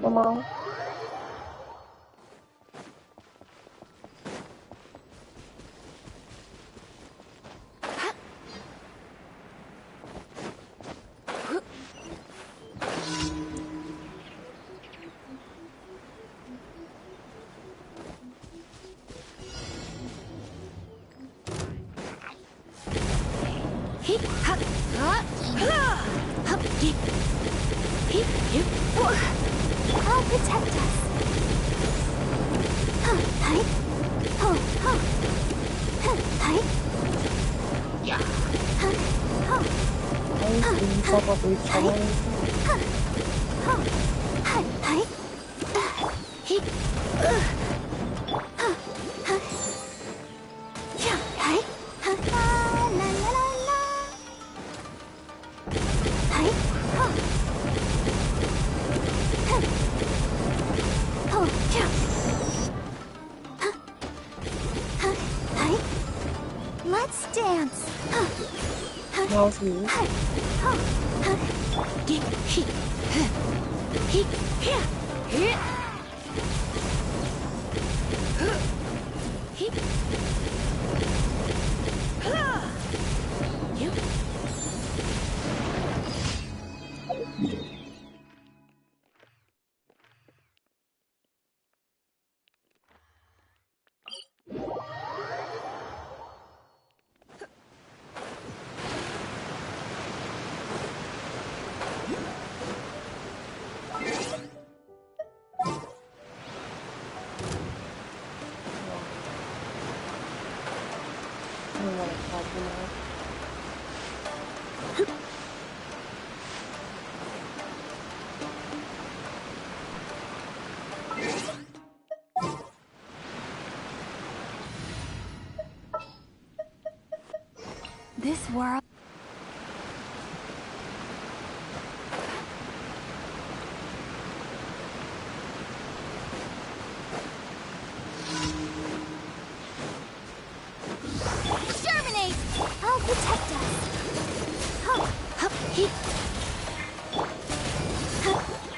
고마워. I'll protect us. Hi. Hi. 야. Hi. 인서가 물 잘하는 Hi. Let's dance. 나오시니? This world. Exterminate! I'll protect us.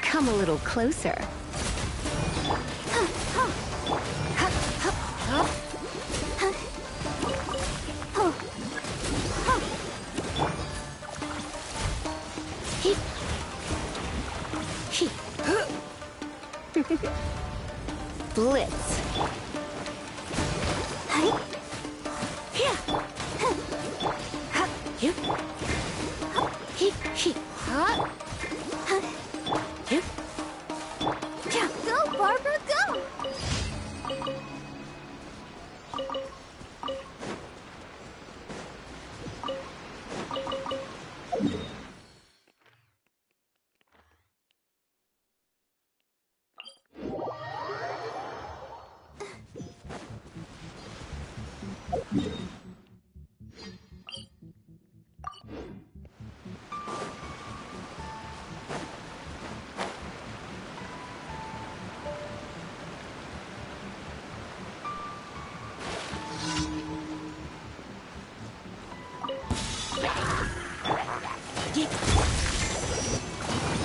Come a little closer. Blitz. Go, Barbara, go!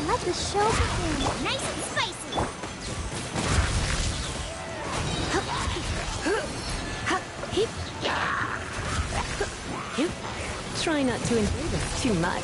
Let the show begin. Nice and spicy. Try not to enjoy this too much.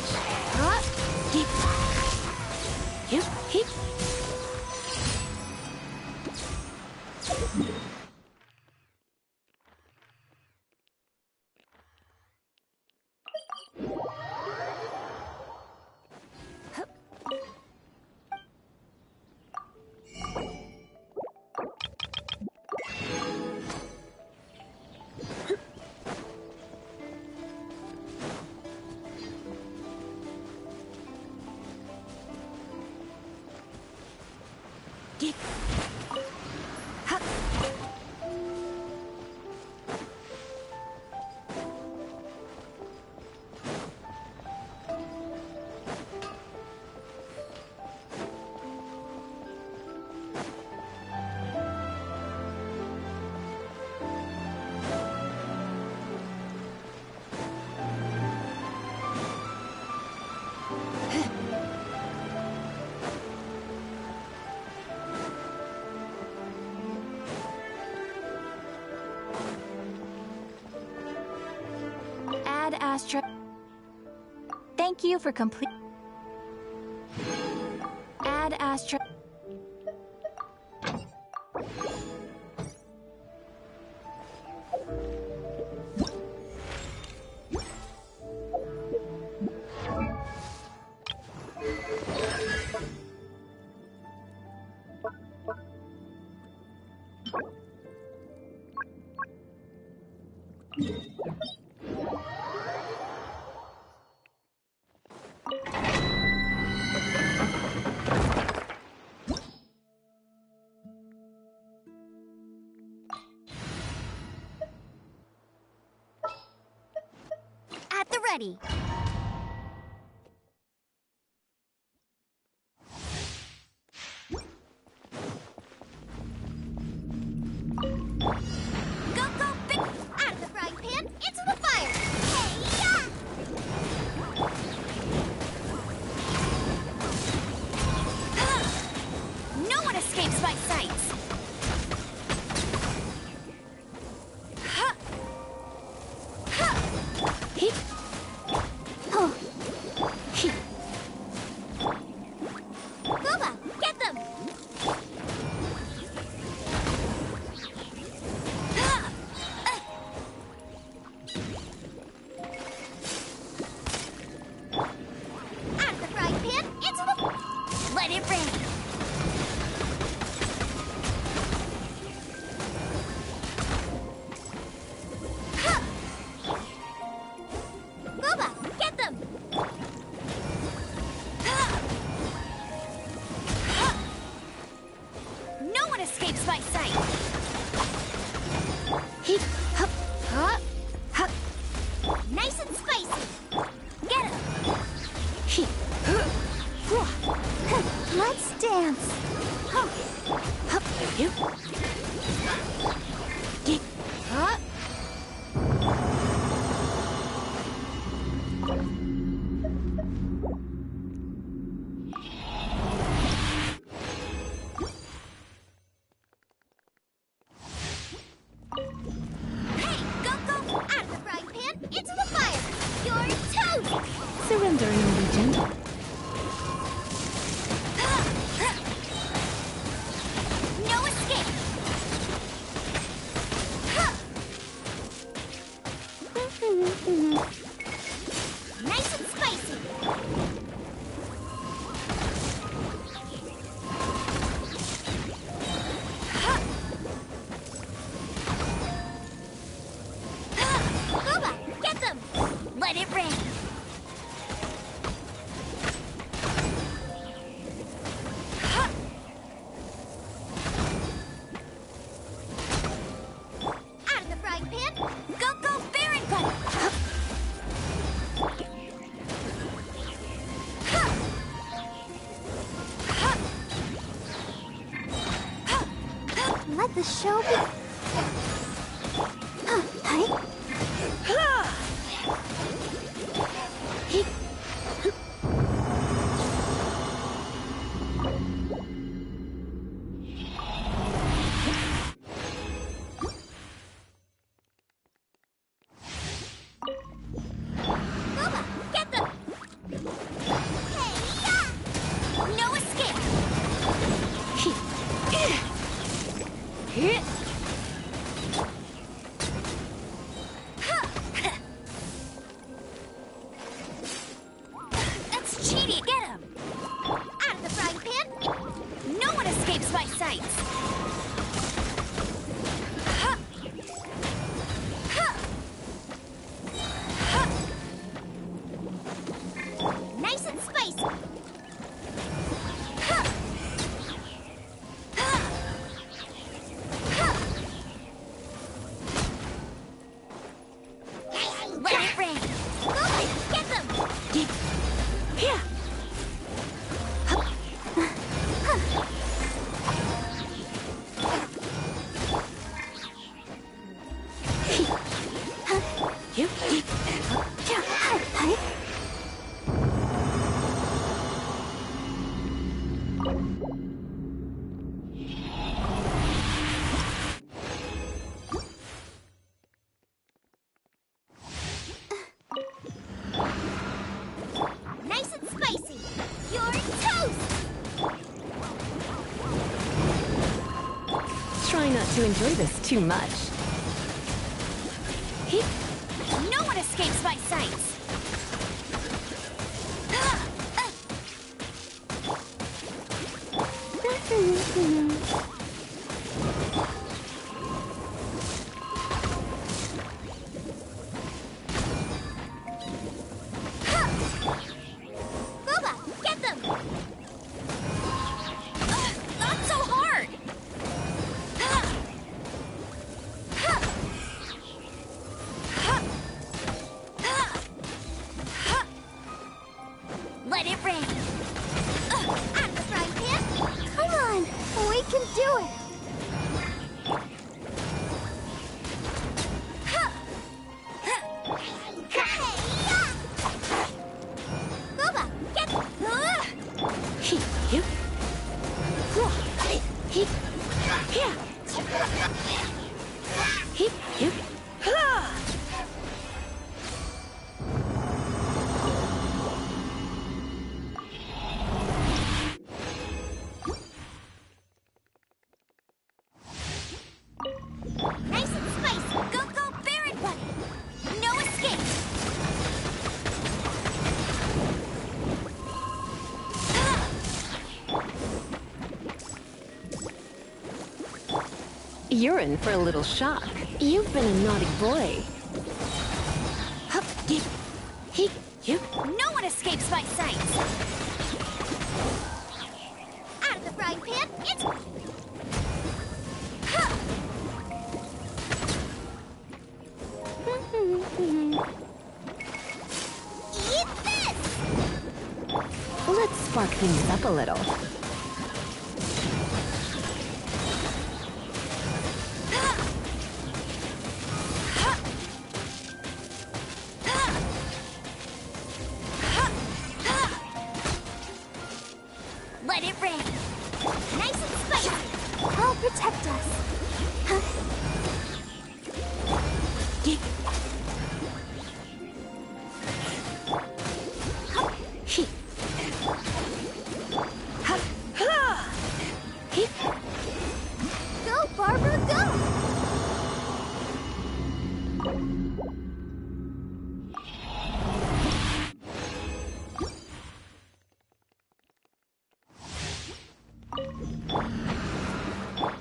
Astra. Thank you for complete. Add Astra. At the ready. Go, go, big! Out of the frying pan, into the fire! Hey-ya! No one escapes my sights! Booba, get them! Out of the frying pan, into the... Let it rain! Booba, get them! No one escapes my sight! Nice and spicy! Get him! Let's dance! Hey, go, go! Out of the frying pan, into the fire! You're toast! Surrender and be gentle. No escape! Nice and spicy! Booba, get them! Let it rain! Out of the frying pan! Go, go, Baron Gun! Let the show be... Booba, get them! Hey-ya! No escape! That's cheating! Get him! Out of the frying pan! No one escapes my sights! Nice and spicy! Let it rain! Go, get them! Here! to enjoy this too much. No one escapes my sights! Boba, get them! Not so hard! Let it rain! Out of the frying pan! Come on! We can do it! Boba, get... Nice and spicy! Go, go, Baron Bunny! No escape! You're in for a little shock. You've been a naughty boy. No one escapes my sights! Out of the frying pan, it's... Eat this! Let's spark things up a little. Let it rain! Nice and spicy! I'll protect us! Go, Barbara, go!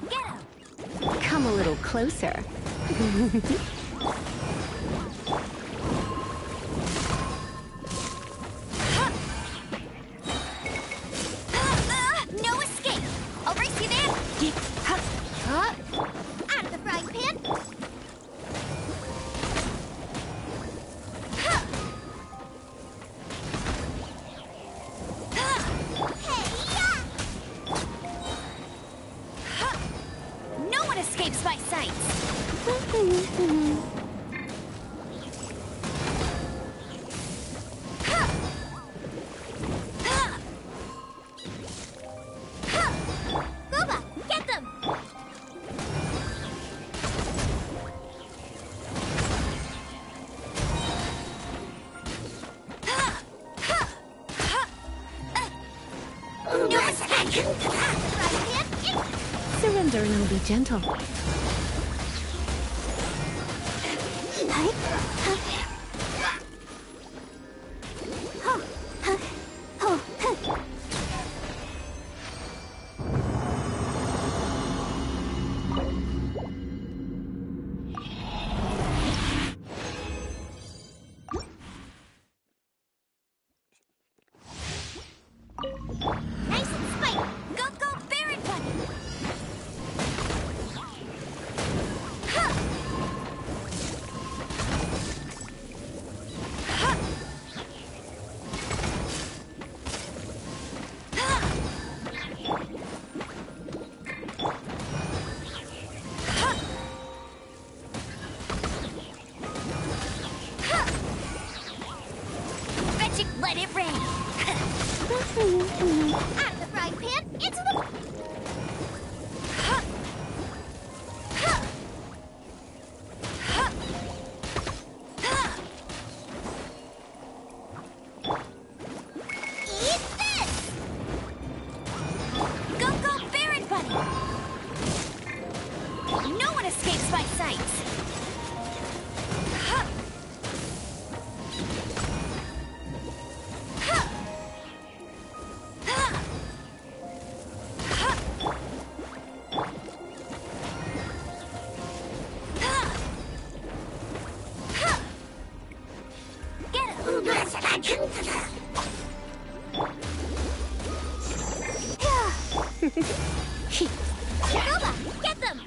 Get him! Come a little closer. No escape! I'll race you there! Out of the frying pan! No one escapes my sights! Boba, get them! No escape! Surrender and I'll be gentle. Nice and spicy! Go, go, Baron Bunny! Magic, let it rain! Out of the frying pan, into the... Eat this! Go, go, Baron Bunny! Boba, get them!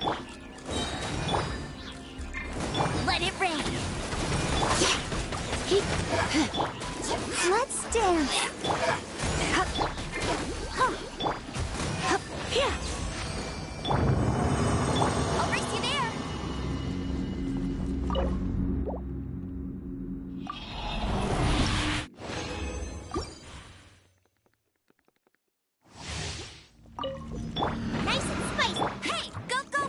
Let it rain! Let's dance! I'll race you there! Nice and spicy! Hey, go, go!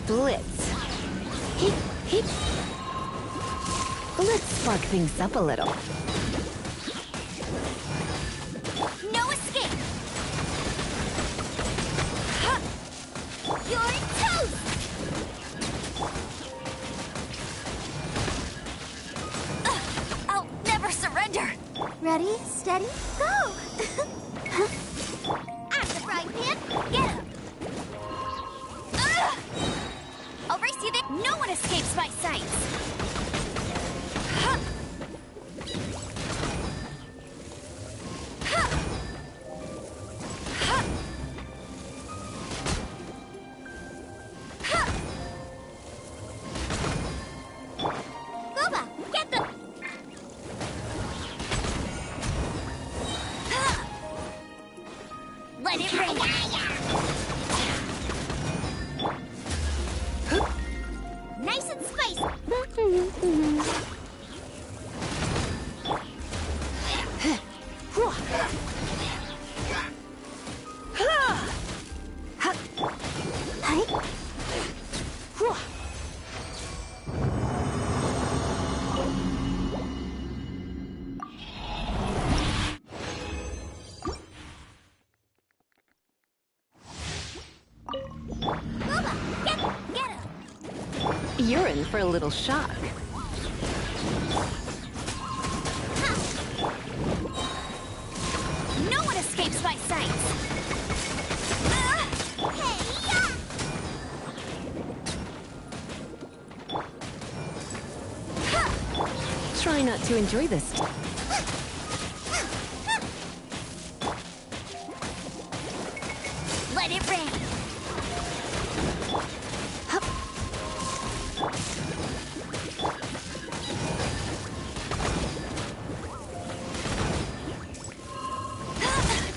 Blitz. Heep, heep. Let's spark things up a little. No escape! Huh. You're toast! I'll never surrender! Ready, steady, go! At the frying pan, get him! I'll race you there! No one escapes my sights! Huh. Huh. Huh. Huh. Boba, get them! Huh. Let it rain! Nice and spicy! Boba, get him! You're in for a little shock. No one escapes my sights! Hey-ya! Try not to enjoy this. Let it rain!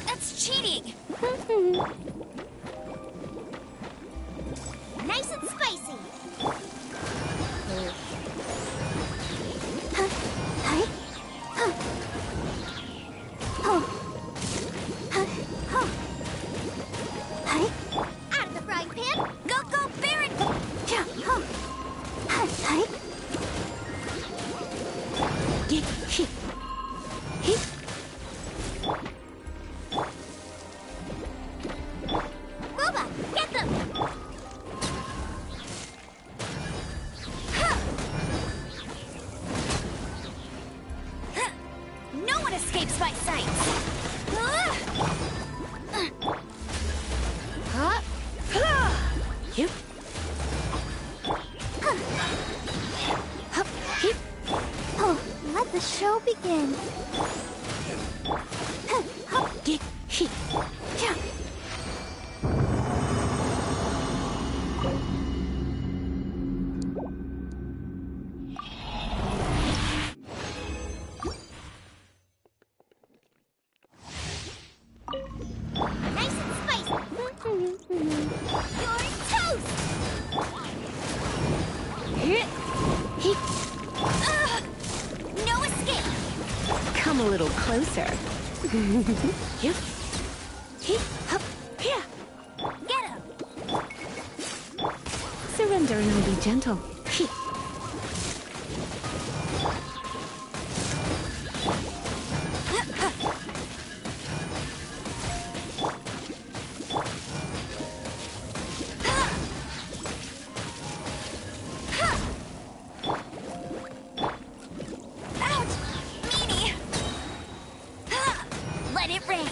That's cheating! Nice and spicy! Out of the frying pan! Go, go, Baron! Boba, get them! No one escapes my sights! You. Oh, let the show begin. Nice and spicy. You're toast. No escape. Come a little closer. Yep. Get him. Surrender and I'll be gentle. Ouch! Meanie! Let it rain!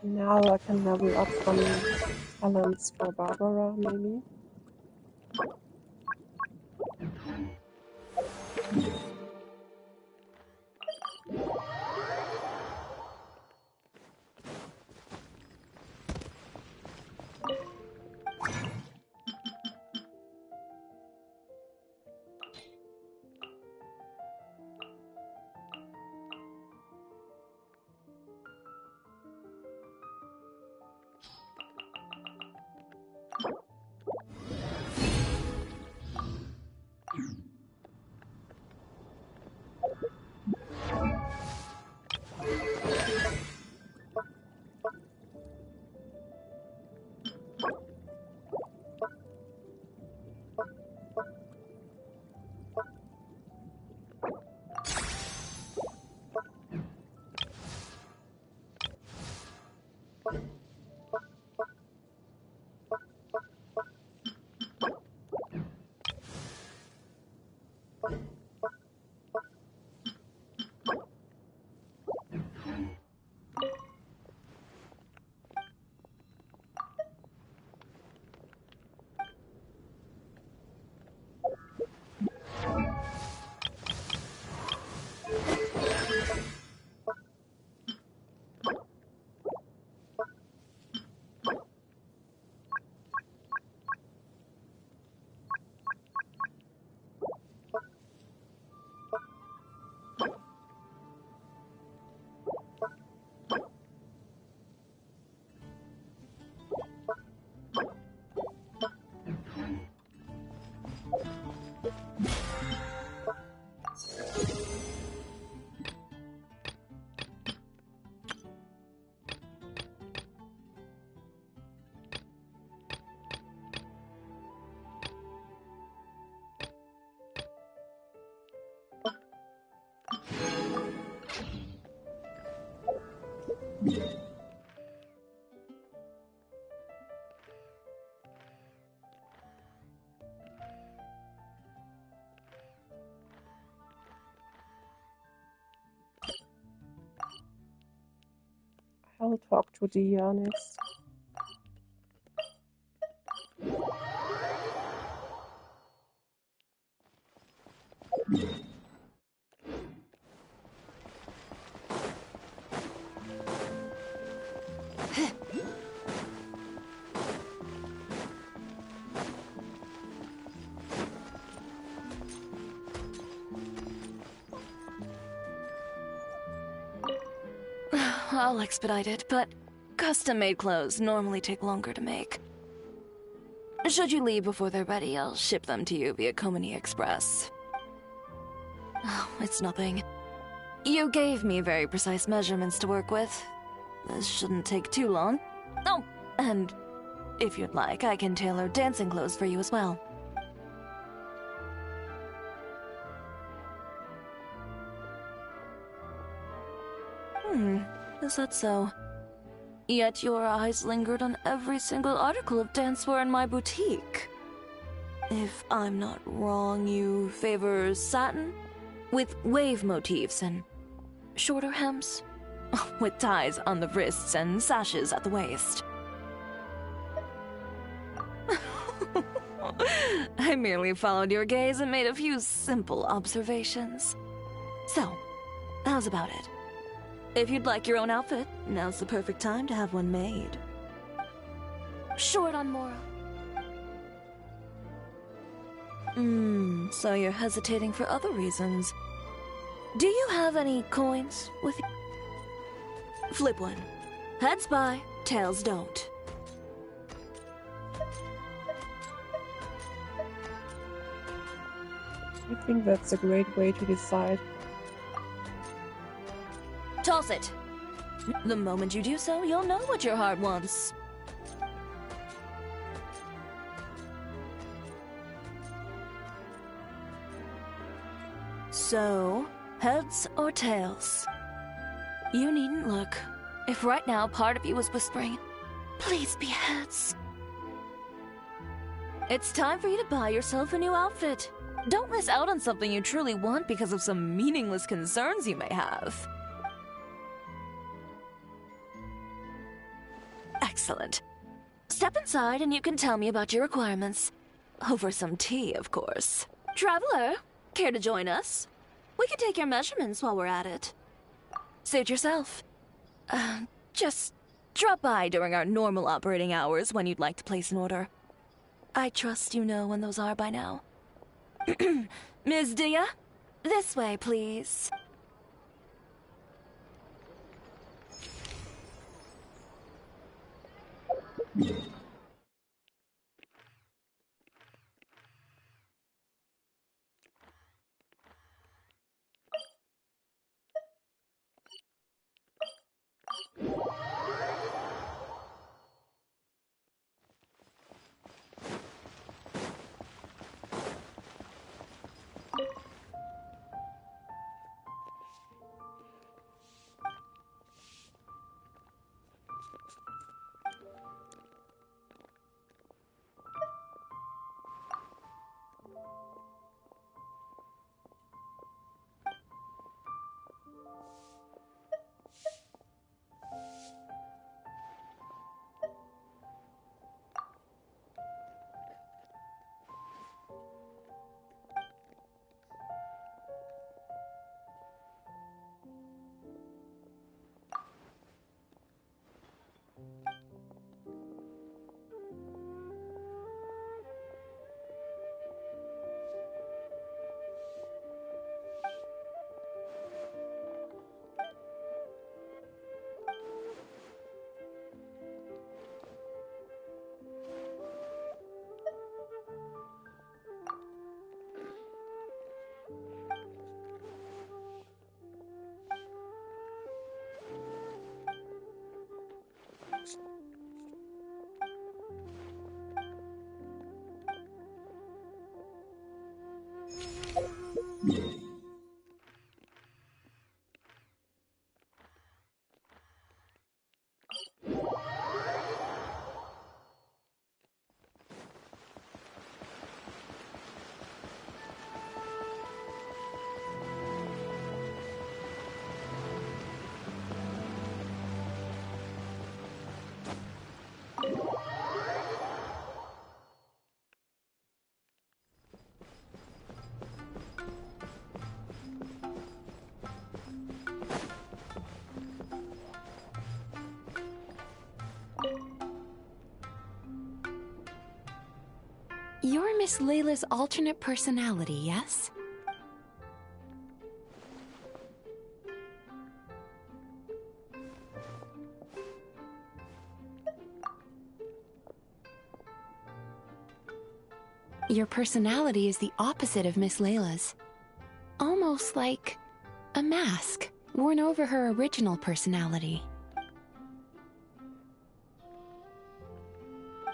Now I can level up some talents for Barbara, maybe. I'll talk to Dia next. I'll expedite it, but custom-made clothes normally take longer to make. Should you leave before they're ready, I'll ship them to you via Komani Express. Oh, it's nothing. You gave me very precise measurements to work with. This shouldn't take too long. Oh, and if you'd like, I can tailor dancing clothes for you as well. Is that so? Yet your eyes lingered on every single article of dancewear in my boutique. If I'm not wrong, you favor satin? With wave motifs and shorter hems? With ties on the wrists and sashes at the waist. I merely followed your gaze and made a few simple observations. So, how's about it? If you'd like your own outfit, now's the perfect time to have one made. Short on Mora. So you're hesitating for other reasons. Do you have any coins with you? Flip one. Heads buy, tails don't. I think that's a great way to decide. Toss it. The moment you do so, you'll know what your heart wants. So, heads or tails? You needn't look. If right now part of you was whispering, please be heads. It's time for you to buy yourself a new outfit. Don't miss out on something you truly want because of some meaningless concerns you may have. Excellent. Step inside and you can tell me about your requirements. Over some tea, of course. Traveler, care to join us? We can take your measurements while we're at it. Suit yourself. Just drop by during our normal operating hours when you'd like to place an order. I trust you know when those are by now. Ms. Dia, this way, please. You're Miss Layla's alternate personality, yes? Your personality is the opposite of Miss Layla's. Almost like a mask worn over her original personality.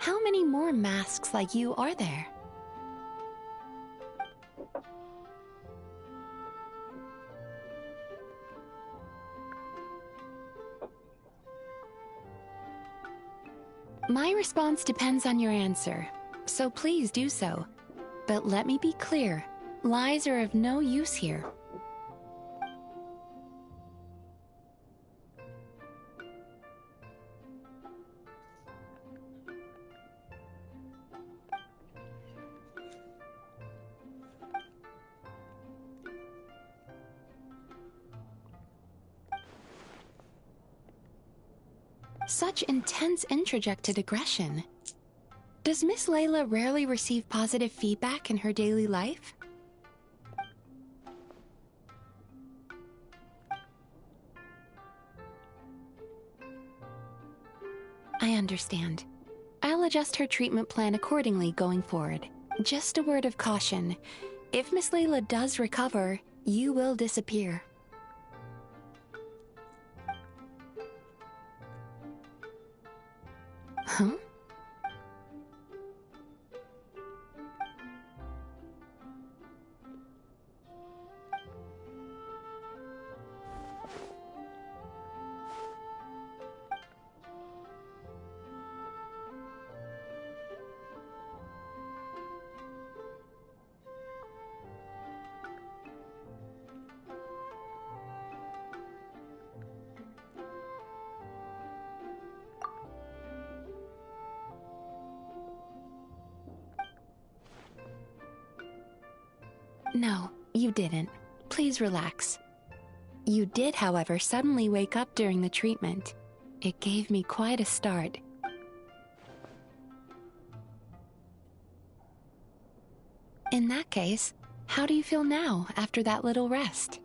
How many more masks like you are there? My response depends on your answer, so please do so. But let me be clear, lies are of no use here. Such intense introjected aggression. Does Miss Layla rarely receive positive feedback in her daily life? I understand. I'll adjust her treatment plan accordingly going forward. Just a word of caution. If Miss Layla does recover, you will disappear. Huh? No, you didn't. Please relax. You did, however, suddenly wake up during the treatment. It gave me quite a start. In that case, how do you feel now after that little rest?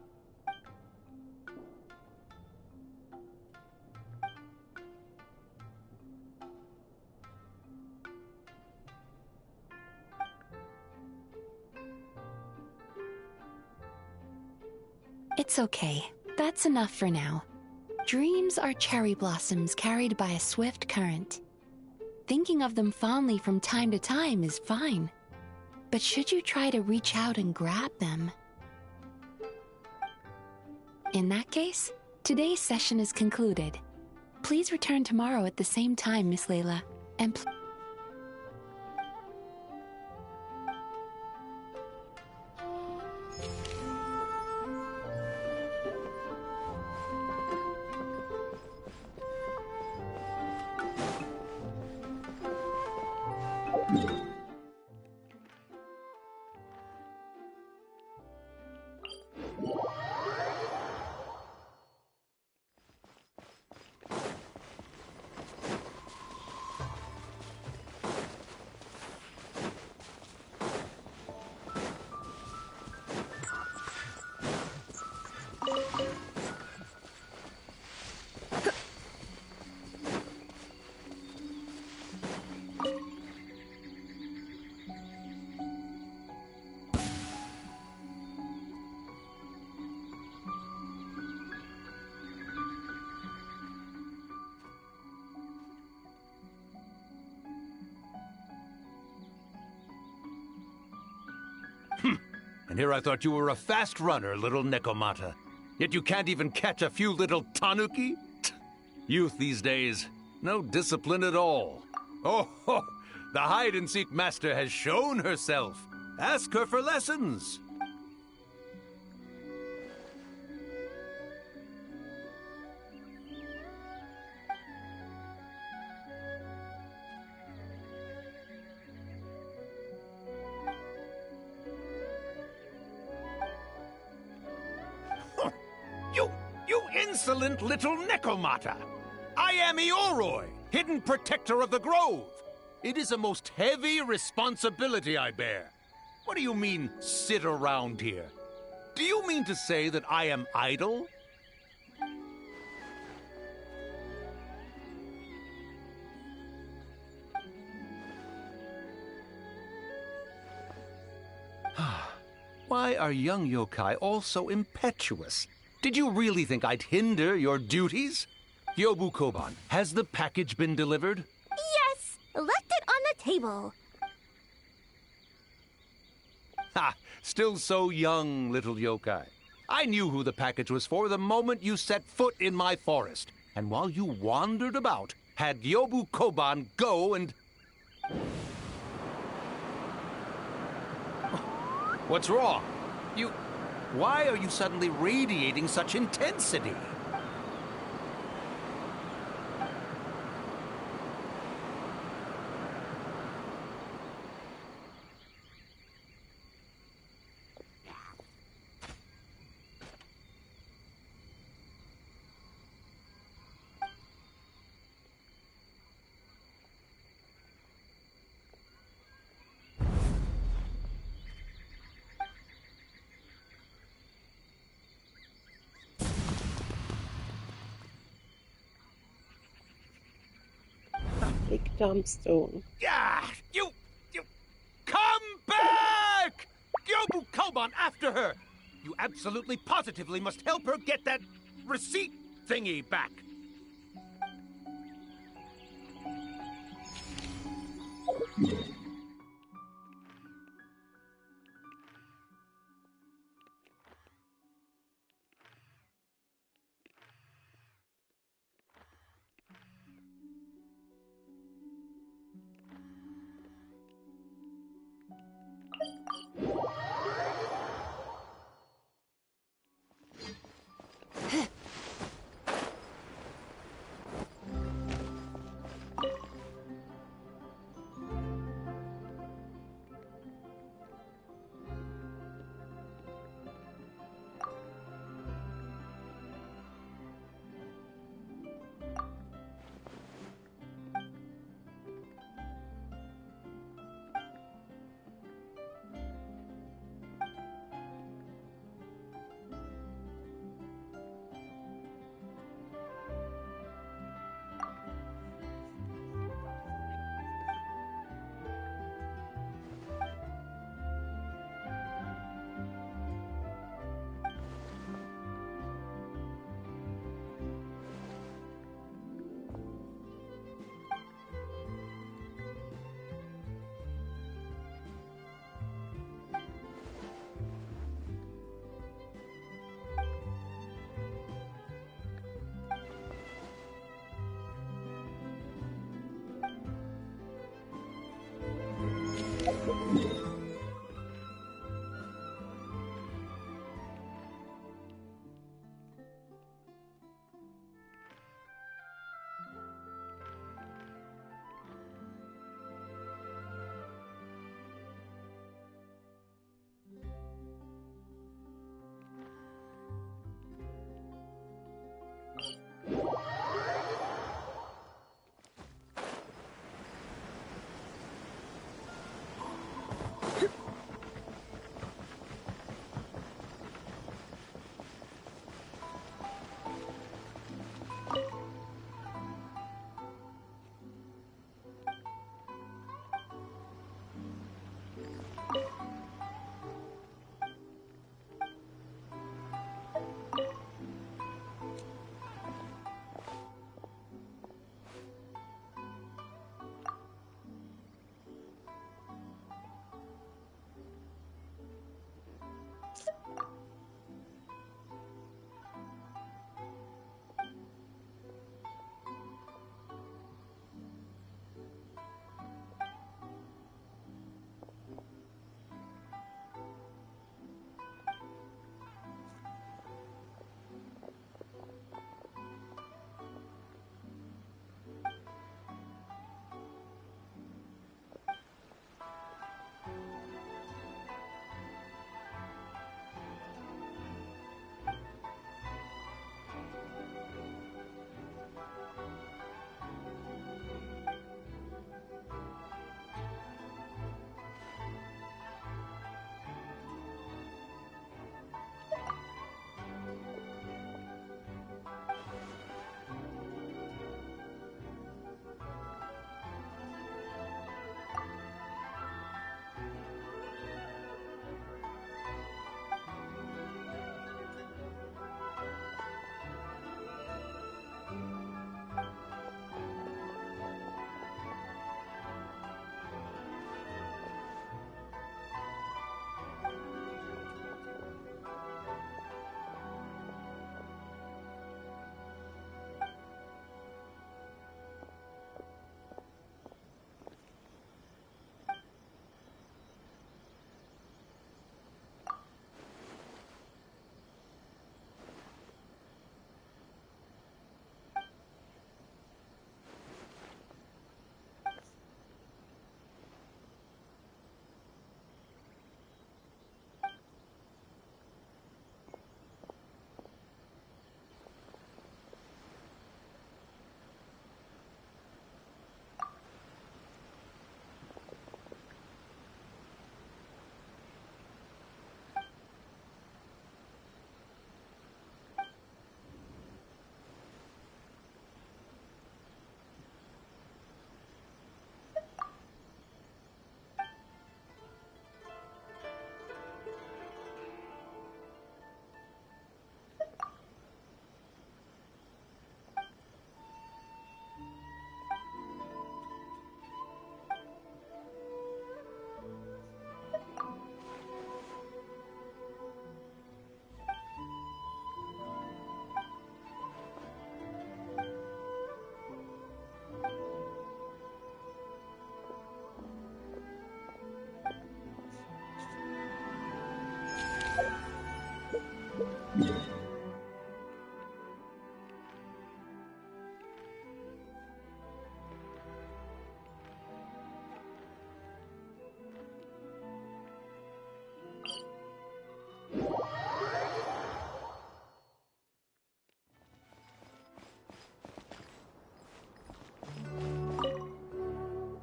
It's okay. That's enough for now. Dreams are cherry blossoms carried by a swift current. Thinking of them fondly from time to time is fine. But should you try to reach out and grab them? In that case, today's session is concluded. Please return tomorrow at the same time, Miss Layla, and And here I thought you were a fast runner, little Nekomata. Yet you can't even catch a few little tanuki? Youth these days, no discipline at all. Oh, ho, the hide-and-seek master has shown herself. Ask her for lessons. You insolent little Nekomata! I am Ioroi, hidden protector of the grove. It is a most heavy responsibility I bear. What do you mean, sit around here? Do you mean to say that I am idle? Why are young yokai all so impetuous? Did you really think I'd hinder your duties? Yobu Koban, has the package been delivered? Yes! Left it on the table. Ha! Still so young, little yokai. I knew who the package was for the moment you set foot in my forest. And while you wandered about, had Yobu Koban go and... What's wrong? Why are you suddenly radiating such intensity? Big dumbstone. Yeah, you come back! Yobu Koban, after her! You absolutely positively must help her get that receipt thingy back.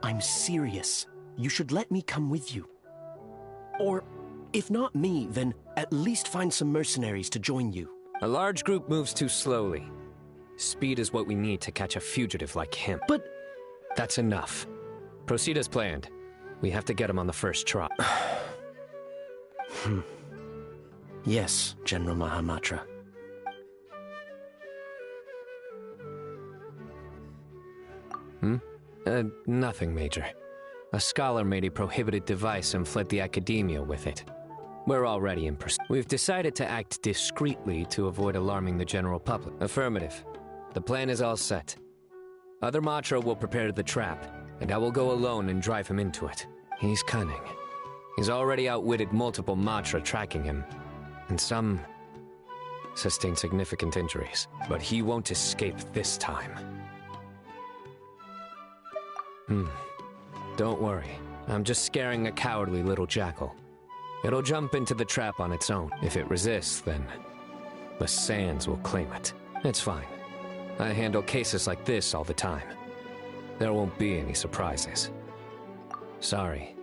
I'm serious. You should let me come with you. Or, if not me, then at least find some mercenaries to join you. A large group moves too slowly. Speed is what we need to catch a fugitive like him. But... That's enough. Proceed as planned. We have to get him on the first try. Yes, General Mahamatra. Nothing, Major. A scholar made a prohibited device and fled the academia with it. We're already in pursuit. We've decided to act discreetly to avoid alarming the general public. Affirmative. The plan is all set. Other Matra will prepare the trap, and I will go alone and drive him into it. He's cunning. He's already outwitted multiple Matra tracking him, and some sustained significant injuries. But he won't escape this time. Don't worry. I'm just scaring a cowardly little jackal. It'll jump into the trap on its own. If it resists, then the sands will claim it. It's fine. I handle cases like this all the time. There won't be any surprises. Sorry.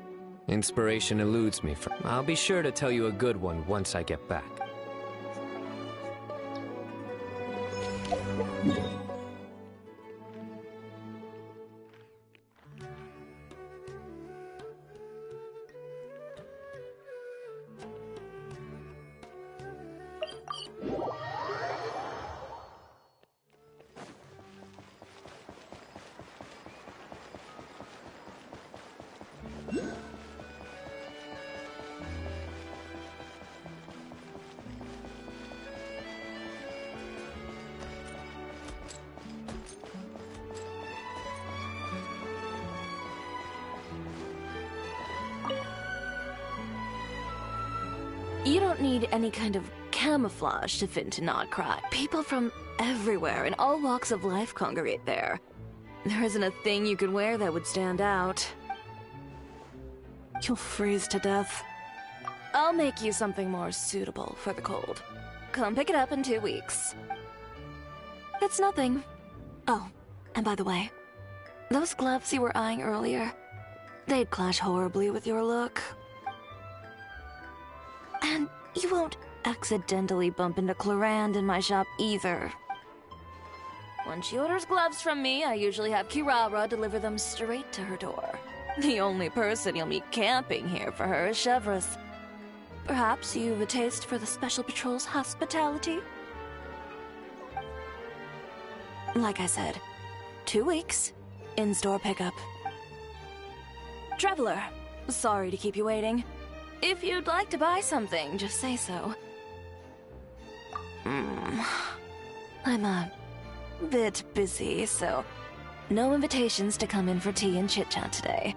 Inspiration eludes me. I'll be sure to tell you a good one once I get back. You don't need any kind of camouflage to fit into Nodcry. People from everywhere in all walks of life congregate there. There isn't a thing you could wear that would stand out. You'll freeze to death. I'll make you something more suitable for the cold. Come pick it up in 2 weeks. It's nothing. Oh, and by the way, those gloves you were eyeing earlier, they'd clash horribly with your look. And you won't accidentally bump into Clorand in my shop either. When she orders gloves from me, I usually have Kirara deliver them straight to her door. The only person you'll meet camping here for her is Chevreuse. Perhaps you've a taste for the Special Patrol's hospitality? Like I said, 2 weeks, in-store pickup. Traveler, sorry to keep you waiting. If you'd like to buy something, just say so. I'm a bit busy, so no invitations to come in for tea and chit-chat today.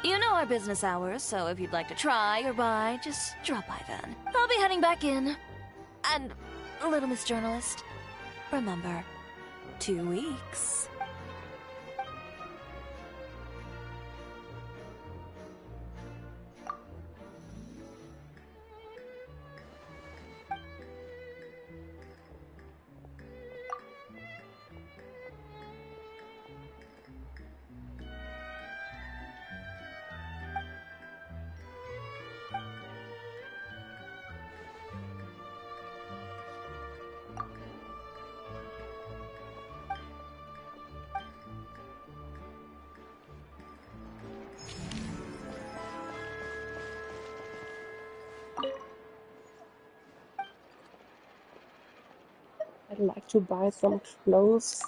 You know our business hours, so if you'd like to try or buy, just drop by then. I'll be heading back in. And, little Miss Journalist, remember, 2 weeks. I'd like to buy some clothes.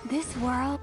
This world...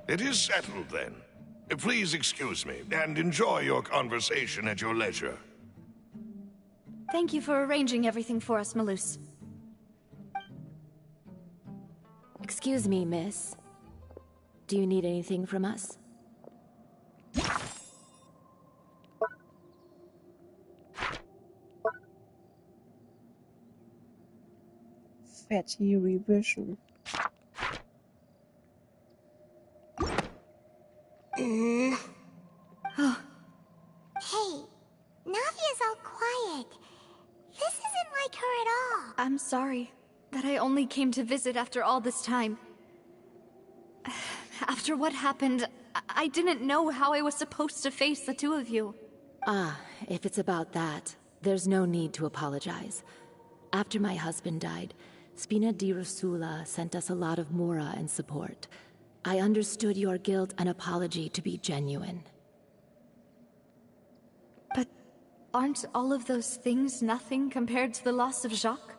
It is settled, then. Please excuse me, and enjoy your conversation at your leisure. Thank you for arranging everything for us, Malus. Excuse me, miss. Do you need anything from us? Fatty revision. Hey, Navia's all quiet. This isn't like her at all. I'm sorry that I only came to visit after all this time. After what happened, I didn't know how I was supposed to face the two of you. Ah, if it's about that, there's no need to apologize. After my husband died, Spina di Rosula sent us a lot of mora and support. I understood your guilt and apology to be genuine. But aren't all of those things nothing compared to the loss of Jacques?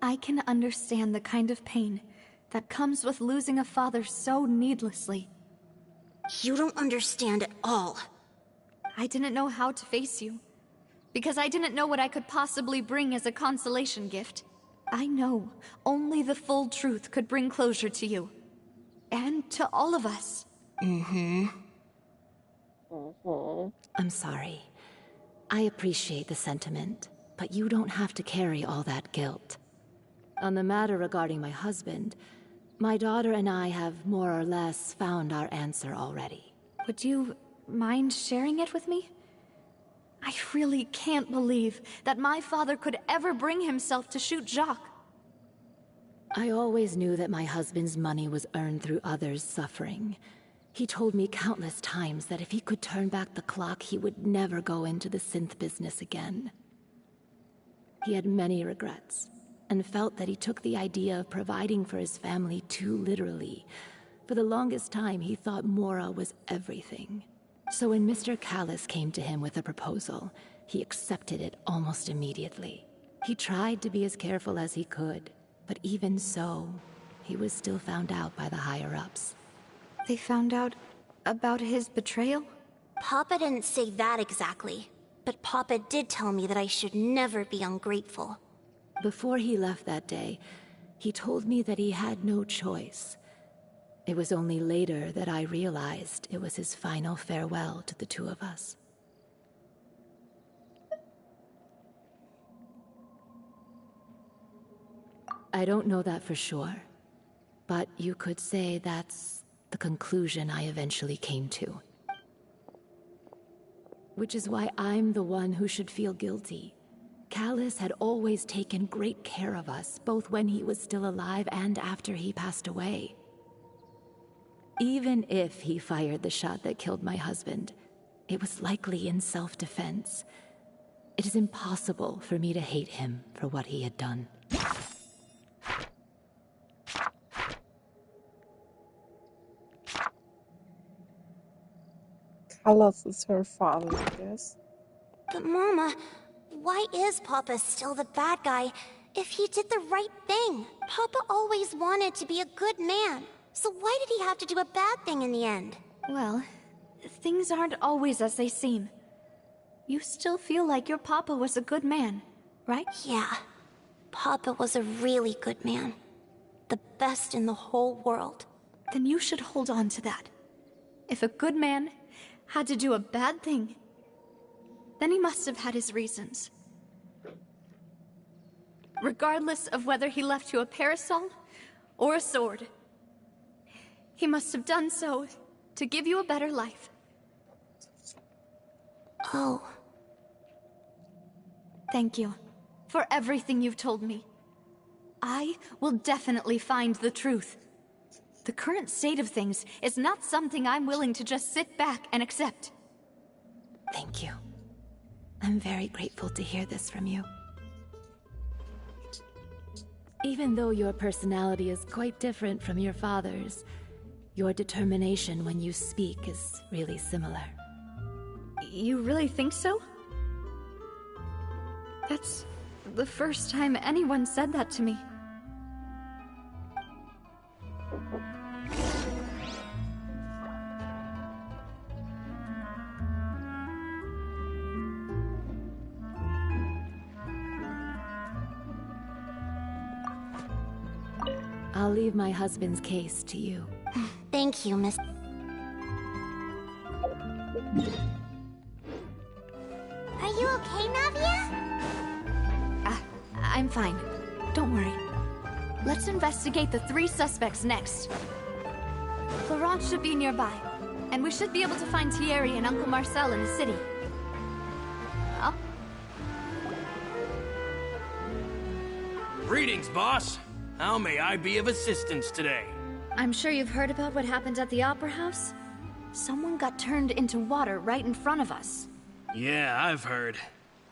I can understand the kind of pain that comes with losing a father so needlessly. You don't understand at all. I didn't know how to face you, because I didn't know what I could possibly bring as a consolation gift. I know only the full truth could bring closure to you. And to all of us. I'm sorry. I appreciate the sentiment, but you don't have to carry all that guilt. On the matter regarding my husband, my daughter and I have more or less found our answer already. Would you mind sharing it with me? I really can't believe that my father could ever bring himself to shoot Jacques. I always knew that my husband's money was earned through others' suffering. He told me countless times that if he could turn back the clock, he would never go into the synth business again. He had many regrets, and felt that he took the idea of providing for his family too literally. For the longest time, he thought Mora was everything. So when Mr. Callis came to him with a proposal, he accepted it almost immediately. He tried to be as careful as he could, but even so, he was still found out by the higher-ups. They found out about his betrayal? Papa didn't say that exactly, but Papa did tell me that I should never be ungrateful. Before he left that day, he told me that he had no choice. It was only later that I realized it was his final farewell to the two of us. I don't know that for sure, but you could say that's the conclusion I eventually came to. Which is why I'm the one who should feel guilty. Callis had always taken great care of us, both when he was still alive and after he passed away. Even if he fired the shot that killed my husband, it was likely in self-defense. It is impossible for me to hate him for what he had done. Callis is her father, I guess. But Mama, why is Papa still the bad guy if he did the right thing? Papa always wanted to be a good man, so why did he have to do a bad thing in the end? Well, things aren't always as they seem. You still feel like your papa was a good man, right? Yeah, Papa was a really good man. The best in the whole world. Then you should hold on to that. If a good man had to do a bad thing, then he must have had his reasons. Regardless of whether he left you a parasol or a sword, he must have done so to give you a better life. Oh. Thank you for everything you've told me. I will definitely find the truth. The current state of things is not something I'm willing to just sit back and accept. Thank you. I'm very grateful to hear this from you. Even though your personality is quite different from your father's, your determination when you speak is really similar. You really think so? That's the first time anyone said that to me. I'll leave my husband's case to you. Thank you, Miss... Are you okay, Navia? I'm fine. Don't worry. Let's investigate the 3 suspects next. Florence should be nearby, and we should be able to find Thierry and Uncle Marcel in the city. Oh. Greetings, boss. How may I be of assistance today? I'm sure you've heard about what happened at the Opera House? Someone got turned into water right in front of us. Yeah, I've heard.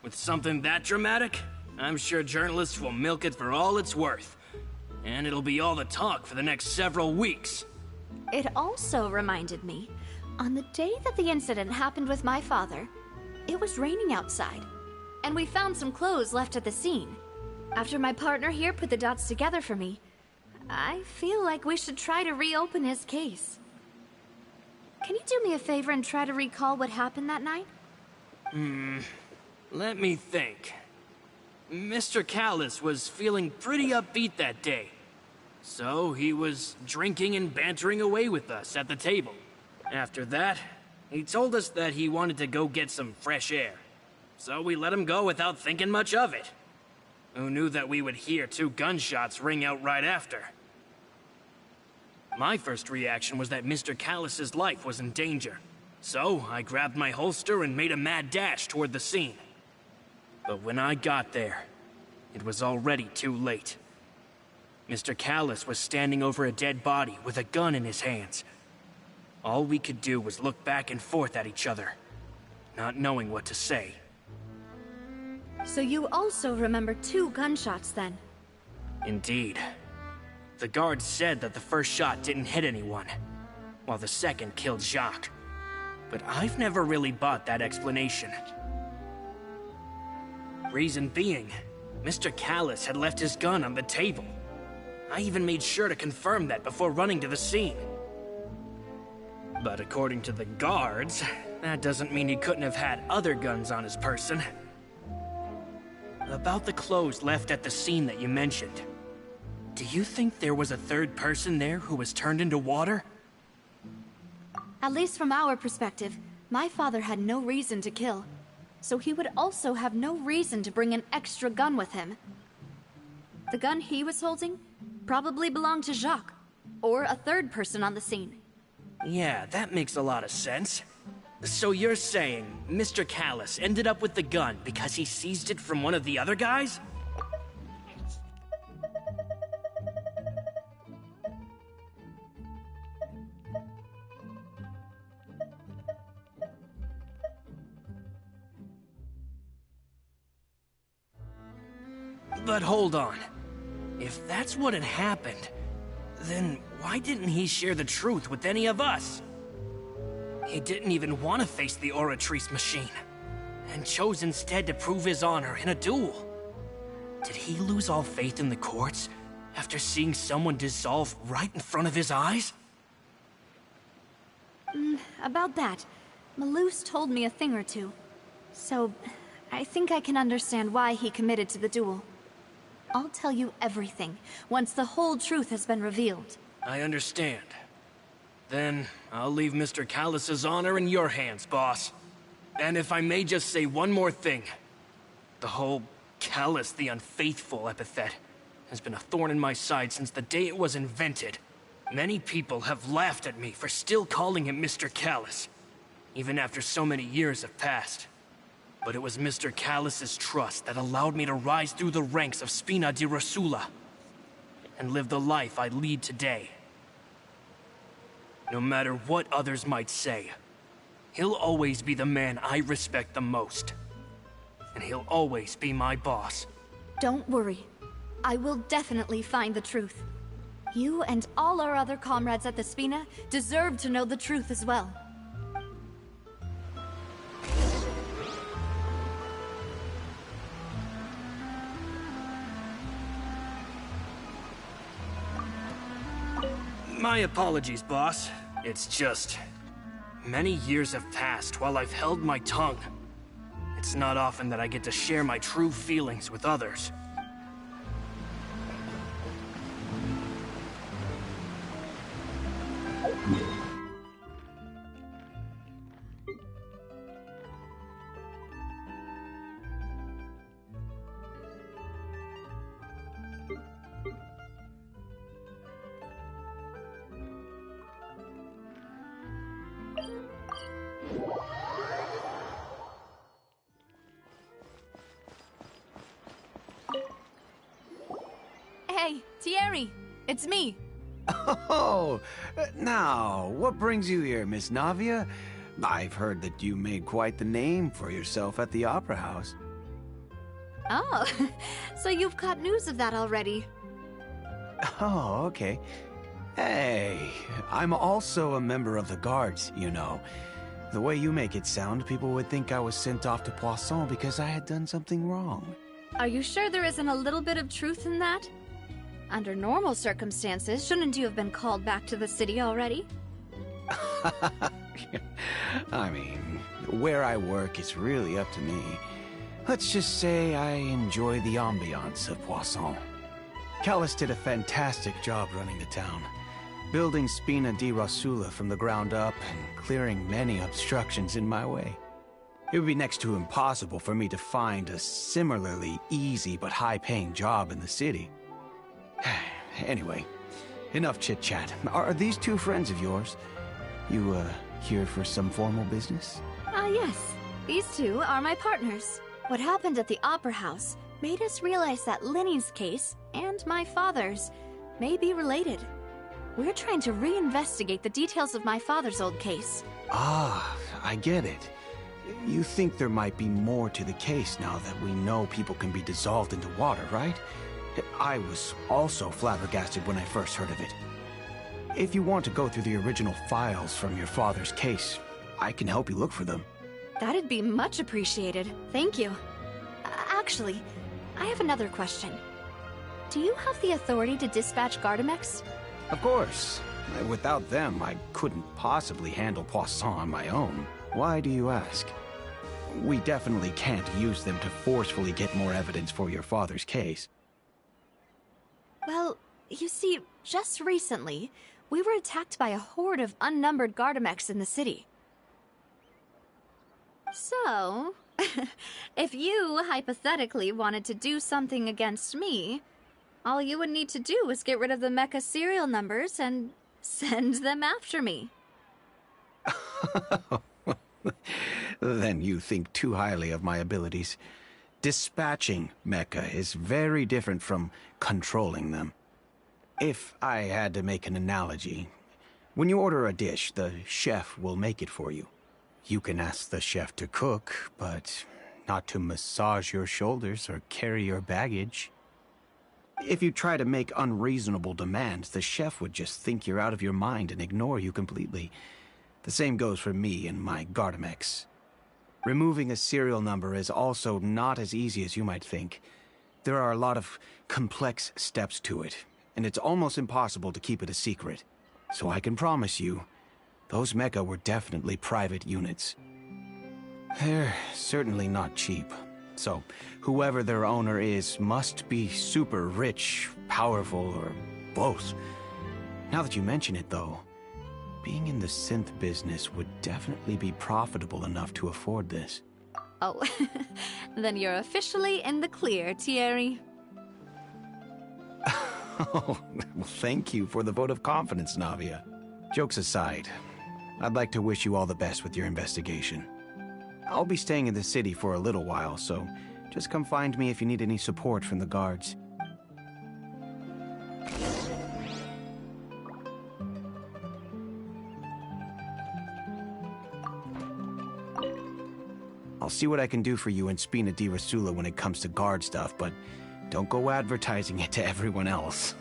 With something that dramatic, I'm sure journalists will milk it for all it's worth. And it'll be all the talk for the next several weeks. It also reminded me, on the day that the incident happened with my father, it was raining outside, and we found some clothes left at the scene. After my partner here put the dots together for me, I feel like we should try to reopen his case. Can you do me a favor and try to recall what happened that night? Let me think. Mr. Callis was feeling pretty upbeat that day. So he was drinking and bantering away with us at the table. After that, he told us that he wanted to go get some fresh air. So we let him go without thinking much of it. Who knew that we would hear 2 gunshots ring out right after? My first reaction was that Mr. Callus's life was in danger. So, I grabbed my holster and made a mad dash toward the scene. But when I got there, it was already too late. Mr. Callus was standing over a dead body with a gun in his hands. All we could do was look back and forth at each other, not knowing what to say. So you also remember 2 gunshots then? Indeed. The guard said that the first shot didn't hit anyone, while the second killed Jacques. But I've never really bought that explanation. Reason being, Mr. Callus had left his gun on the table. I even made sure to confirm that before running to the scene. But according to the guards, that doesn't mean he couldn't have had other guns on his person. About the clothes left at the scene that you mentioned, do you think there was a third person there who was turned into water? At least from our perspective, my father had no reason to kill. So he would also have no reason to bring an extra gun with him. The gun he was holding probably belonged to Jacques, or a third person on the scene. Yeah, that makes a lot of sense. So you're saying Mr. Callus ended up with the gun because he seized it from one of the other guys? But hold on. If that's what had happened, then why didn't he share the truth with any of us? He didn't even want to face the Oratrice machine, and chose instead to prove his honor in a duel. Did he lose all faith in the courts after seeing someone dissolve right in front of his eyes? About that, Malus told me a thing or two. So, I think I can understand why he committed to the duel. I'll tell you everything, once the whole truth has been revealed. I understand. Then, I'll leave Mr. Callus's honor in your hands, boss. And if I may just say one more thing. The whole Callus the Unfaithful epithet has been a thorn in my side since the day it was invented. Many people have laughed at me for still calling him Mr. Callus, even after so many years have passed. But it was Mr. Callus's trust that allowed me to rise through the ranks of Spina di Rosula and live the life I lead today. No matter what others might say, he'll always be the man I respect the most. And he'll always be my boss. Don't worry. I will definitely find the truth. You and all our other comrades at the Spina deserve to know the truth as well. My apologies, boss. It's just... many years have passed while I've held my tongue. It's not often that I get to share my true feelings with others. Hey, Thierry! It's me! Oh, now, what brings you here, Miss Navia? I've heard that you made quite the name for yourself at the Opera House. Oh, so you've got news of that already. Oh, okay. Hey, I'm also a member of the Guards, you know. The way you make it sound, people would think I was sent off to Poisson because I had done something wrong. Are you sure there isn't a little bit of truth in that? Under normal circumstances, shouldn't you have been called back to the city already? I mean, where I work is really up to me. Let's just say I enjoy the ambiance of Poisson. Callus did a fantastic job running the town, building Spina di Rosula from the ground up and clearing many obstructions in my way. It would be next to impossible for me to find a similarly easy but high-paying job in the city. Anyway, enough chit-chat. Are these two friends of yours? You, here for some formal business? Yes. These two are my partners. What happened at the Opera House made us realize that Linny's case and my father's may be related. We're trying to reinvestigate the details of my father's old case. Ah, I get it. You think there might be more to the case now that we know people can be dissolved into water, right? I was also flabbergasted when I first heard of it. If you want to go through the original files from your father's case, I can help you look for them. That'd be much appreciated. Thank you. Actually, I have another question. Do you have the authority to dispatch Gardamex? Of course. Without them, I couldn't possibly handle Poisson on my own. Why do you ask? We definitely can't use them to forcefully get more evidence for your father's case. Well, you see, just recently, we were attacked by a horde of unnumbered Gardamex in the city. So, if you hypothetically wanted to do something against me, all you would need to do is get rid of the mecha serial numbers and send them after me. Then you think too highly of my abilities. Dispatching mecha is very different from controlling them. If I had to make an analogy, when you order a dish, the chef will make it for you. You can ask the chef to cook, but not to massage your shoulders or carry your baggage. If you try to make unreasonable demands, the chef would just think you're out of your mind and ignore you completely. The same goes for me and my Gardamex. Removing a serial number is also not as easy as you might think. There are a lot of complex steps to it, and it's almost impossible to keep it a secret. So I can promise you, those mecha were definitely private units. They're certainly not cheap. So, whoever their owner is must be super rich, powerful, or both. Now that you mention it, though, being in the synth business would definitely be profitable enough to afford this. Oh, then you're officially in the clear, Thierry. Oh, well, thank you for the vote of confidence, Navia. Jokes aside, I'd like to wish you all the best with your investigation. I'll be staying in the city for a little while, so just come find me if you need any support from the guards. I'll see what I can do for you in Spina di Rasula when it comes to guard stuff, but don't go advertising it to everyone else.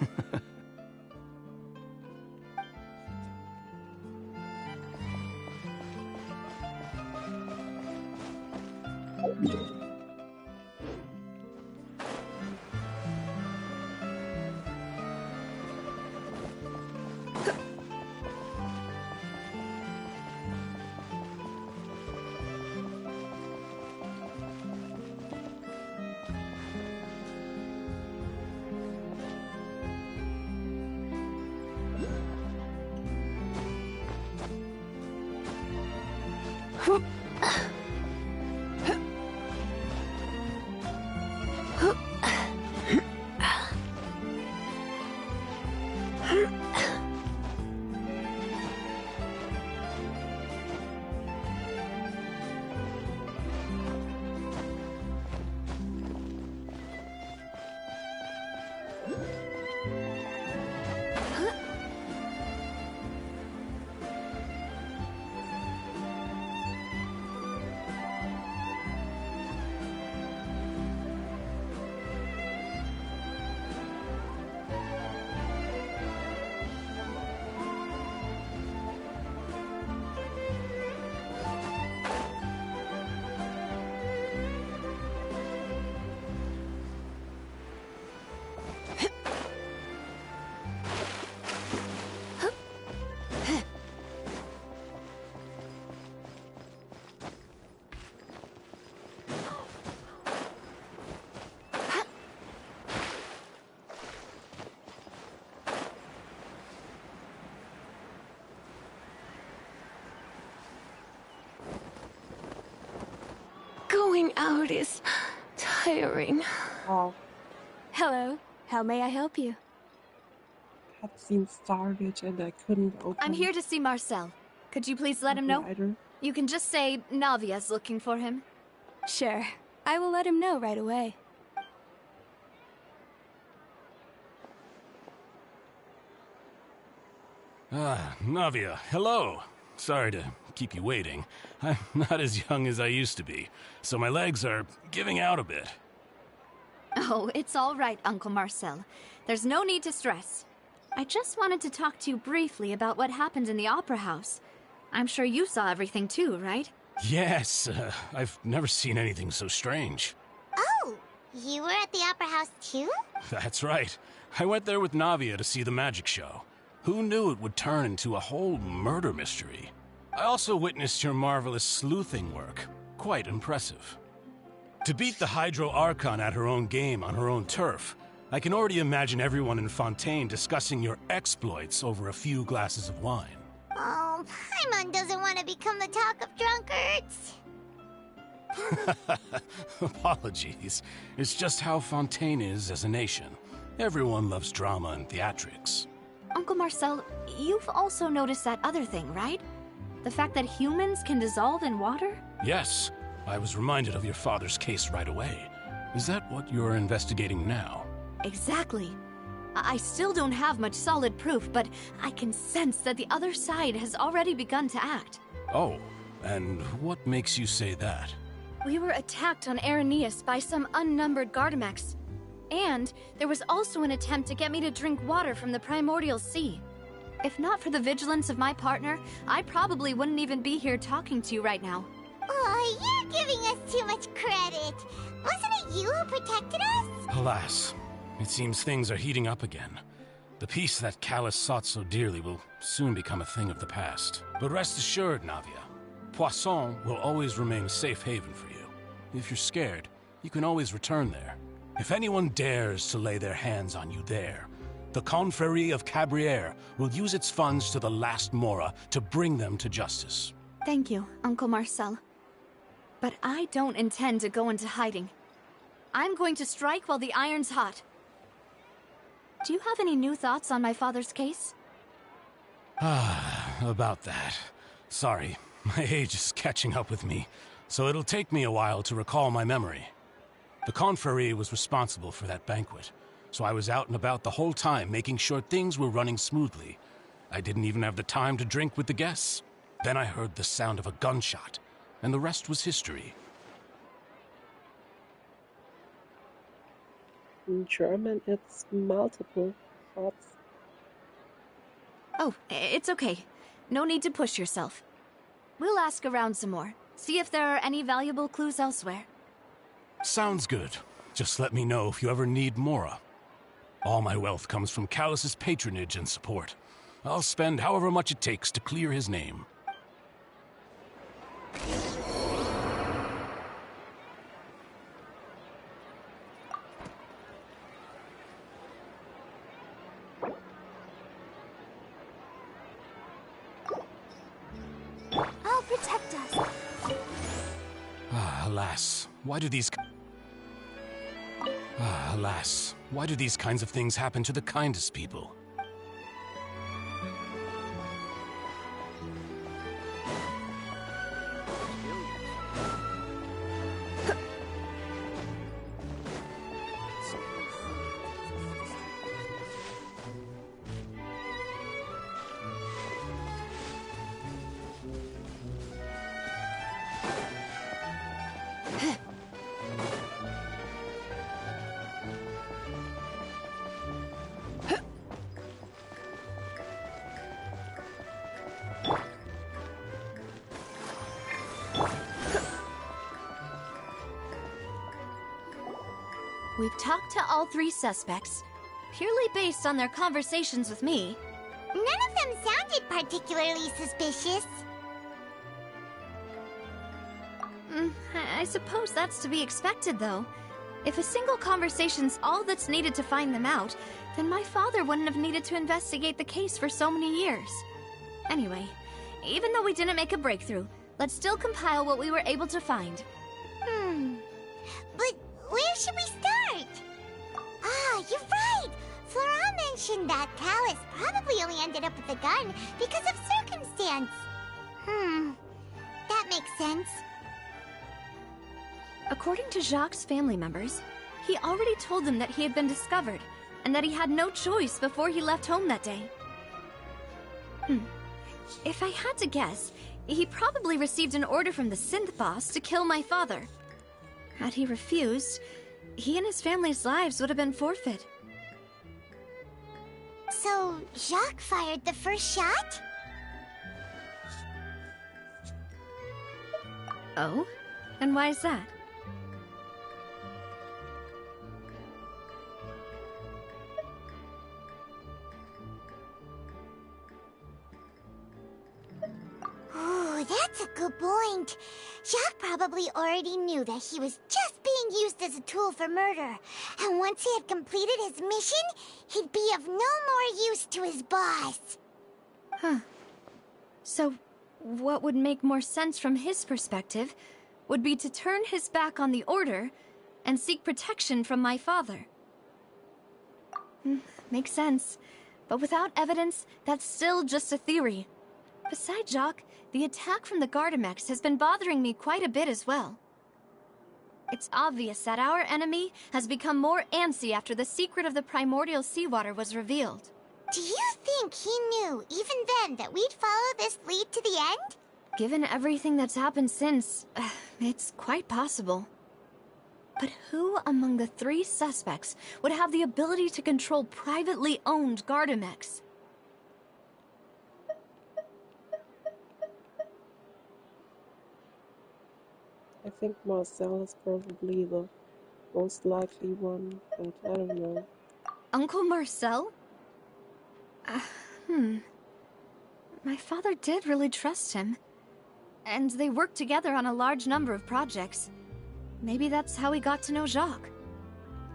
Working out is tiring. Oh, Hello, how may I help you? cutscene started and I couldn't open. I'm here to see Marcel. Could you please let him know? Either. You can just say Navia's looking for him. Sure, I will let him know right away. Ah, Navia, hello. Sorry to keep you waiting. I'm not as young as I used to be, so my legs are giving out a bit. Oh, it's all right, Uncle Marcel. There's no need to stress. I just wanted to talk to you briefly about what happened in the Opera House. I'm sure you saw everything too, right? Yes, I've never seen anything so strange. Oh, you were at the Opera House too? That's right. I went there with Navia to see the magic show. Who knew it would turn into a whole murder mystery? I also witnessed your marvelous sleuthing work. Quite impressive. To beat the Hydro Archon at her own game on her own turf, I can already imagine everyone in Fontaine discussing your exploits over a few glasses of wine. Oh, Paimon doesn't want to become the talk of drunkards. Apologies. It's just how Fontaine is as a nation. Everyone loves drama and theatrics. Uncle Marcel, you've also noticed that other thing, right? The fact that humans can dissolve in water? Yes, I was reminded of your father's case right away. Is that what you're investigating now? Exactly. I still don't have much solid proof, but I can sense that the other side has already begun to act. Oh, and what makes you say that? We were attacked on Araneus by some unnumbered Gardamex. And there was also an attempt to get me to drink water from the primordial sea. If not for the vigilance of my partner, I probably wouldn't even be here talking to you right now. Oh, you're giving us too much credit. Wasn't it you who protected us? Alas, it seems things are heating up again. The peace that Callus sought so dearly will soon become a thing of the past. But rest assured, Navia, Poisson will always remain a safe haven for you. If you're scared, you can always return there. If anyone dares to lay their hands on you there, the Confrérie of Cabrières will use its funds to the last Mora to bring them to justice. Thank you, Uncle Marcel. But I don't intend to go into hiding. I'm going to strike while the iron's hot. Do you have any new thoughts on my father's case? About that. Sorry, my age is catching up with me, so it'll take me a while to recall my memory. The Confrérie was responsible for that banquet, so I was out and about the whole time making sure things were running smoothly. I didn't even have the time to drink with the guests. Then I heard the sound of a gunshot, and the rest was history. In German, it's multiple shots. Oh, it's okay. No need to push yourself. We'll ask around some more. See if there are any valuable clues elsewhere. Sounds good. Just let me know if you ever need Mora. All my wealth comes from Callus's patronage and support. I'll spend however much it takes to clear his name. I'll protect us. Alas, why do these... Alas, why do these kinds of things happen to the kindest people? We've talked to all three suspects, purely based on their conversations with me. None of them sounded particularly suspicious. I suppose that's to be expected, though. If a single conversation's all that's needed to find them out, then my father wouldn't have needed to investigate the case for so many years. Anyway, even though we didn't make a breakthrough, let's still compile what we were able to find. But where should we start? Ah, you're right! Flora mentioned that Callus probably only ended up with the gun because of circumstance. That makes sense. According to Jacques' family members, he already told them that he had been discovered, and that he had no choice before he left home that day. If I had to guess, he probably received an order from the synth boss to kill my father. Had he refused, he and his family's lives would have been forfeit. So, Jacques fired the first shot? Oh? And why is that? Ooh, that's a good point. Jacques probably already knew that he was just being used as a tool for murder. And once he had completed his mission, he'd be of no more use to his boss. Huh. So, what would make more sense from his perspective would be to turn his back on the Order and seek protection from my father. Makes sense. But without evidence, that's still just a theory. Besides Jacques, the attack from the Gardamex has been bothering me quite a bit as well. It's obvious that our enemy has become more antsy after the secret of the primordial seawater was revealed. Do you think he knew, even then, that we'd follow this lead to the end? Given everything that's happened since, it's quite possible. But who among the 3 suspects would have the ability to control privately owned Gardamex? I think Marcel is probably the most likely one, but I don't know. Uncle Marcel? My father did really trust him. And they worked together on a large number of projects. Maybe that's how he got to know Jacques.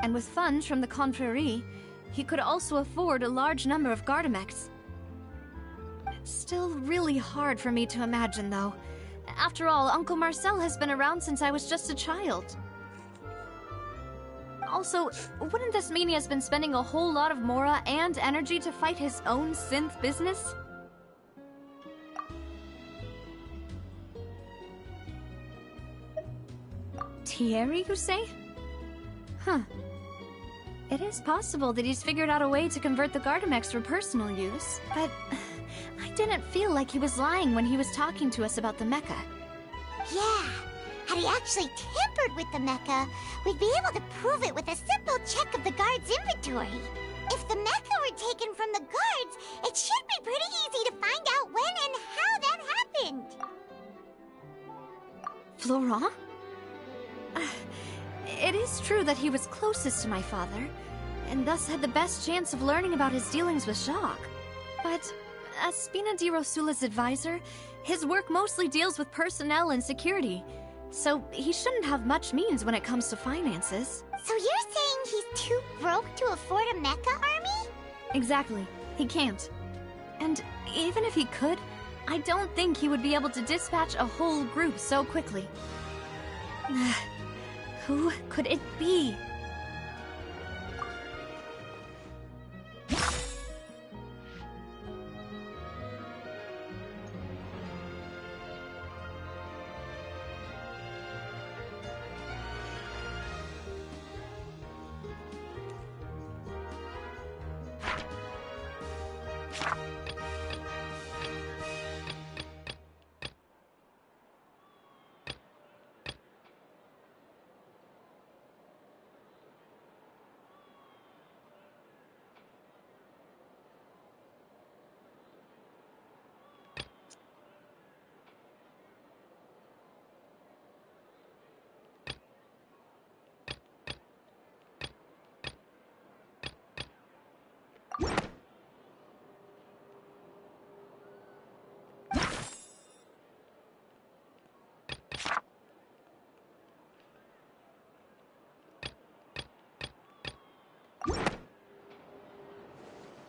And with funds from the Confrérie, he could also afford a large number of Gardamex. It's still really hard for me to imagine, though. After all, Uncle Marcel has been around since I was just a child. Also, wouldn't this mean he has been spending a whole lot of mora and energy to fight his own synth business? Thierry, you say? Huh. It is possible that he's figured out a way to convert the Gardamex for personal use, but I didn't feel like he was lying when he was talking to us about the mecha. Yeah, had he actually tampered with the mecha, we'd be able to prove it with a simple check of the guard's inventory. If the mecha were taken from the guards, it should be pretty easy to find out when and how that happened. Florent? It is true that he was closest to my father, and thus had the best chance of learning about his dealings with Jacques. But as Spina di Rosula's advisor, his work mostly deals with personnel and security, so he shouldn't have much means when it comes to finances. So you're saying he's too broke to afford a mecha army? Exactly. He can't. And even if he could, I don't think he would be able to dispatch a whole group so quickly. Who could it be?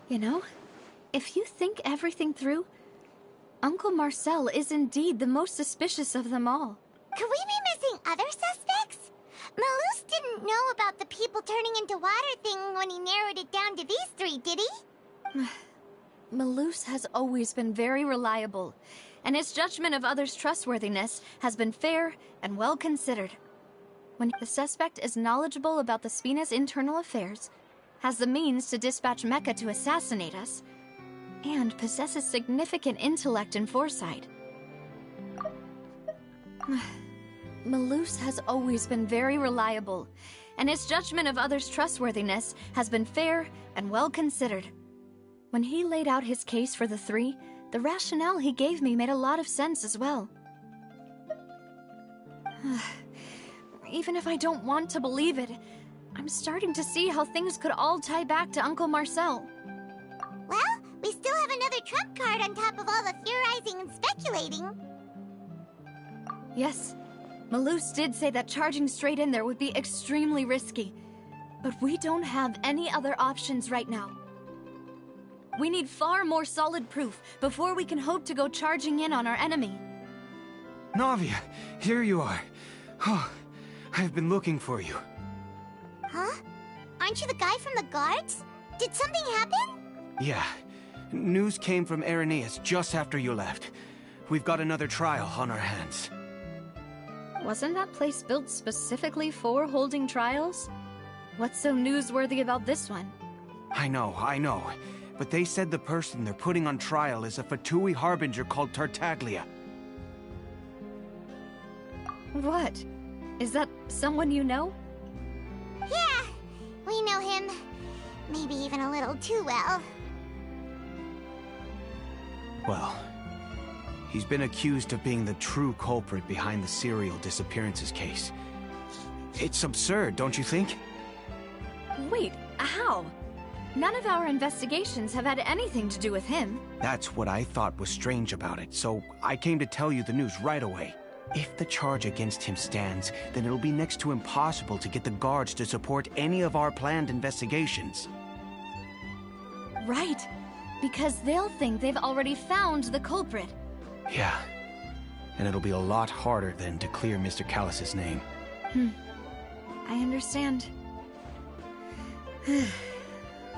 You know, if you think everything through, Uncle Marcel is indeed the most suspicious of them all. Could we be missing other suspects? Malus didn't know about the people turning into water thing when he narrowed it down to these three, did he? Malus has always been very reliable, and his judgment of others' trustworthiness has been fair and well considered. When the suspect is knowledgeable about the Spina's internal affairs, has the means to dispatch Mecha to assassinate us, and possesses significant intellect and foresight. Malus has always been very reliable, and his judgment of others' trustworthiness has been fair and well considered. When he laid out his case for the three, the rationale he gave me made a lot of sense as well. Even if I don't want to believe it, I'm starting to see how things could all tie back to Uncle Marcel. Well, we still have another trump card on top of all the theorizing and speculating. Yes, Malus did say that charging straight in there would be extremely risky, but we don't have any other options right now. We need far more solid proof before we can hope to go charging in on our enemy. Navia, here you are. Oh, I've been looking for you. Huh? Aren't you the guy from the guards? Did something happen? Yeah. News came from Irenaeus just after you left. We've got another trial on our hands. Wasn't that place built specifically for holding trials? What's so newsworthy about this one? I know. But they said the person they're putting on trial is a Fatui harbinger called Tartaglia. What? Is that someone you know? Yeah, we know him. Maybe even a little too well. Well, he's been accused of being the true culprit behind the serial disappearances case. It's absurd, don't you think? Wait, how? None of our investigations have had anything to do with him. That's what I thought was strange about it, so I came to tell you the news right away. If the charge against him stands, then it'll be next to impossible to get the guards to support any of our planned investigations. Right, because they'll think they've already found the culprit. Yeah, and it'll be a lot harder then to clear Mr. Callus's name. I understand.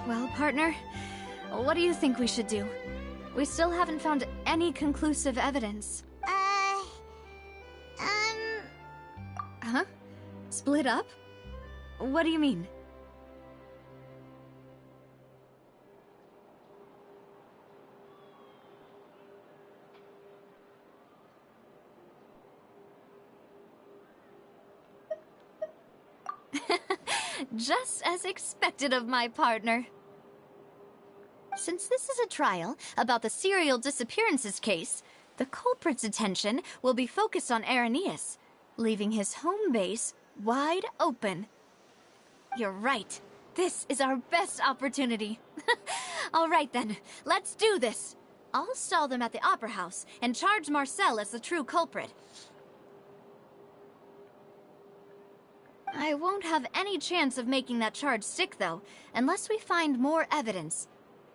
Well, partner, what do you think we should do? We still haven't found any conclusive evidence. Huh? Split up? What do you mean? Just as expected of my partner. Since this is a trial about the serial disappearances case, the culprit's attention will be focused on Irenaeus, leaving his home base wide open. You're right. This is our best opportunity. All right then, let's do this. I'll stall them at the Opera House and charge Marcel as the true culprit. I won't have any chance of making that charge stick, though, unless we find more evidence.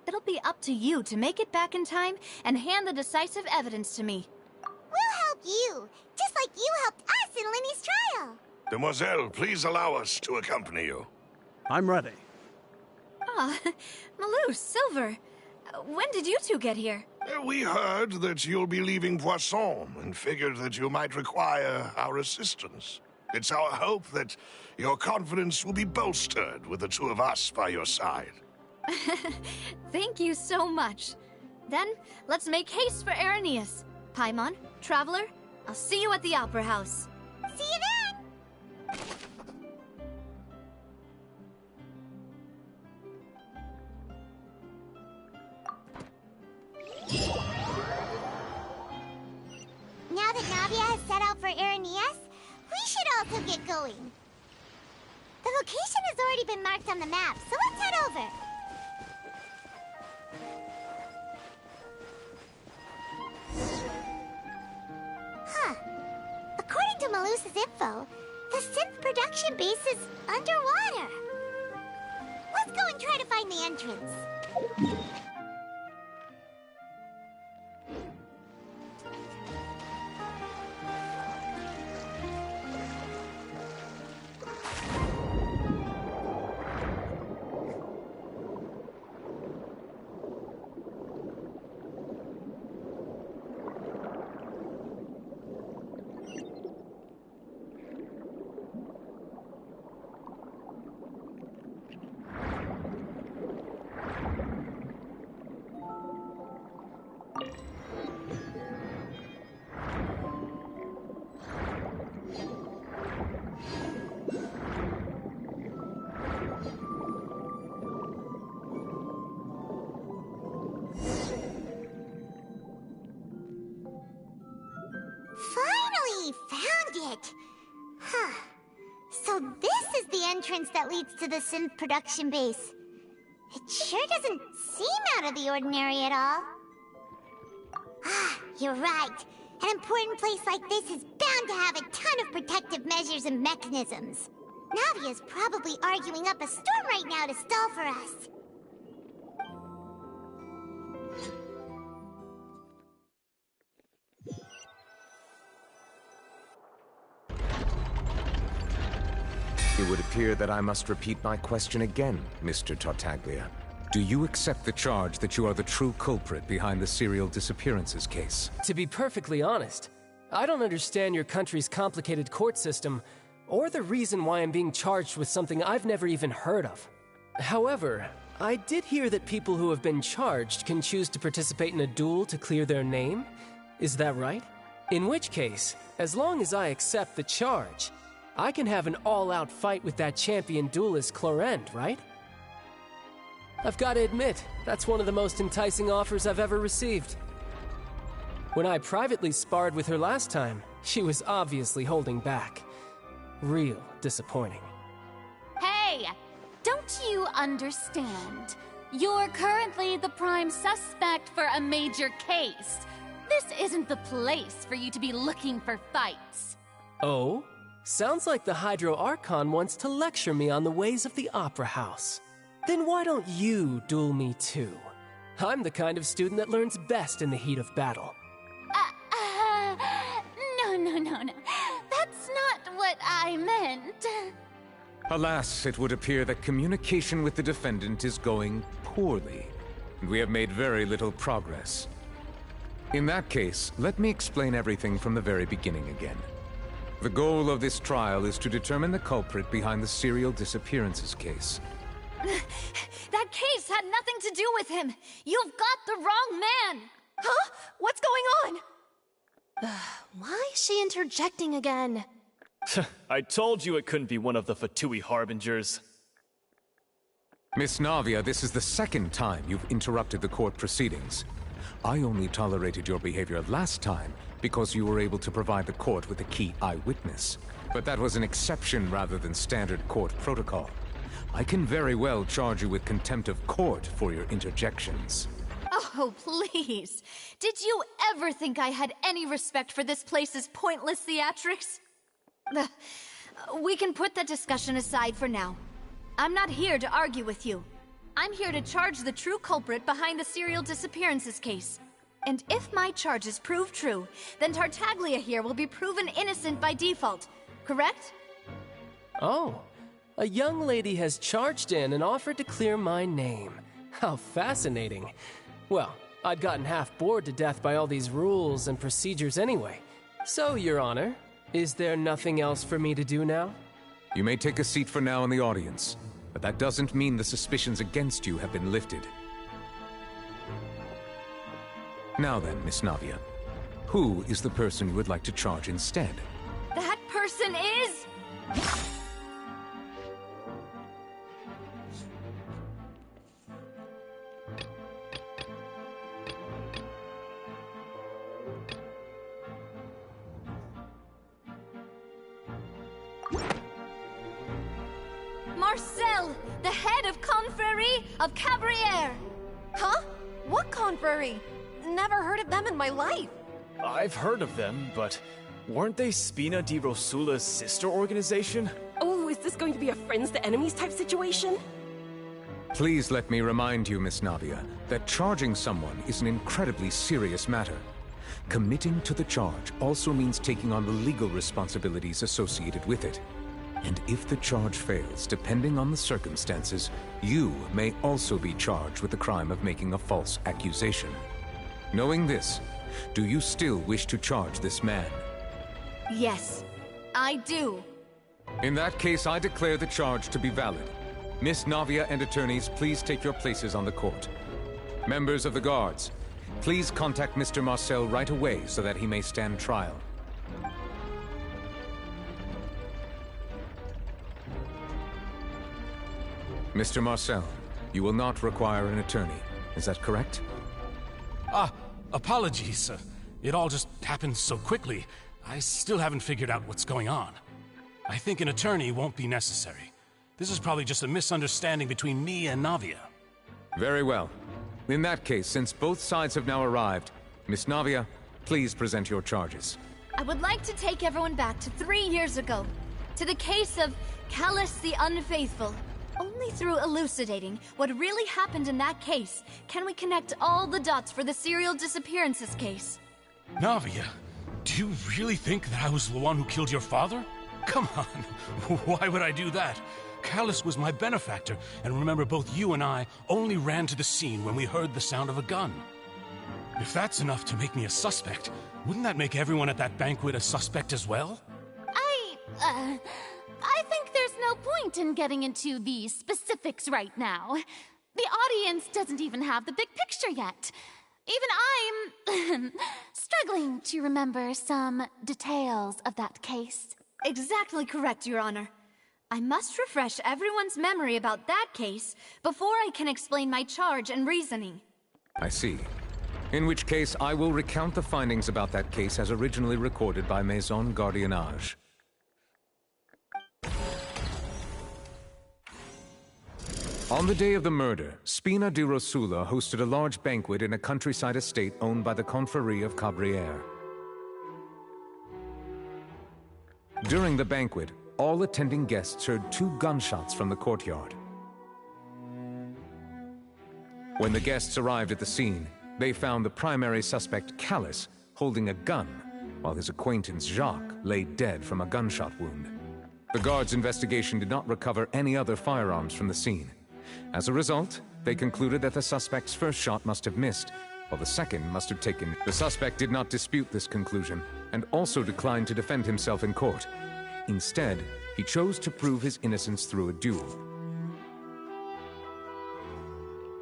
It'll be up to you to make it back in time and hand the decisive evidence to me. We'll help you, just like you helped us in Linny's trial. Demoiselle, please allow us to accompany you. I'm ready. Ah, Malus, Silver. When did you two get here? We heard that you'll be leaving Poisson and figured that you might require our assistance. It's our hope that your confidence will be bolstered with the two of us by your side. Thank you so much. Then, let's make haste for Irenaeus. Paimon, Traveler, I'll see you at the Opera House. See you then! Now that Navia has set out for Irenaeus, we should also get going. The location has already been marked on the map, so let's head over. Huh. According to Malus's info, the synth production base is underwater. Let's go and try to find the entrance. it. Huh. So this is the entrance that leads to the synth production base. It sure doesn't seem out of the ordinary at all. Ah, you're right. An important place like this is bound to have a ton of protective measures and mechanisms. Navia's probably arguing up a storm right now to stall for us. It would appear that I must repeat my question again, Mr. Tartaglia. Do you accept the charge that you are the true culprit behind the serial disappearances case? To be perfectly honest, I don't understand your country's complicated court system, or the reason why I'm being charged with something I've never even heard of. However, I did hear that people who have been charged can choose to participate in a duel to clear their name. Is that right? In which case, as long as I accept the charge, I can have an all-out fight with that champion duelist Clorend, right? I've got to admit, that's one of the most enticing offers I've ever received. When I privately sparred with her last time, she was obviously holding back. Real disappointing. Hey! Don't you understand? You're currently the prime suspect for a major case. This isn't the place for you to be looking for fights. Oh? Sounds like the Hydro Archon wants to lecture me on the ways of the Opera House. Then why don't you duel me too? I'm the kind of student that learns best in the heat of battle. No. That's not what I meant. Alas, it would appear that communication with the defendant is going poorly, and we have made very little progress. In that case, let me explain everything from the very beginning again. The goal of this trial is to determine the culprit behind the serial disappearances case. That case had nothing to do with him! You've got the wrong man! Huh? What's going on? Why is she interjecting again? I told you it couldn't be one of the Fatui Harbingers. Miss Navia, this is the second time you've interrupted the court proceedings. I only tolerated your behavior last time because you were able to provide the court with a key eyewitness. But that was an exception rather than standard court protocol. I can very well charge you with contempt of court for your interjections. Oh, please. Did you ever think I had any respect for this place's pointless theatrics? We can put that discussion aside for now. I'm not here to argue with you. I'm here to charge the true culprit behind the serial disappearances case. And if my charges prove true, then Tartaglia here will be proven innocent by default, correct? Oh, a young lady has charged in and offered to clear my name. How fascinating. Well, I'd gotten half bored to death by all these rules and procedures anyway. So, Your Honor, is there nothing else for me to do now? You may take a seat for now in the audience, but that doesn't mean the suspicions against you have been lifted. Now then, Miss Navia, who is the person you would like to charge instead? That person is... Marcel, the head of Confrérie of Cabrières! Huh? What confrérie? Never heard of them in my life. I've heard of them, but weren't they Spina di Rosula's sister organization? Oh, is this going to be a friends to enemies type situation? Please let me remind you, Miss Navia, that charging someone is an incredibly serious matter. Committing to the charge also means taking on the legal responsibilities associated with it. And if the charge fails, depending on the circumstances, you may also be charged with the crime of making a false accusation. Knowing this, do you still wish to charge this man? Yes, I do. In that case, I declare the charge to be valid. Miss Navia and attorneys, please take your places on the court. Members of the guards, please contact Mr. Marcel right away so that he may stand trial. Mr. Marcel, you will not require an attorney. Is that correct? Apologies. It all just happened so quickly. I still haven't figured out what's going on. I think an attorney won't be necessary. This is probably just a misunderstanding between me and Navia. Very well. In that case, since both sides have now arrived, Miss Navia, please present your charges. I would like to take everyone back to 3 years ago, to the case of Callus the Unfaithful. Only through elucidating what really happened in that case can we connect all the dots for the serial disappearances case. Navia, do you really think that I was the one who killed your father? Come on, why would I do that? Callus was my benefactor, and remember both you and I only ran to the scene when we heard the sound of a gun. If that's enough to make me a suspect, wouldn't that make everyone at that banquet a suspect as well? I think there's no point in getting into the specifics right now. The audience doesn't even have the big picture yet. Even I'm struggling to remember some details of that case. Exactly correct, Your Honor. I must refresh everyone's memory about that case before I can explain my charge and reasoning. I see. In which case, I will recount the findings about that case as originally recorded by Maison Gardiennage. On the day of the murder, Spina di Rosula hosted a large banquet in a countryside estate owned by the Confrérie of Cabrières. During the banquet, all attending guests heard 2 gunshots from the courtyard. When the guests arrived at the scene, they found the primary suspect, Callus, holding a gun, while his acquaintance, Jacques, lay dead from a gunshot wound. The guards' investigation did not recover any other firearms from the scene. As a result, they concluded that the suspect's first shot must have missed, while the second must have taken. The suspect did not dispute this conclusion, and also declined to defend himself in court. Instead, he chose to prove his innocence through a duel.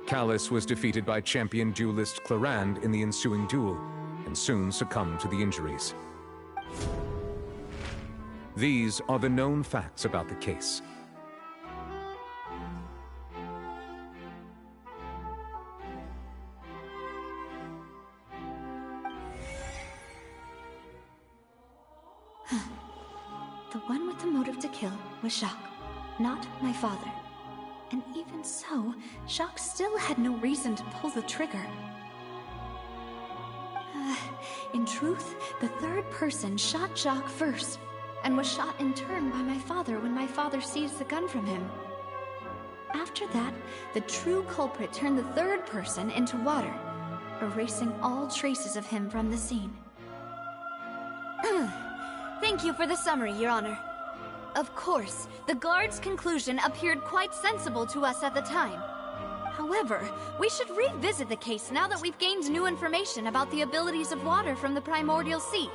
Callus was defeated by champion duelist Clarande in the ensuing duel, and soon succumbed to the injuries. These are the known facts about the case. The one with the motive to kill was Jacques, not my father. And even so, Jacques still had no reason to pull the trigger. In truth, the third person shot Jacques first, and was shot in turn by my father when my father seized the gun from him. After that, the true culprit turned the third person into water, erasing all traces of him from the scene. Thank you for the summary, Your Honor. Of course, the guard's conclusion appeared quite sensible to us at the time. However, we should revisit the case now that we've gained new information about the abilities of water from the primordial sea.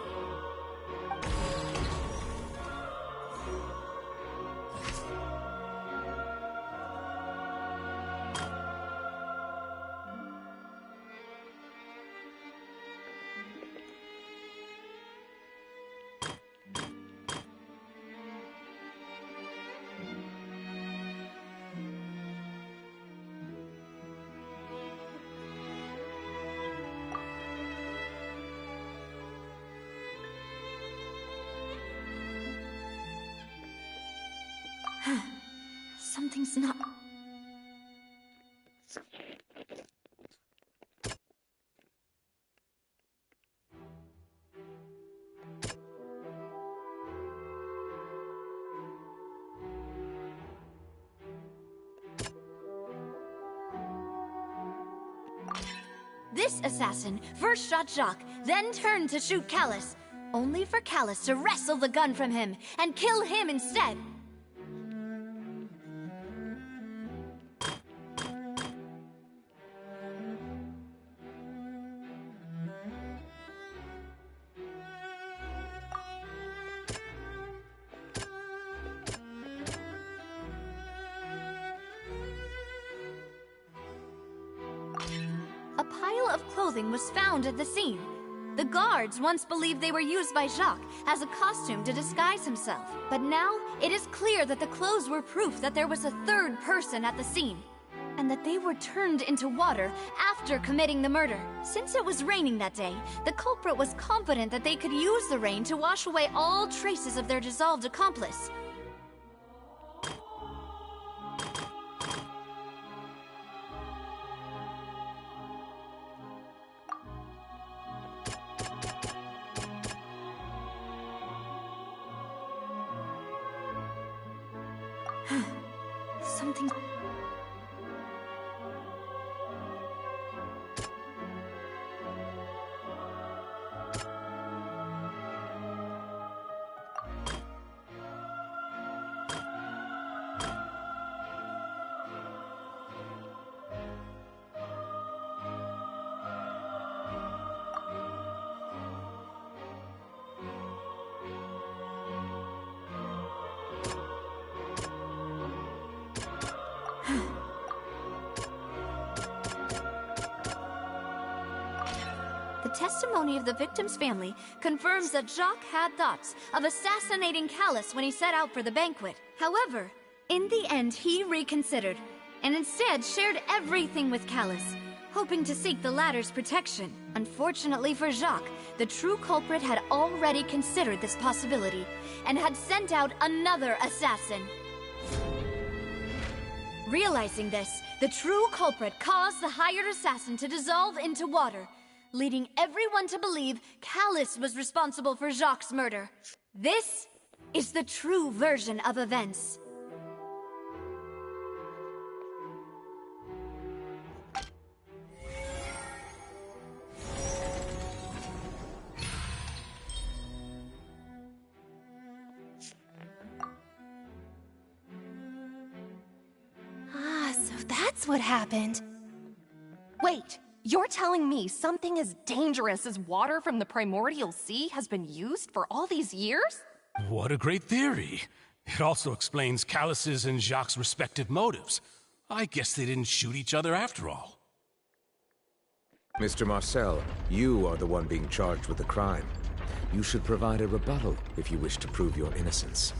Something's not... This assassin first shot Jacques, then turned to shoot Callus, only for Callus to wrestle the gun from him and kill him instead. A pile of clothing was found at the scene. The guards once believed they were used by Jacques as a costume to disguise himself. But now, it is clear that the clothes were proof that there was a third person at the scene. and that they were turned into water after committing the murder. Since it was raining that day, the culprit was confident that they could use the rain to wash away all traces of their dissolved accomplice. Something... The testimony of the victim's family confirms that Jacques had thoughts of assassinating Callus when he set out for the banquet. However, in the end, he reconsidered, and instead shared everything with Callus, hoping to seek the latter's protection. Unfortunately for Jacques, the true culprit had already considered this possibility, and had sent out another assassin. Realizing this, the true culprit caused the hired assassin to dissolve into water, leading everyone to believe Callus was responsible for Jacques' murder. This is the true version of events. So that's what happened. Wait, you're telling me something as dangerous as water from the primordial sea has been used for all these years? What a great theory. It also explains Callus's and Jacques' respective motives. I guess they didn't shoot each other after all. Mr. Marcel, you are the one being charged with the crime. You should provide a rebuttal if you wish to prove your innocence.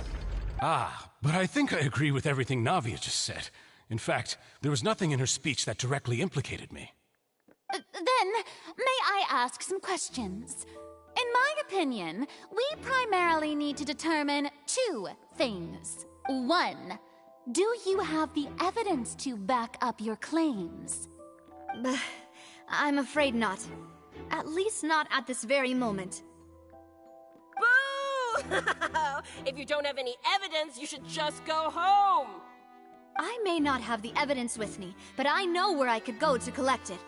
Ah, but I think I agree with everything Navia just said. In fact, there was nothing in her speech that directly implicated me. Then, may I ask some questions? In my opinion, we primarily need to determine two things. One, do you have the evidence to back up your claims? I'm afraid not. At least not at this very moment. Boo! If you don't have any evidence, you should just go home! I may not have the evidence with me, but I know where I could go to collect it.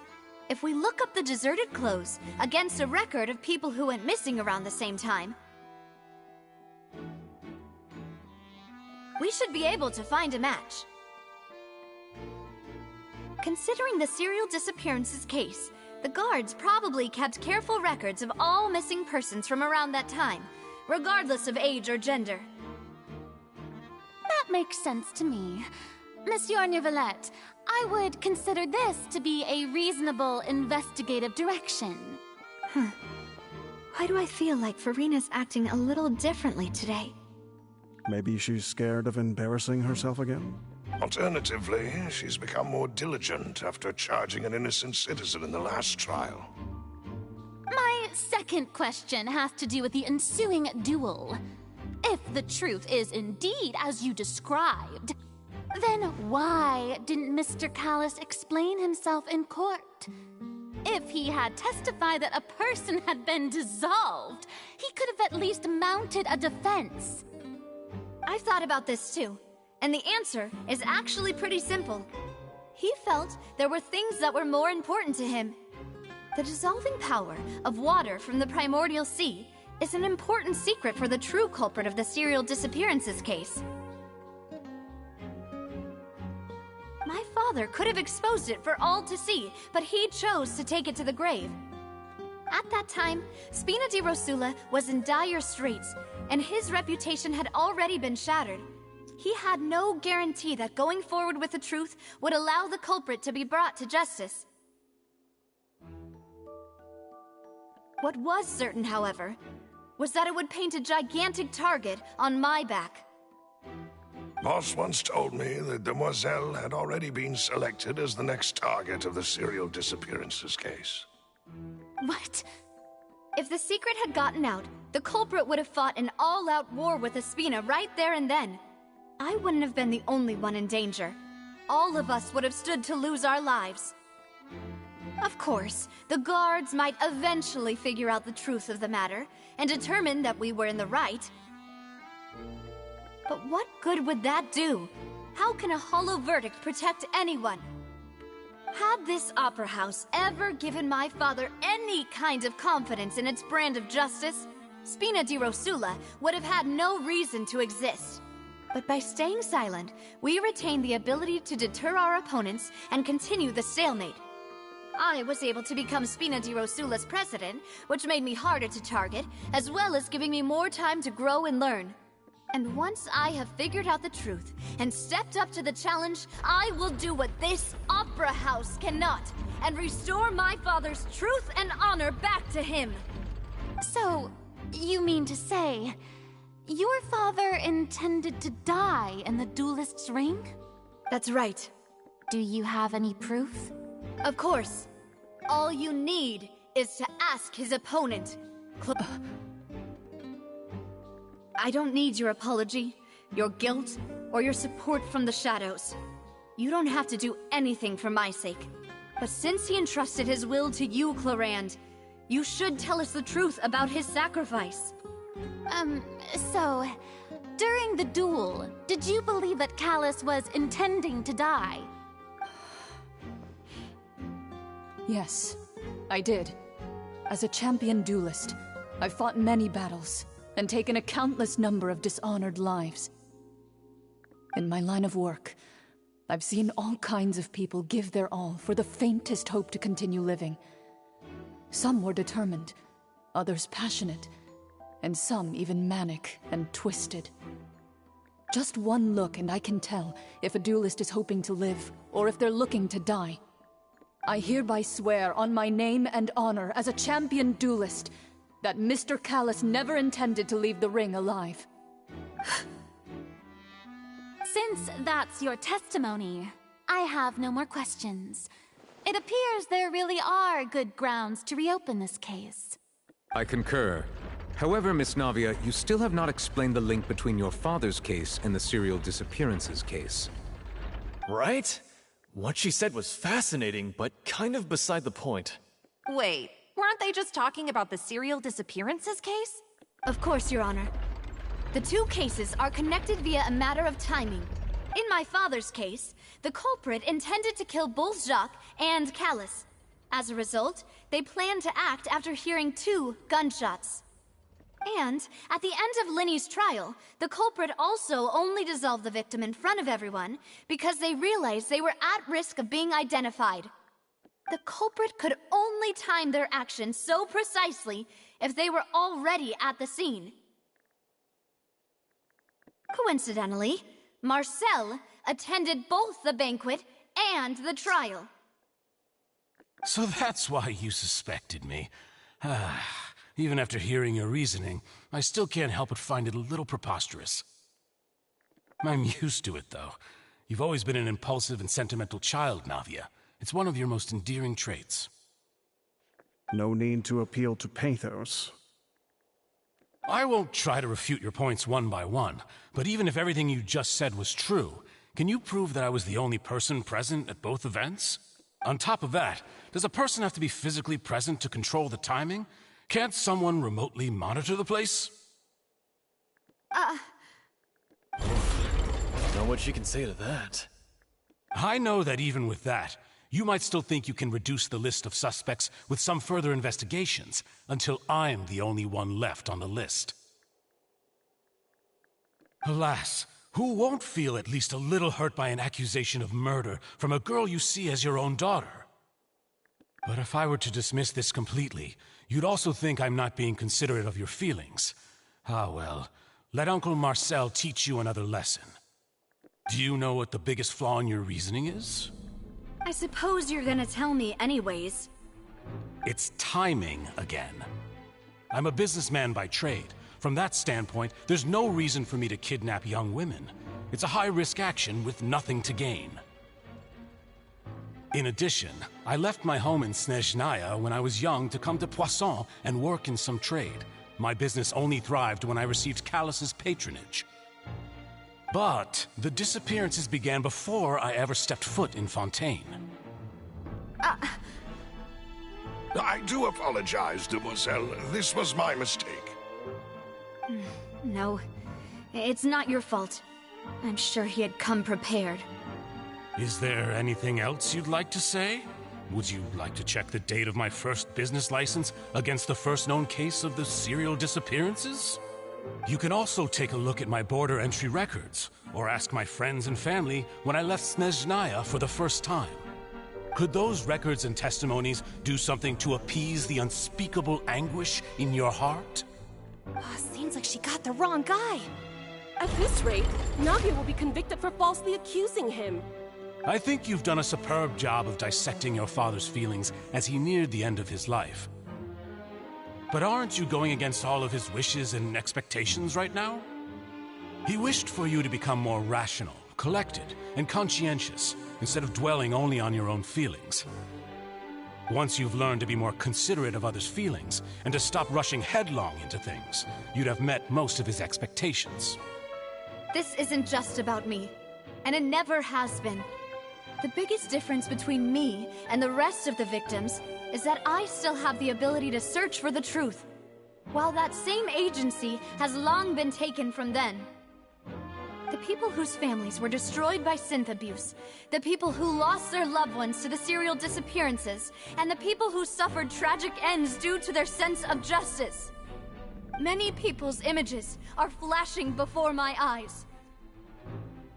If we look up the deserted clothes against a record of people who went missing around the same time, we should be able to find a match. Considering the serial disappearances case, the guards probably kept careful records of all missing persons from around that time, regardless of age or gender. That makes sense to me. Monsieur Neuvillette, I would consider this to be a reasonable investigative direction. Why do I feel like Farina's acting a little differently today? Maybe she's scared of embarrassing herself again? Alternatively, she's become more diligent after charging an innocent citizen in the last trial. My second question has to do with the ensuing duel. If the truth is indeed as you described, then why didn't Mr. Callus explain himself in court? If he had testified that a person had been dissolved, he could have at least mounted a defense. I've thought about this too, and the answer is actually pretty simple. He felt there were things that were more important to him. The dissolving power of water from the primordial sea is an important secret for the true culprit of the serial disappearances case. My father could have exposed it for all to see, but he chose to take it to the grave. At that time, Spina di Rosula was in dire straits, and his reputation had already been shattered. He had no guarantee that going forward with the truth would allow the culprit to be brought to justice. What was certain, however, was that it would paint a gigantic target on my back. Boss once told me that Demoiselle had already been selected as the next target of the serial disappearances case. What? If the secret had gotten out, the culprit would have fought an all-out war with Espina right there and then. I wouldn't have been the only one in danger. All of us would have stood to lose our lives. Of course, the guards might eventually figure out the truth of the matter and determine that we were in the right. But what good would that do? How can a hollow verdict protect anyone? Had this opera house ever given my father any kind of confidence in its brand of justice, Spina di Rosula would have had no reason to exist. But by staying silent, we retained the ability to deter our opponents and continue the stalemate. I was able to become Spina di Rosula's president, which made me harder to target, as well as giving me more time to grow and learn. And once I have figured out the truth and stepped up to the challenge, I will do what this opera house cannot, and restore my father's truth and honor back to him. So, you mean to say, your father intended to die in the duelist's ring? That's right. Do you have any proof? Of course. All you need is to ask his opponent. I don't need your apology, your guilt, or your support from the shadows. You don't have to do anything for my sake. But since he entrusted his will to you, Clorand, you should tell us the truth about his sacrifice. So, during the duel, did you believe that Callus was intending to die? Yes, I did. As a champion duelist, I've fought many battles and taken a countless number of dishonored lives. In my line of work, I've seen all kinds of people give their all for the faintest hope to continue living. Some were determined, others passionate, and some even manic and twisted. Just one look and I can tell if a duelist is hoping to live or if they're looking to die. I hereby swear on my name and honor as a champion duelist that Mr. Callus never intended to leave the ring alive. Since that's your testimony, I have no more questions. It appears there really are good grounds to reopen this case. I concur. However, Miss Navia, you still have not explained the link between your father's case and the serial disappearances case. Right? What she said was fascinating, but kind of beside the point. Wait, weren't they just talking about the serial disappearances case? Of course, Your Honor. The two cases are connected via a matter of timing. In my father's case, the culprit intended to kill both Jacques and Callus. As a result, they planned to act after hearing 2 gunshots. And at the end of Linny's trial, the culprit also only dissolved the victim in front of everyone because they realized they were at risk of being identified. The culprit could only time their actions so precisely if they were already at the scene. Coincidentally, Marcel attended both the banquet and the trial. So that's why you suspected me. Even after hearing your reasoning, I still can't help but find it a little preposterous. I'm used to it, though. You've always been an impulsive and sentimental child, Navia. It's one of your most endearing traits. No need to appeal to pathos. I won't try to refute your points one by one, but even if everything you just said was true, can you prove that I was the only person present at both events? On top of that, does a person have to be physically present to control the timing? Can't someone remotely monitor the place? Don't know what she can say to that. I know that even with that, you might still think you can reduce the list of suspects with some further investigations, until I'm the only one left on the list. Alas, who won't feel at least a little hurt by an accusation of murder from a girl you see as your own daughter? But if I were to dismiss this completely, you'd also think I'm not being considerate of your feelings. Ah well, let Uncle Marcel teach you another lesson. Do you know what the biggest flaw in your reasoning is? I suppose you're gonna tell me anyways. It's timing again. I'm a businessman by trade. From that standpoint, there's no reason for me to kidnap young women. It's a high-risk action with nothing to gain. In addition, I left my home in Snezhnaya when I was young to come to Poisson and work in some trade. My business only thrived when I received Callus's patronage. But the disappearances began before I ever stepped foot in Fontaine. I do apologize, demoiselle. This was my mistake. No, it's not your fault. I'm sure he had come prepared. Is there anything else you'd like to say? Would you like to check the date of my first business license against the first known case of the serial disappearances? You can also take a look at my border entry records, or ask my friends and family when I left Snezhnaya for the first time. Could those records and testimonies do something to appease the unspeakable anguish in your heart? Seems like she got the wrong guy. At this rate, Navia will be convicted for falsely accusing him. I think you've done a superb job of dissecting your father's feelings as he neared the end of his life. But aren't you going against all of his wishes and expectations right now? He wished for you to become more rational, collected, and conscientious, instead of dwelling only on your own feelings. Once you've learned to be more considerate of others' feelings, and to stop rushing headlong into things, you'd have met most of his expectations. This isn't just about me, and it never has been. The biggest difference between me and the rest of the victims is that I still have the ability to search for the truth, while that same agency has long been taken from them. The people whose families were destroyed by synth abuse, the people who lost their loved ones to the serial disappearances, and the people who suffered tragic ends due to their sense of justice. Many people's images are flashing before my eyes.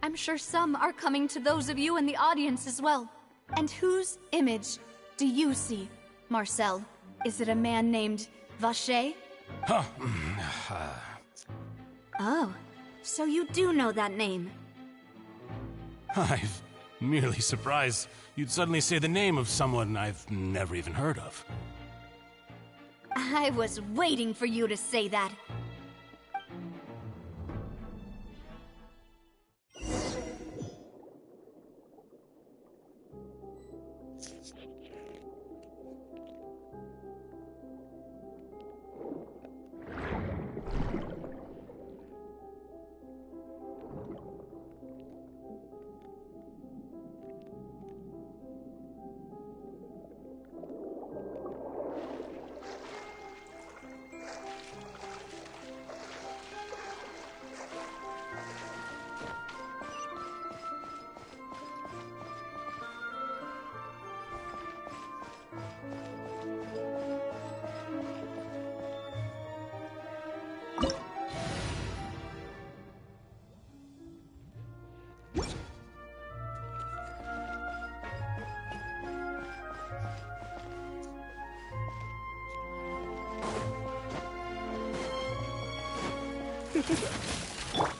I'm sure some are coming to those of you in the audience as well. And whose image do you see, Marcel? Is it a man named Vacher? Oh, so you do know that name. I'm merely surprised you'd suddenly say the name of someone I've never even heard of. I was waiting for you to say that.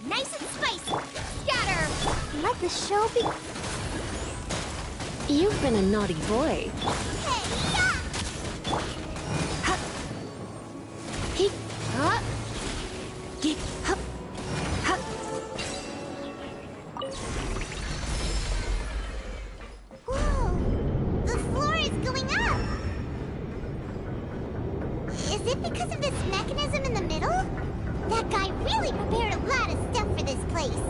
Nice and spicy! Scatter! Let the show be... You've been a naughty boy. Hey, yeah! He... Huh? He... Huh? Huh? Whoa! The floor is going up! Is it because of this mechanism in the middle? That guy really prepared a lot of stuff for this place.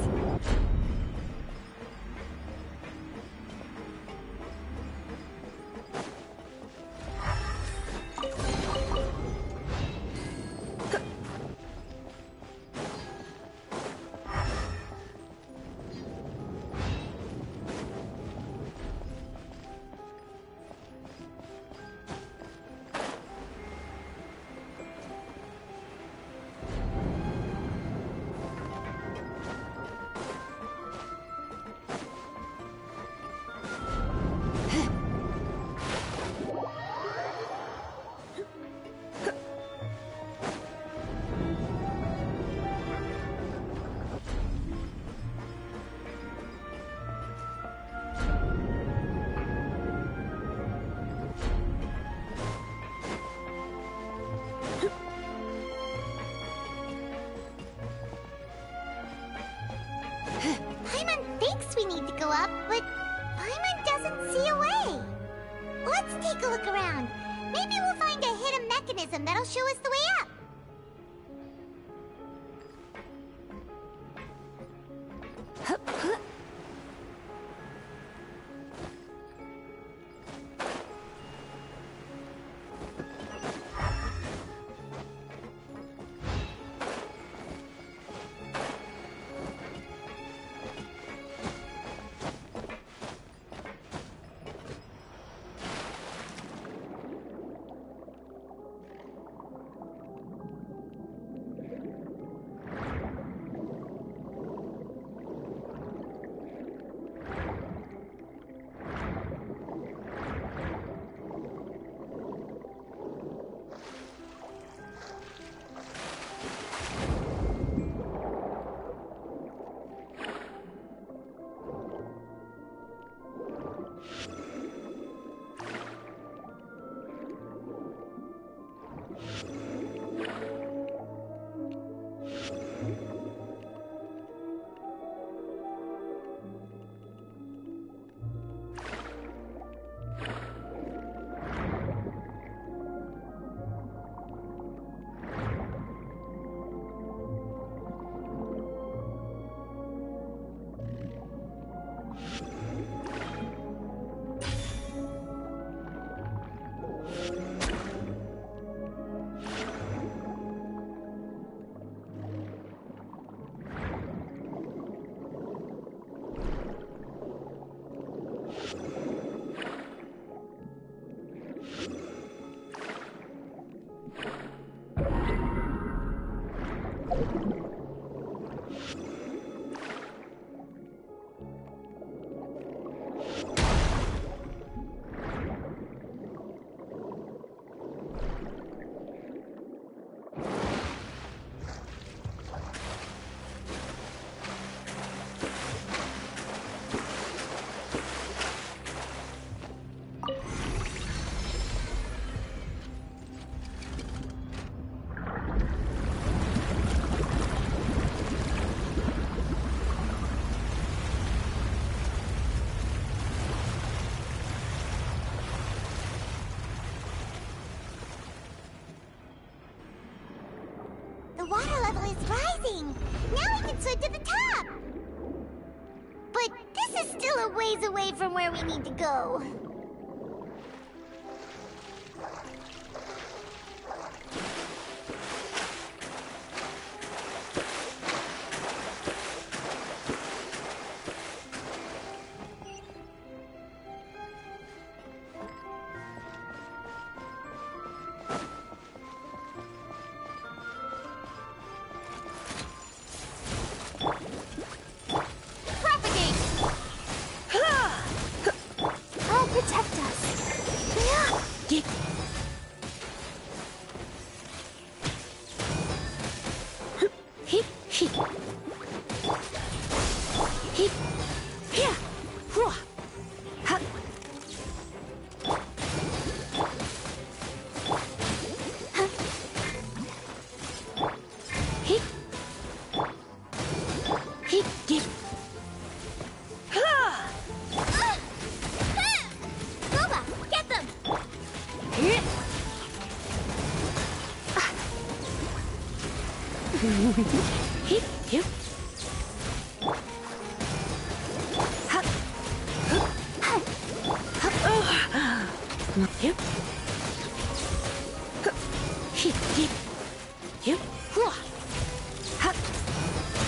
look around. Maybe we'll find a hidden mechanism that'll show us the way up. The water level is rising! Now we can swim to the top! But this is still a ways away from where we need to go.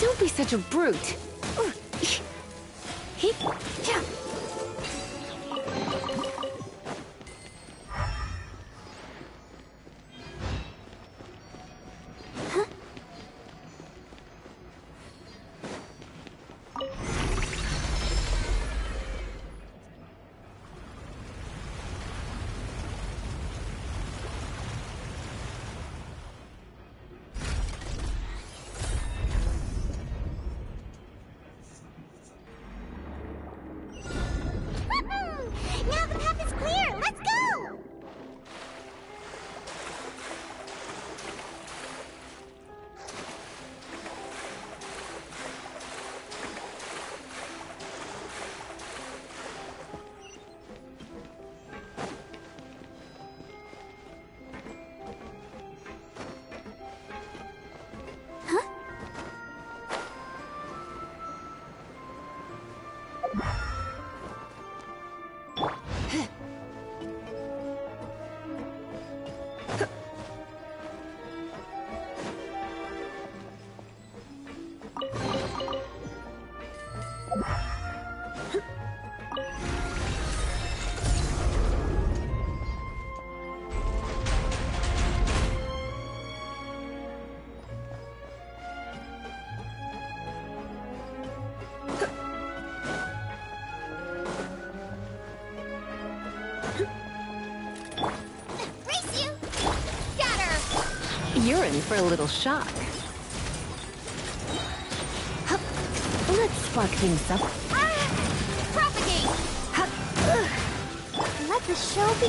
Don't be such a brute. Race you! Scatter! You're in for a little shock. Hup. Let's spark things up. Propagate! Hup. Let the show be...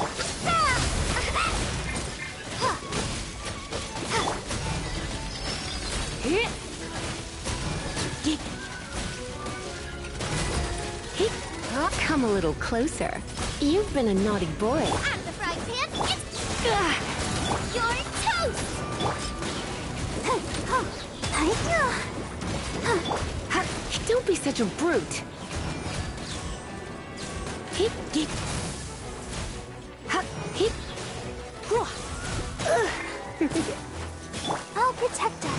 Come a little closer. You've been a naughty boy. Out of the frying pan, it's... You're toast! Don't be such a brute. I'll protect us.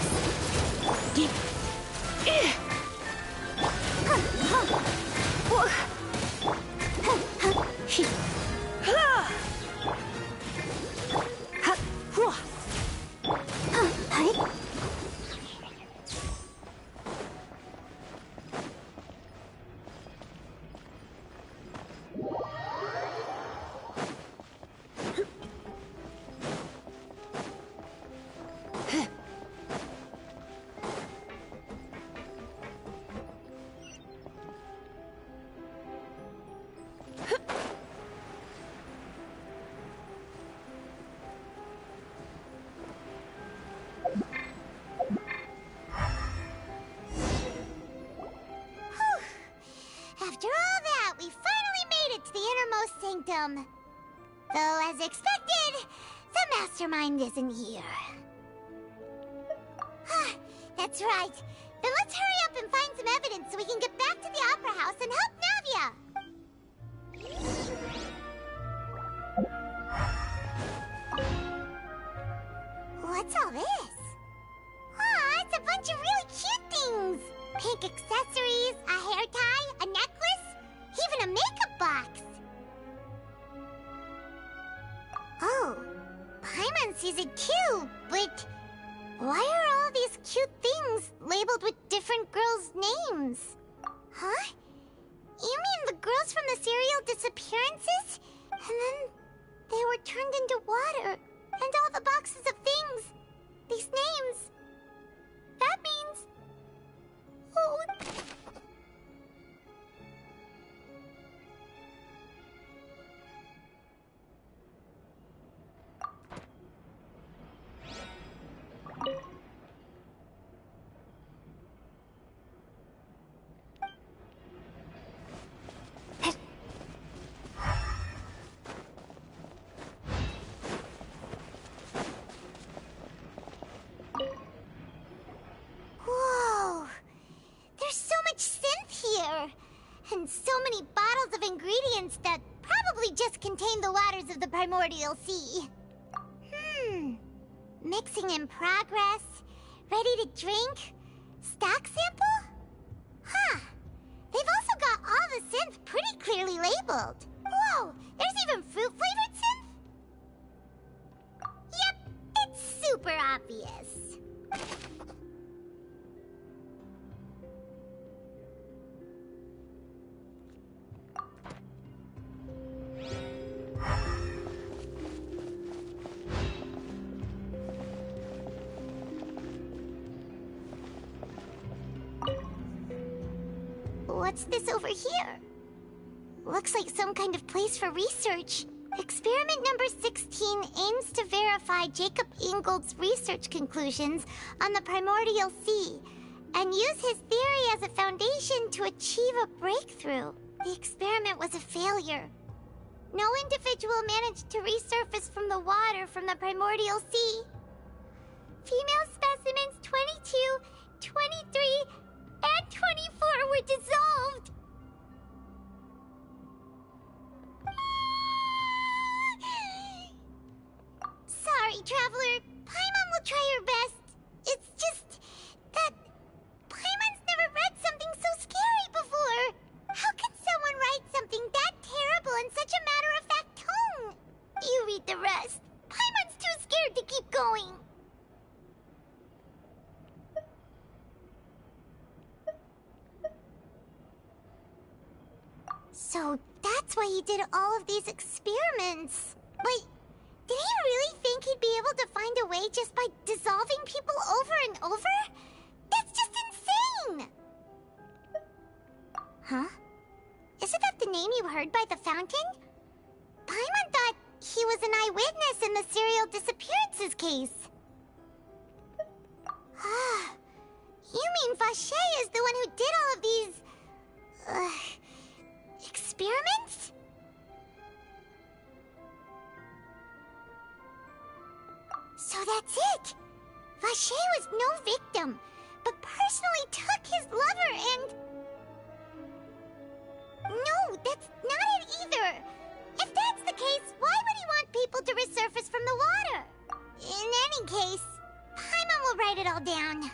After all that, we finally made it to the innermost sanctum. Though, as expected, the mastermind isn't here. That's right. Then let's hurry up and find some evidence so we can get back to the Opera House and help Navia. What's all this? Aw, it's a bunch of really cute things. Pink accessories, a hair tie, a necklace, even a makeup box. Oh, Paimon sees it too, but why are all these cute things labeled with different girls' names? Huh? You mean the girls from the serial disappearances? And then they were turned into water, and all the boxes of things, these names. That means... Oh... Whoa! There's so much synth here! And so many bottles of ingredients that probably just contain the waters of the primordial sea. Mixing in progress, ready to drink, stock sample? Huh. They've also got all the synth pretty clearly labeled. Whoa, there's even fruit-flavored synth? Yep, it's super obvious. What's this over here? Looks like some kind of place for research. Experiment number 16 aims to verify Jacob Ingold's research conclusions on the primordial sea and use his theory as a foundation to achieve a breakthrough. The experiment was a failure. No individual managed to resurface from the water from the primordial sea. Female specimens 22, 23, and 24 were dissolved. Sorry, worry, Traveler. Paimon will try her best. It's just that Paimon's never read something so scary before. How can someone write something that terrible in such a matter-of-fact tone? You read the rest. Paimon's too scared to keep going. So that's why he did all of these experiments. But did he really think he'd be able to find a way just by dissolving people over and over? That's just insane! Huh? Isn't that the name you heard by the fountain? Paimon thought he was an eyewitness in the serial disappearances case. Ah, you mean Vache is the one who did all of these... experiments? So that's it! Vache was no victim, but personally took his lover and... No, that's not it either! If that's the case, why would he want people to resurface from the water? In any case, Paimon will write it all down.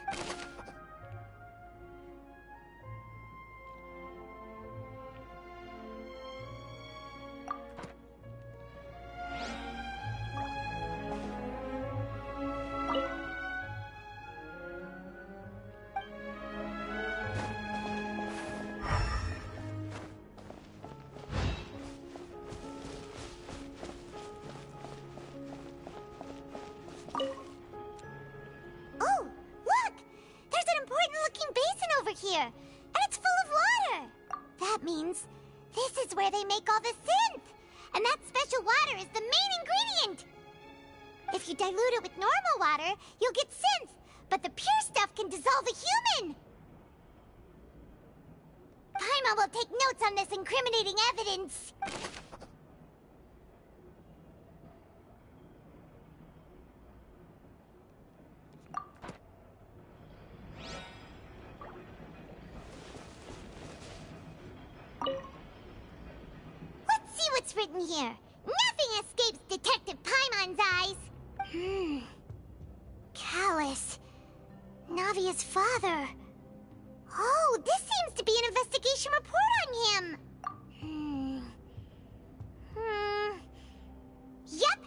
Here, and it's full of water. That means this is where they make all the synth, and that special water is the main ingredient. If you dilute it with normal water, you'll get synth, but the pure stuff can dissolve a human. Paimon will take notes on this incriminating evidence. What's written here? Nothing escapes Detective Paimon's eyes. Callus. Navia's father. Oh, this seems to be an investigation report on him. Yep,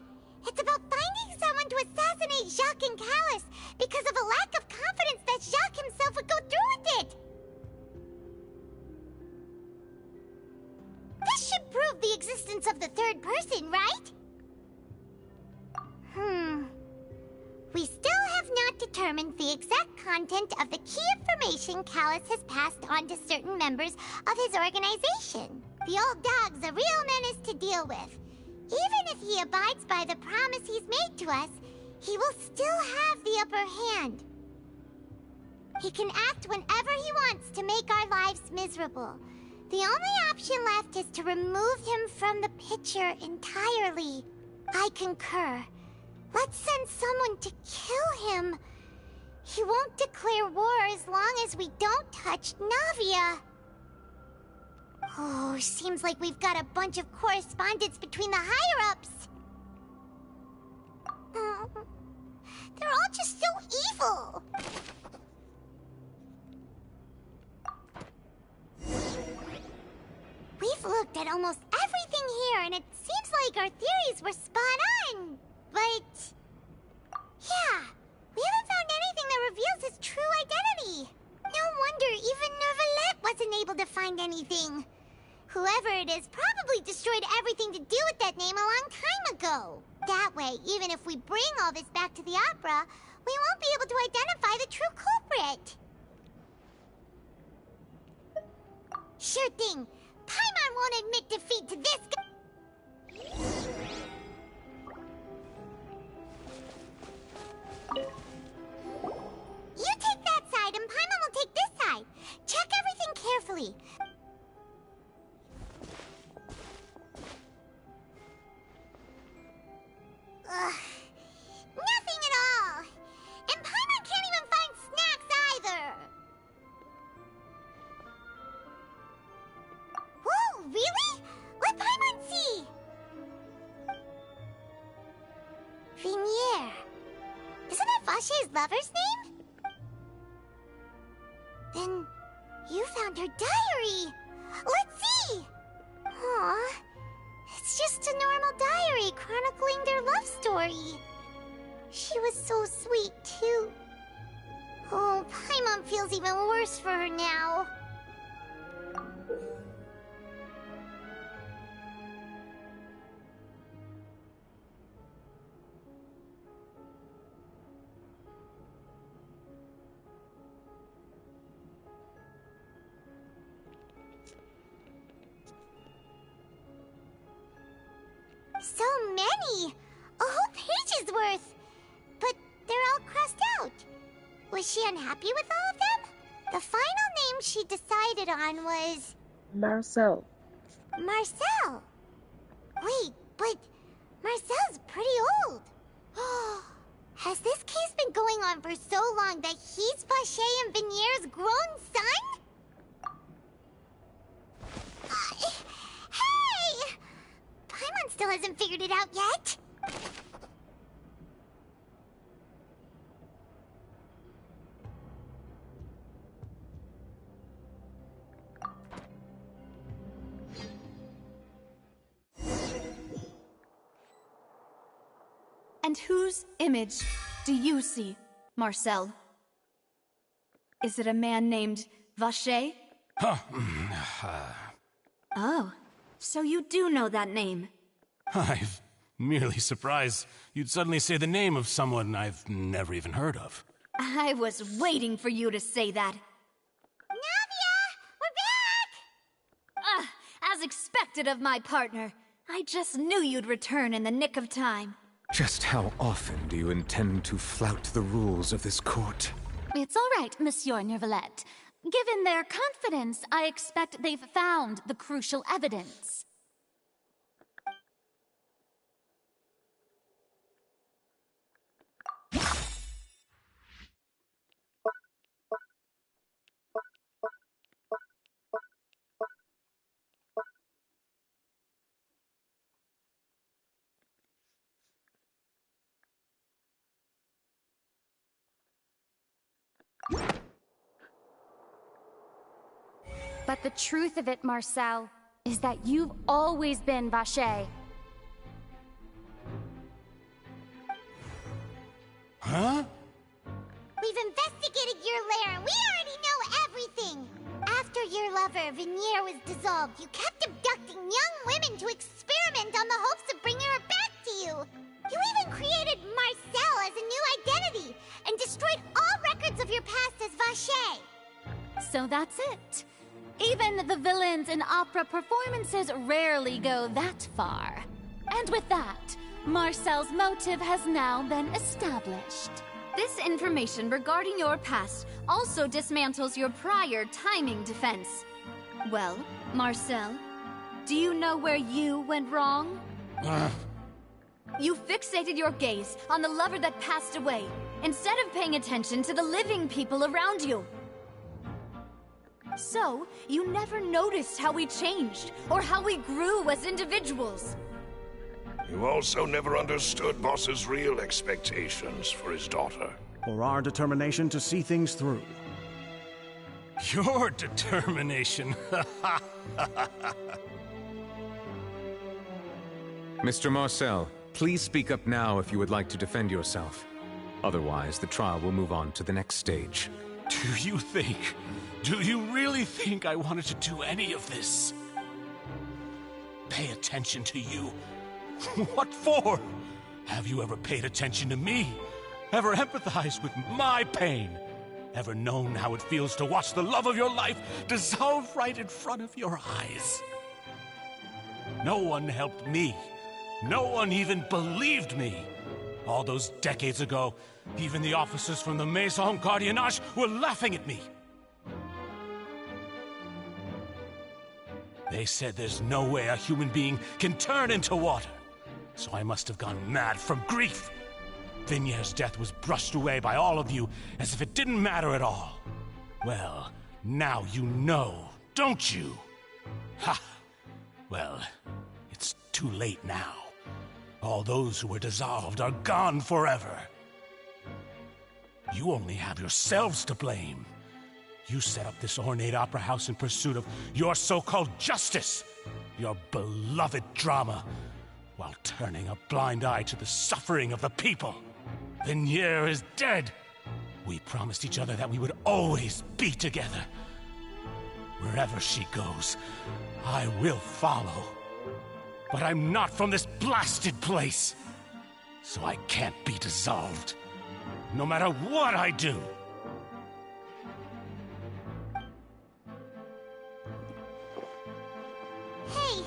it's about finding someone to assassinate Jacques and Callus because of a lack of confidence that Jacques himself would go through with it. This should prove the existence of the third person, right? We still have not determined the exact content of the key information Callus has passed on to certain members of his organization. The old dog's a real menace to deal with. Even if he abides by the promise he's made to us, he will still have the upper hand. He can act whenever he wants to make our lives miserable. The only option left is to remove him from the picture entirely. I concur. Let's send someone to kill him. He won't declare war as long as we don't touch Navia. Oh, seems like we've got a bunch of correspondence between the higher-ups. They're all just so evil. We've looked at almost everything here, and it seems like our theories were spot on. But... yeah, we haven't found anything that reveals his true identity. No wonder even Neuvillette wasn't able to find anything. Whoever it is probably destroyed everything to do with that name a long time ago. That way, even if we bring all this back to the opera, we won't be able to identify the true culprit. Sure thing. Paimon won't admit defeat to this guy. You take that side and Paimon will take this side. Check everything carefully. Ugh. Nothing at all. And Paimon can't even find snacks either. Whoa, really? Let Paimon see. Vinier. Isn't that Vache's lover's name? Then you found her diary. Let's see. Aw, it's just a normal diary chronicling their love story. She was so sweet, too. Oh, Paimon feels even worse for her now. So many! A whole page's worth! But they're all crossed out. Was she unhappy with all of them? The final name she decided on was... Marcel. Marcel! Wait, but Marcel's pretty old. Has this case been going on for so long that he's Vache and Vinier's grown son? Hey! Paimon still hasn't figured it out yet. And whose image do you see, Marcel? Is it a man named Vache? Oh, so you do know that name. I'm merely surprised you'd suddenly say the name of someone I've never even heard of. I was waiting for you to say that. Navia! We're back! As expected of my partner. I just knew you'd return in the nick of time. Just how often do you intend to flout the rules of this court? It's all right, Monsieur Nervalette. Given their confidence, I expect they've found the crucial evidence. But the truth of it, Marcel, is that you've always been Vache. Huh? We've investigated your lair and we already know everything! After your lover, Vinier, was dissolved, you kept abducting young women to experiment on the hopes of bringing her back to you! You even created Marcel as a new identity and destroyed all records of your past as Vache! So that's it. Even the villains in opera performances rarely go that far. And with that, Marcel's motive has now been established. This information regarding your past also dismantles your prior timing defense. Well, Marcel, do you know where you went wrong? You fixated your gaze on the lover that passed away, instead of paying attention to the living people around you. So, you never noticed how we changed, or how we grew as individuals. You also never understood Boss's real expectations for his daughter. Or our determination to see things through. Your determination. Mr. Marcel, please speak up now if you would like to defend yourself. Otherwise, the trial will move on to the next stage. Do you really think I wanted to do any of this? Pay attention to you? What for? Have you ever paid attention to me? Ever empathized with my pain? Ever known how it feels to watch the love of your life dissolve right in front of your eyes? No one helped me. No one even believed me. All those decades ago, even the officers from the Maison Gardiennage were laughing at me. They said there's no way a human being can turn into water. So I must have gone mad from grief. Vinier's death was brushed away by all of you as if it didn't matter at all. Well, now you know, don't you? Ha! Well, it's too late now. All those who were dissolved are gone forever. You only have yourselves to blame. You set up this ornate opera house in pursuit of your so-called justice, your beloved drama, while turning a blind eye to the suffering of the people. Vignier is dead. We promised each other that we would always be together. Wherever she goes, I will follow. But I'm not from this blasted place, so I can't be dissolved, no matter what I do. Hey,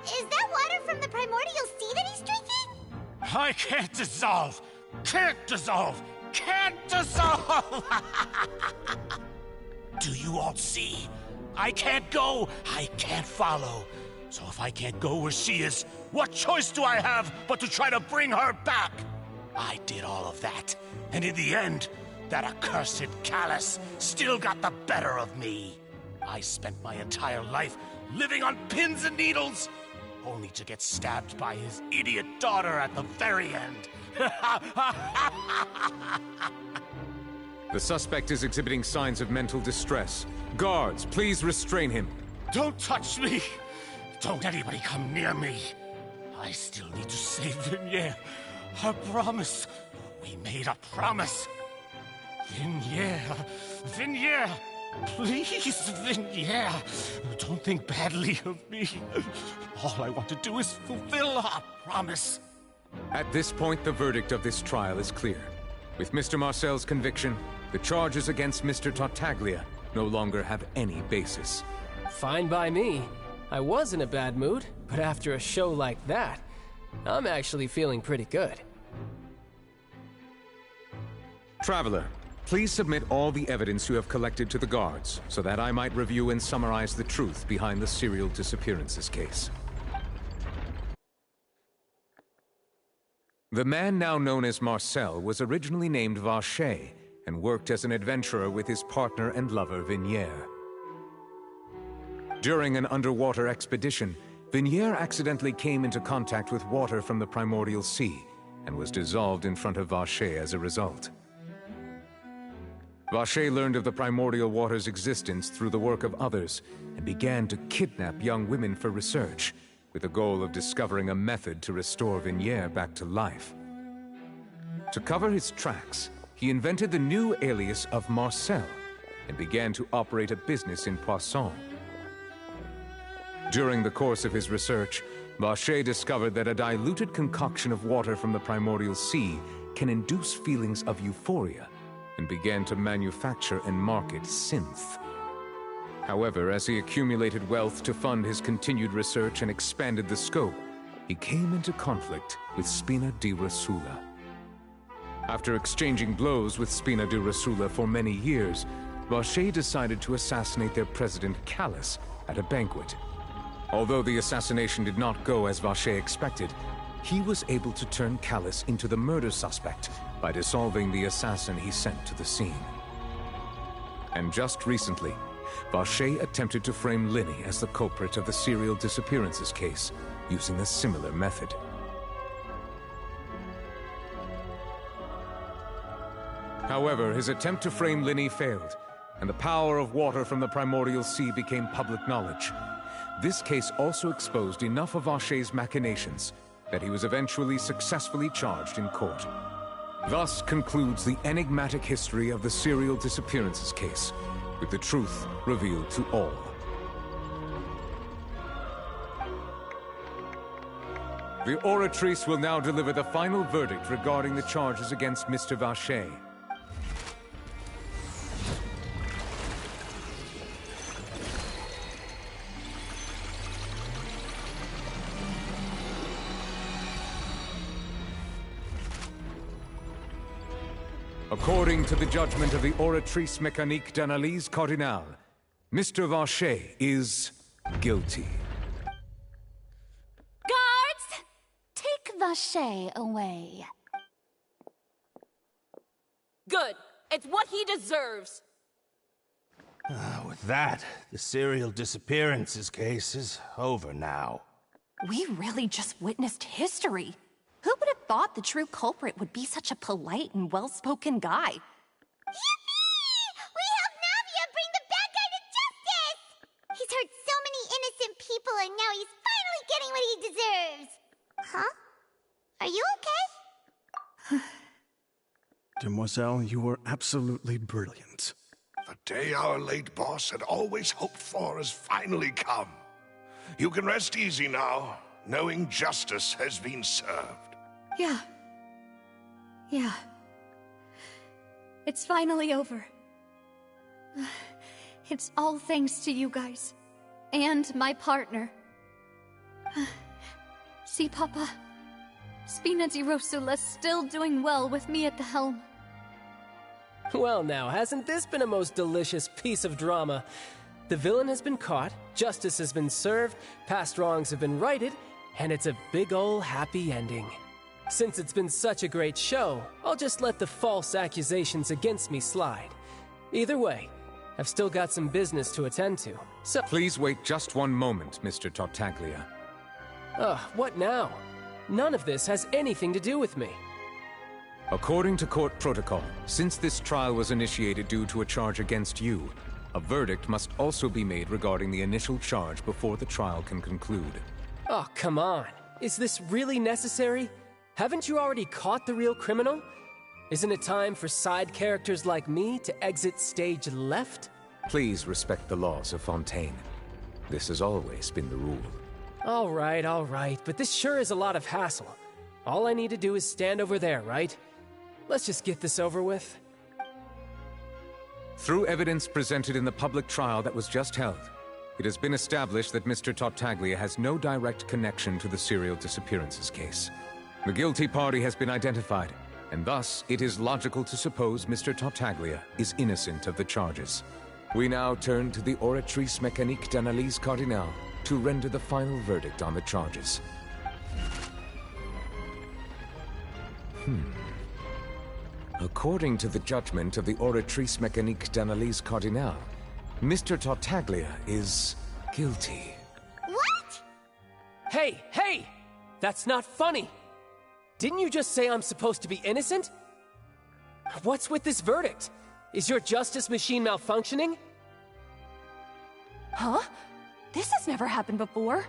is that water from the primordial sea that he's drinking? I can't dissolve! Can't dissolve! Can't dissolve! Do you all see? I can't go, I can't follow. So if I can't go where she is, what choice do I have but to try to bring her back? I did all of that, and in the end, that accursed Callus still got the better of me. I spent my entire life living on pins and needles, only to get stabbed by his idiot daughter at the very end. The suspect is exhibiting signs of mental distress. Guards, please restrain him. Don't touch me! Don't anybody come near me! I still need to save Vignier. Our promise. We made a promise. Vignier. Vignier! Please, Vignier. Don't think badly of me. All I want to do is fulfill our promise. At this point, the verdict of this trial is clear. With Mr. Marcel's conviction, the charges against Mr. Tartaglia no longer have any basis. Fine by me. I was in a bad mood, but after a show like that, I'm actually feeling pretty good. Traveler, please submit all the evidence you have collected to the guards, so that I might review and summarize the truth behind the serial disappearances case. The man now known as Marcel was originally named Vacher and worked as an adventurer with his partner and lover Vignier. During an underwater expedition, Vignier accidentally came into contact with water from the primordial sea and was dissolved in front of Vacher as a result. Vacher learned of the primordial water's existence through the work of others and began to kidnap young women for research, with the goal of discovering a method to restore Vignier back to life. To cover his tracks, he invented the new alias of Marcel and began to operate a business in Poisson. During the course of his research, Vacher discovered that a diluted concoction of water from the primordial sea can induce feelings of euphoria, and began to manufacture and market synth. However, as he accumulated wealth to fund his continued research and expanded the scope, he came into conflict with Spina di Rosula. After exchanging blows with Spina di Rosula for many years, Vacher decided to assassinate their president Callus at a banquet. Although the assassination did not go as Vacher expected, he was able to turn Callus into the murder suspect by dissolving the assassin he sent to the scene. And just recently, Vacher attempted to frame Linny as the culprit of the serial disappearances case, using a similar method. However, his attempt to frame Linny failed, and the power of water from the primordial sea became public knowledge. This case also exposed enough of Vacher's machinations that he was eventually successfully charged in court. Thus concludes the enigmatic history of the serial disappearances case, with the truth revealed to all. The Oratrice will now deliver the final verdict regarding the charges against Mr. Vacher. According to the judgment of the Oratrice Mécanique d'Analyse Cardinale, Mr. Vacher is guilty. Guards! Take Vacher away. Good. It's what he deserves. With that, the serial disappearances case is over now. We really just witnessed history. thought the true culprit would be such a polite and well-spoken guy. Yippee! We helped Navia bring the bad guy to justice! He's hurt so many innocent people and now he's finally getting what he deserves. Huh? Are you okay? Demoiselle, you were absolutely brilliant. The day our late boss had always hoped for has finally come. You can rest easy now, knowing justice has been served. Yeah. Yeah. It's finally over. It's all thanks to you guys. And my partner. See, Papa? Spina di Rosula's still doing well with me at the helm. Well now, hasn't this been a most delicious piece of drama? The villain has been caught, justice has been served, past wrongs have been righted, and it's a big ol' happy ending. Since it's been such a great show, I'll just let the false accusations against me slide. Either way, I've still got some business to attend to, so— Please wait just one moment, Mr. Tartaglia. What now? None of this has anything to do with me. According to court protocol, since this trial was initiated due to a charge against you, a verdict must also be made regarding the initial charge before the trial can conclude. Oh, come on. Is this really necessary? Haven't you already caught the real criminal? Isn't it time for side characters like me to exit stage left? Please respect the laws of Fontaine. This has always been the rule. All right, but this sure is a lot of hassle. All I need to do is stand over there, right? Let's just get this over with. Through evidence presented in the public trial that was just held, it has been established that Mr. Tartaglia has no direct connection to the serial disappearances case. The guilty party has been identified, and thus it is logical to suppose Mr. Tartaglia is innocent of the charges. We now turn to the Oratrice Mécanique d'Analyse Cardinale to render the final verdict on the charges. According to the judgment of the Oratrice Mécanique d'Analyse Cardinale, Mr. Tartaglia is guilty. What? Hey! That's not funny! Didn't you just say I'm supposed to be innocent? What's with this verdict? Is your justice machine malfunctioning? Huh? This has never happened before.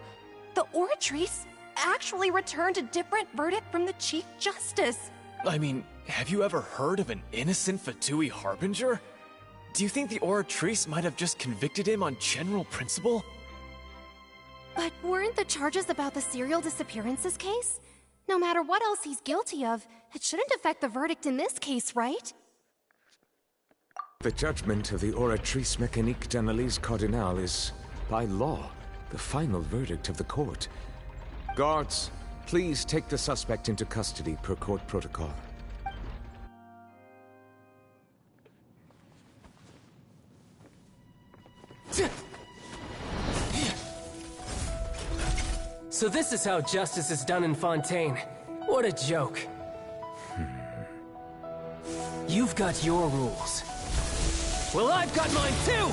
The Oratrice actually returned a different verdict from the Chief Justice. I mean, have you ever heard of an innocent Fatui Harbinger? Do you think the Oratrice might have just convicted him on general principle? But weren't the charges about the serial disappearances case? No matter what else he's guilty of, it shouldn't affect the verdict in this case, right? The judgment of the Oratrice Mécanique d'Analyse Cardinale is, by law, the final verdict of the court. Guards, please take the suspect into custody per court protocol. So this is how justice is done in Fontaine. What a joke. You've got your rules. Well, I've got mine too!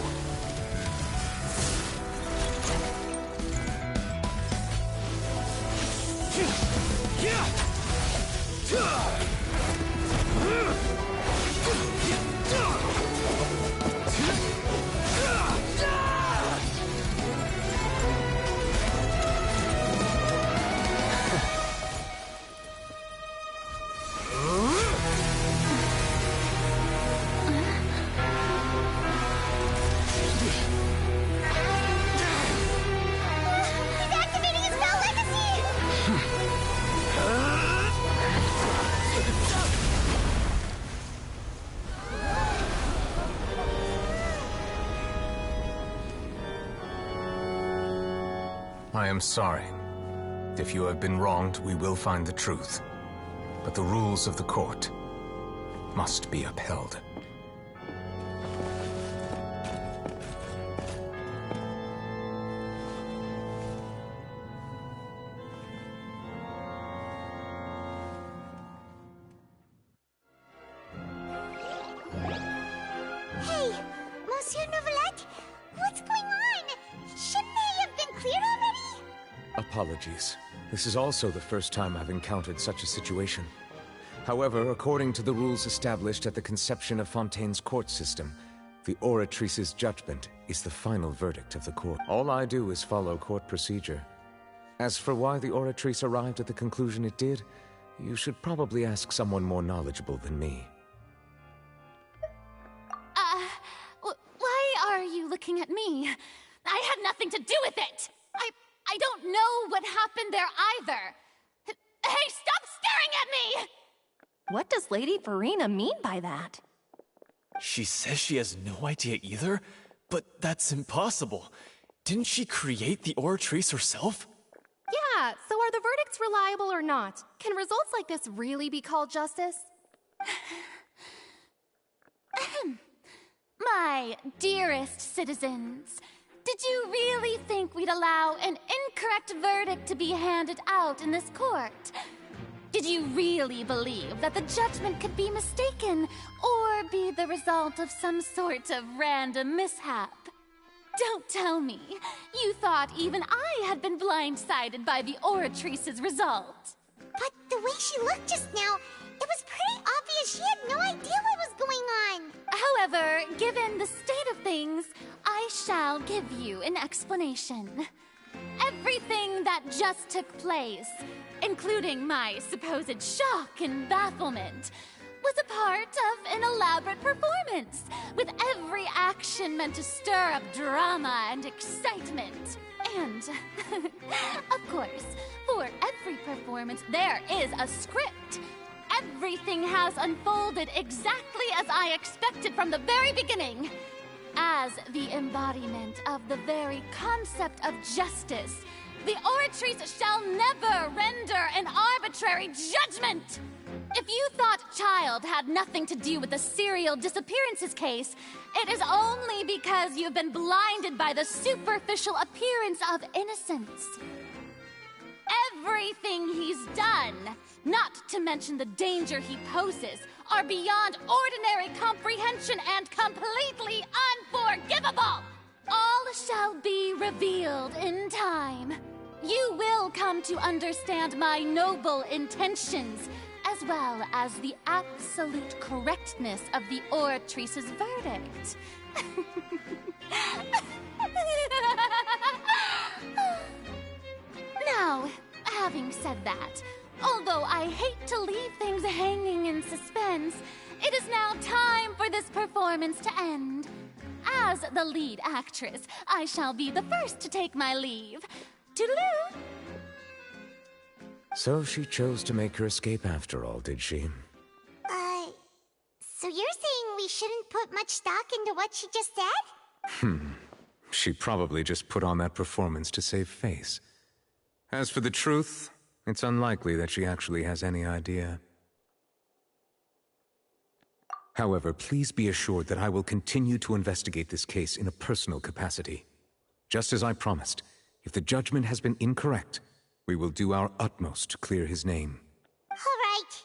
I am sorry. If you have been wronged, we will find the truth. But the rules of the court must be upheld. Hey, Monsieur Novelette, what's going on? Shouldn't they have been cleared already? Apologies. This is also the first time I've encountered such a situation. However, according to the rules established at the conception of Fontaine's court system, the Oratrice's judgment is the final verdict of the court. All I do is follow court procedure. As for why the Oratrice arrived at the conclusion it did, you should probably ask someone more knowledgeable than me. Why are you looking at me? I had nothing to do with it! I don't know what happened there either! Hey, stop staring at me! What does Lady Verena mean by that? She says she has no idea either, but that's impossible. Didn't she create the Oratrice herself? Yeah, so are the verdicts reliable or not? Can results like this really be called justice? My dearest citizens, did you really think we'd allow an incorrect verdict to be handed out in this court? Did you really believe that the judgment could be mistaken or be the result of some sort of random mishap? Don't tell me. You thought even I had been blindsided by the Oratrice's result. But the way she looked just now, it was pretty obvious she had no idea what was going on. However, given the state of things, I shall give you an explanation. Everything that just took place, including my supposed shock and bafflement, was a part of an elaborate performance, with every action meant to stir up drama and excitement. And, of course, for every performance there is a script. Everything has unfolded exactly as I expected from the very beginning. As the embodiment of the very concept of justice, the Oratrice shall never render an arbitrary judgment! If you thought Child had nothing to do with the serial disappearances case, it is only because you've been blinded by the superficial appearance of innocence. Everything he's done, not to mention the danger he poses, are beyond ordinary comprehension and completely unforgivable! All shall be revealed in time. You will come to understand my noble intentions, as well as the absolute correctness of the Oratrice's verdict. Now, having said that, although I hate to leave things hanging in suspense, it is now time for this performance to end. As the lead actress, I shall be the first to take my leave. Toodaloo! So she chose to make her escape after all, did she? So you're saying we shouldn't put much stock into what she just said? She probably just put on that performance to save face. As for the truth, it's unlikely that she actually has any idea. However, please be assured that I will continue to investigate this case in a personal capacity. Just as I promised, if the judgment has been incorrect, we will do our utmost to clear his name. All right.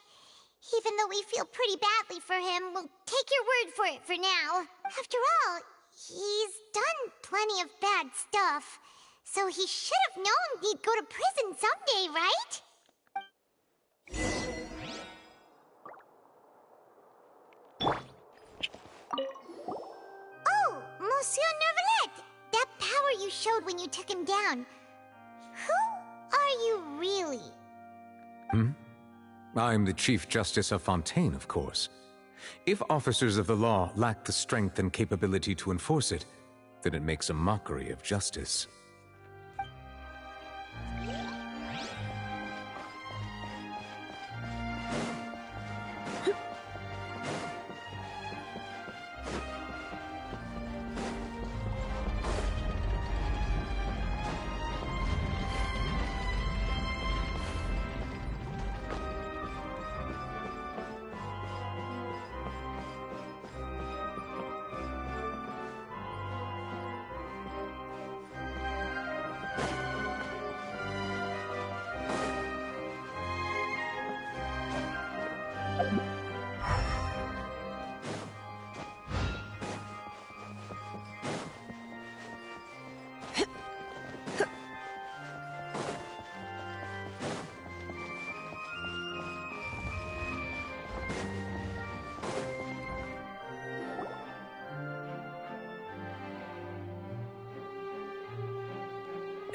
Even though we feel pretty badly for him, we'll take your word for it for now. After all, he's done plenty of bad stuff, so he should have known he'd go to prison someday, right? Oh, Monsieur Neuvillette! That power you showed when you took him down. Who are you really? I'm the Chief Justice of Fontaine, of course. If officers of the law lack the strength and capability to enforce it, then it makes a mockery of justice.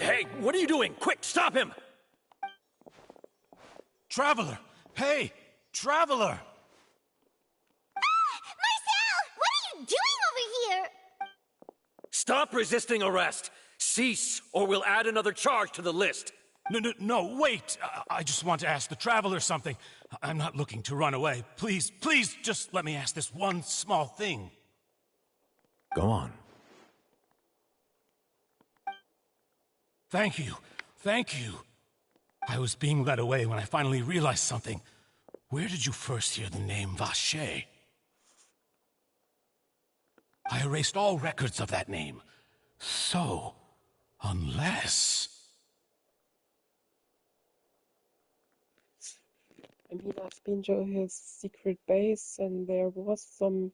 Hey, what are you doing? Quick, stop him! Traveler! Hey! Traveler! Marcel! What are you doing over here? Stop resisting arrest! Cease, or we'll add another charge to the list. No, wait! I just want to ask the Traveler something. I'm not looking to run away. Please, just let me ask this one small thing. Go on. Thank you. I was being led away when I finally realized something. Where did you first hear the name Vacher? I erased all records of that name. So, unless... I mean, I've been to his secret base and there was some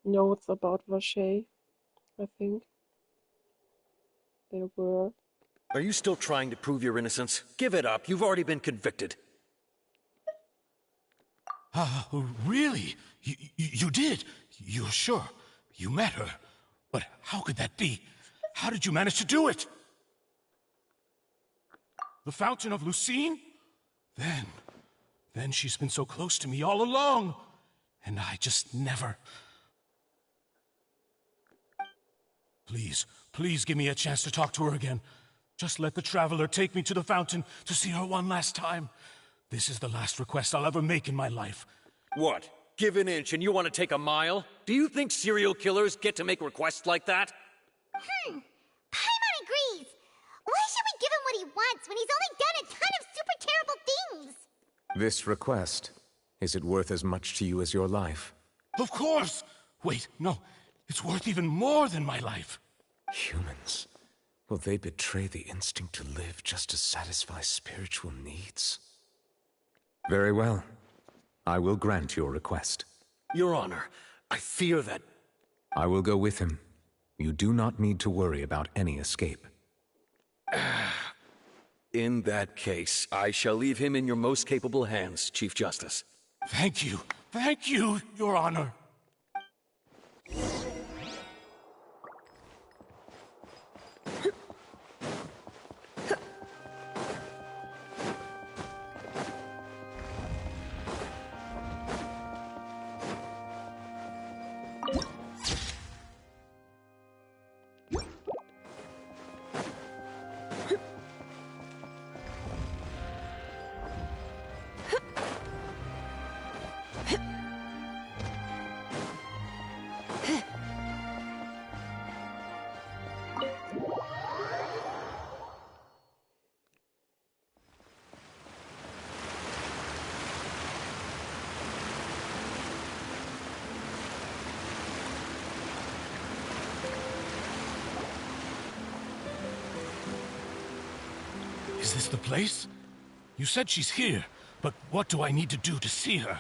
notes about Vacher, I think. There were. Are you still trying to prove your innocence? Give it up. You've already been convicted. Really? You did? You're sure? You met her? But how could that be? How did you manage to do it? The Fountain of Lucine? Then she's been so close to me all along. And I just never... Please give me a chance to talk to her again. Just let the Traveler take me to the fountain to see her one last time. This is the last request I'll ever make in my life. What? Give an inch and you want to take a mile? Do you think serial killers get to make requests like that? Paimon agrees. Why should we give him what he wants when he's only done a ton of super terrible things? This request, is it worth as much to you as your life? Of course! Wait, no. It's worth even more than my life. Humans? Will they betray the instinct to live just to satisfy spiritual needs? Very well. I will grant your request. Your Honor, I fear that... I will go with him. You do not need to worry about any escape. In that case, I shall leave him in your most capable hands, Chief Justice. Thank you, Your Honor. Is this the place? You said she's here, but what do I need to do to see her?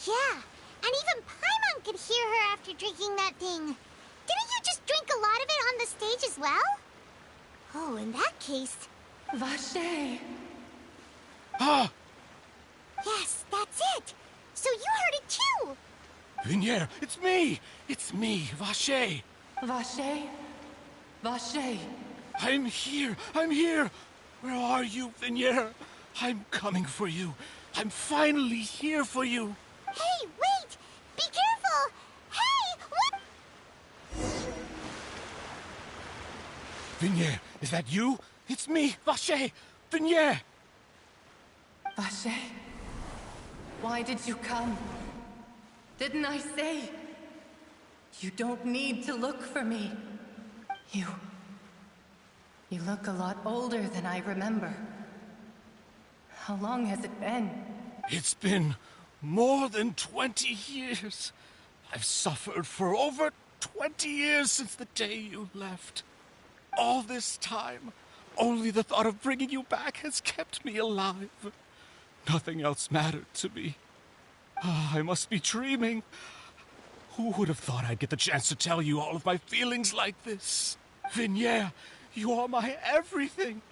Yeah, and even Paimon could hear her after drinking that thing. Didn't you just drink a lot of it on the stage as well? Oh, in that case... Vacher! Ah! Yes, that's it! So you heard it too! Vignier, it's me! It's me, Vacher! Vacher? Vacher! I'm here! Where are you, Vignier? I'm coming for you. I'm finally here for you. Hey, wait! Be careful! Hey, what? Vignier, is that you? It's me, Vacher! Vignier! Vacher? Why did you come? Didn't I say? You don't need to look for me. You look a lot older than I remember. How long has it been? It's been more than 20 years. I've suffered for over 20 years since the day you left. All this time, only the thought of bringing you back has kept me alive. Nothing else mattered to me. I must be dreaming. Who would have thought I'd get the chance to tell you all of my feelings like this? Vignier, you are my everything.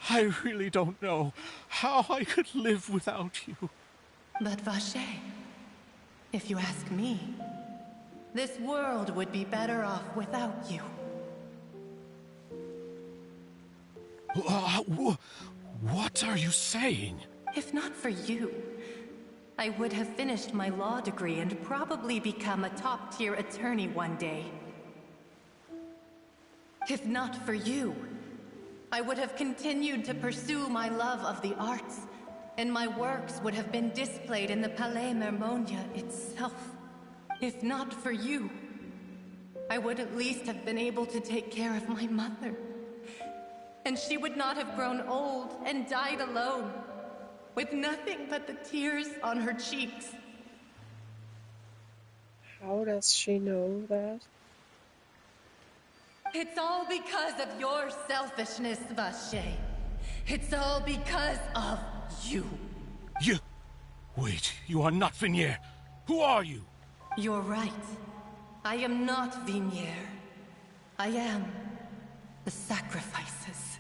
I really don't know how I could live without you. But Vache, if you ask me, this world would be better off without you. What are you saying? If not for you, I would have finished my law degree and probably become a top-tier attorney one day. If not for you, I would have continued to pursue my love of the arts, and my works would have been displayed in the Palais Mermonia itself. If not for you, I would at least have been able to take care of my mother. And she would not have grown old and died alone, with nothing but the tears on her cheeks. How does she know that? It's all because of your selfishness, Vache. It's all because of you. You... Wait, you are not Vignier. Who are you? You're right. I am not Vignier. I am the sacrifices.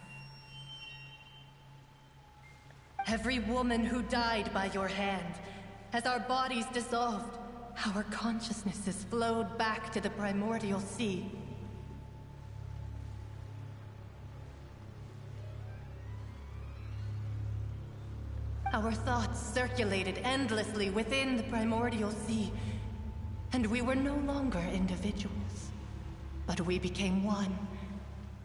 Every woman who died by your hand, as our bodies dissolved, our consciousnesses flowed back to the primordial sea. Our thoughts circulated endlessly within the primordial sea, and we were no longer individuals, but we became one,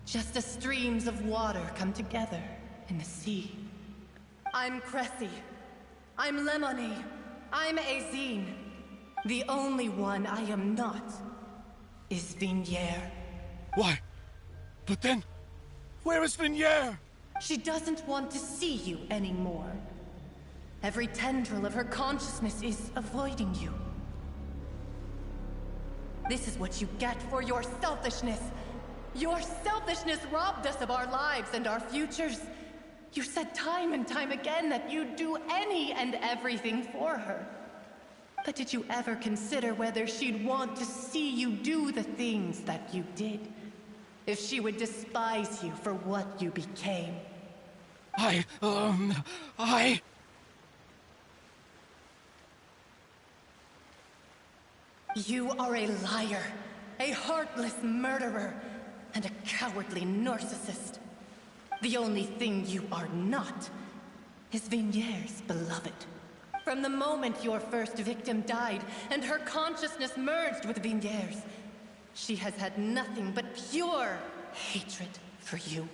just as streams of water come together in the sea. I'm Cressy. I'm Lemony. I'm Azine. The only one I am not is Vignier. Why? But then, where is Vignier? She doesn't want to see you anymore. Every tendril of her consciousness is avoiding you. This is what you get for your selfishness. Your selfishness robbed us of our lives and our futures. You said time and time again that you'd do any and everything for her. But did you ever consider whether she'd want to see you do the things that you did? If she would despise you for what you became? You are a liar, a heartless murderer, and a cowardly narcissist. The only thing you are not is Vignier's beloved. From the moment your first victim died and her consciousness merged with Vignier's, she has had nothing but pure hatred for you.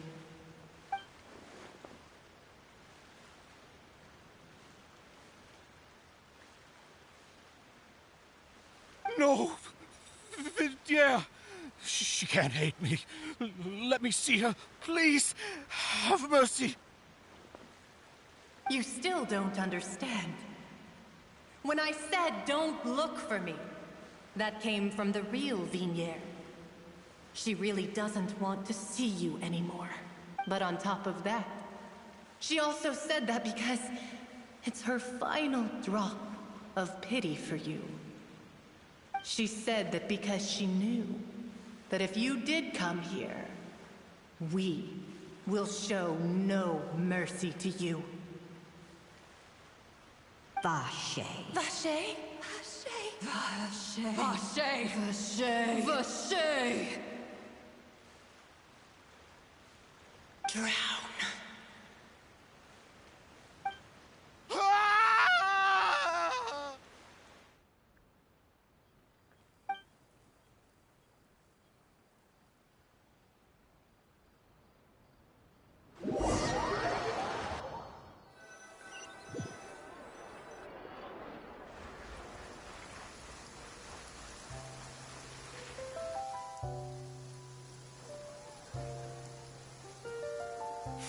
No! Vignier! She can't hate me. Let me see her. Please, have mercy. You still don't understand. When I said don't look for me, that came from the real Vignier. She really doesn't want to see you anymore. But on top of that, she also said that because it's her final drop of pity for you. She said that because she knew that if you did come here, we will show no mercy to you. Vache. Vache? Vache. Vache. Vache. Vache. Drown.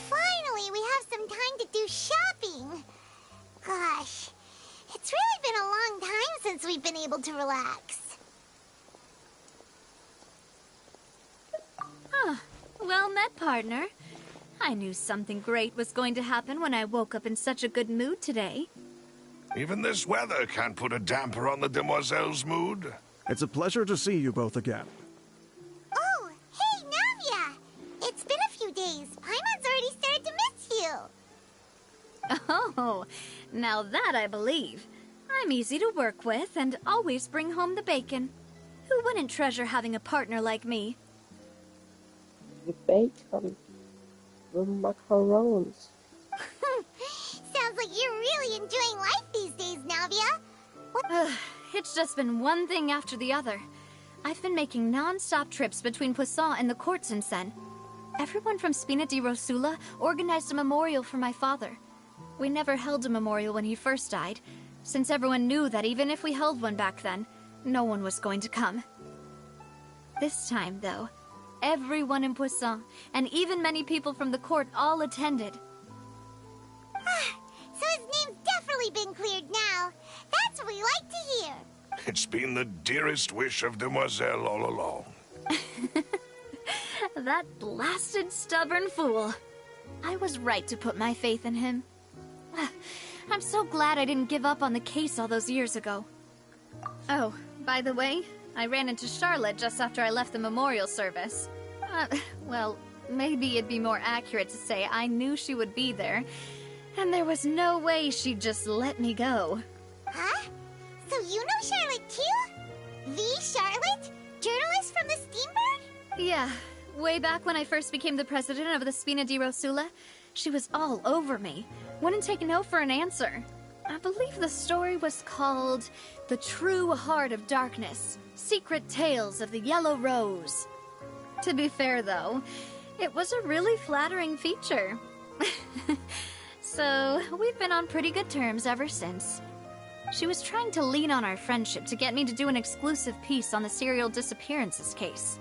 Finally, we have some time to do shopping. Gosh, it's really been a long time since we've been able to relax. Huh. Well met, partner. I knew something great was going to happen when I woke up in such a good mood today. Even this weather can't put a damper on the demoiselle's mood. It's a pleasure to see you both again. Oh, hey, Navia! It's been a few days. Paimon's already started to miss Now that I believe. I'm easy to work with and always bring home the bacon. Who wouldn't treasure having a partner like me? The bacon. The macarons. Sounds like you're really enjoying life these days, Navia. It's just been one thing after the other. I've been making non-stop trips between Poisson and the court since then. Everyone from Spina di Rosula organized a memorial for my father. We never held a memorial when he first died, since everyone knew that even if we held one back then, no one was going to come. This time, though, everyone in Poisson, and even many people from the court, all attended. So his name's definitely been cleared now. That's what we like to hear. It's been the dearest wish of Demoiselle all along. That blasted stubborn fool. I was right to put my faith in him. I'm so glad I didn't give up on the case all those years ago. Oh, by the way, I ran into Charlotte just after I left the memorial service. Well, maybe it'd be more accurate to say I knew she would be there, and there was no way she'd just let me go. Huh? So you know Charlotte too? The Charlotte? Journalist from the Steambird? Yeah, way back when I first became the president of the Spina di Rosula, she was all over me. Wouldn't take no for an answer. I believe the story was called The True Heart of Darkness, Secret Tales of the Yellow Rose. To be fair, though, it was a really flattering feature. So, we've been on pretty good terms ever since. She was trying to lean on our friendship to get me to do an exclusive piece on the serial disappearances case.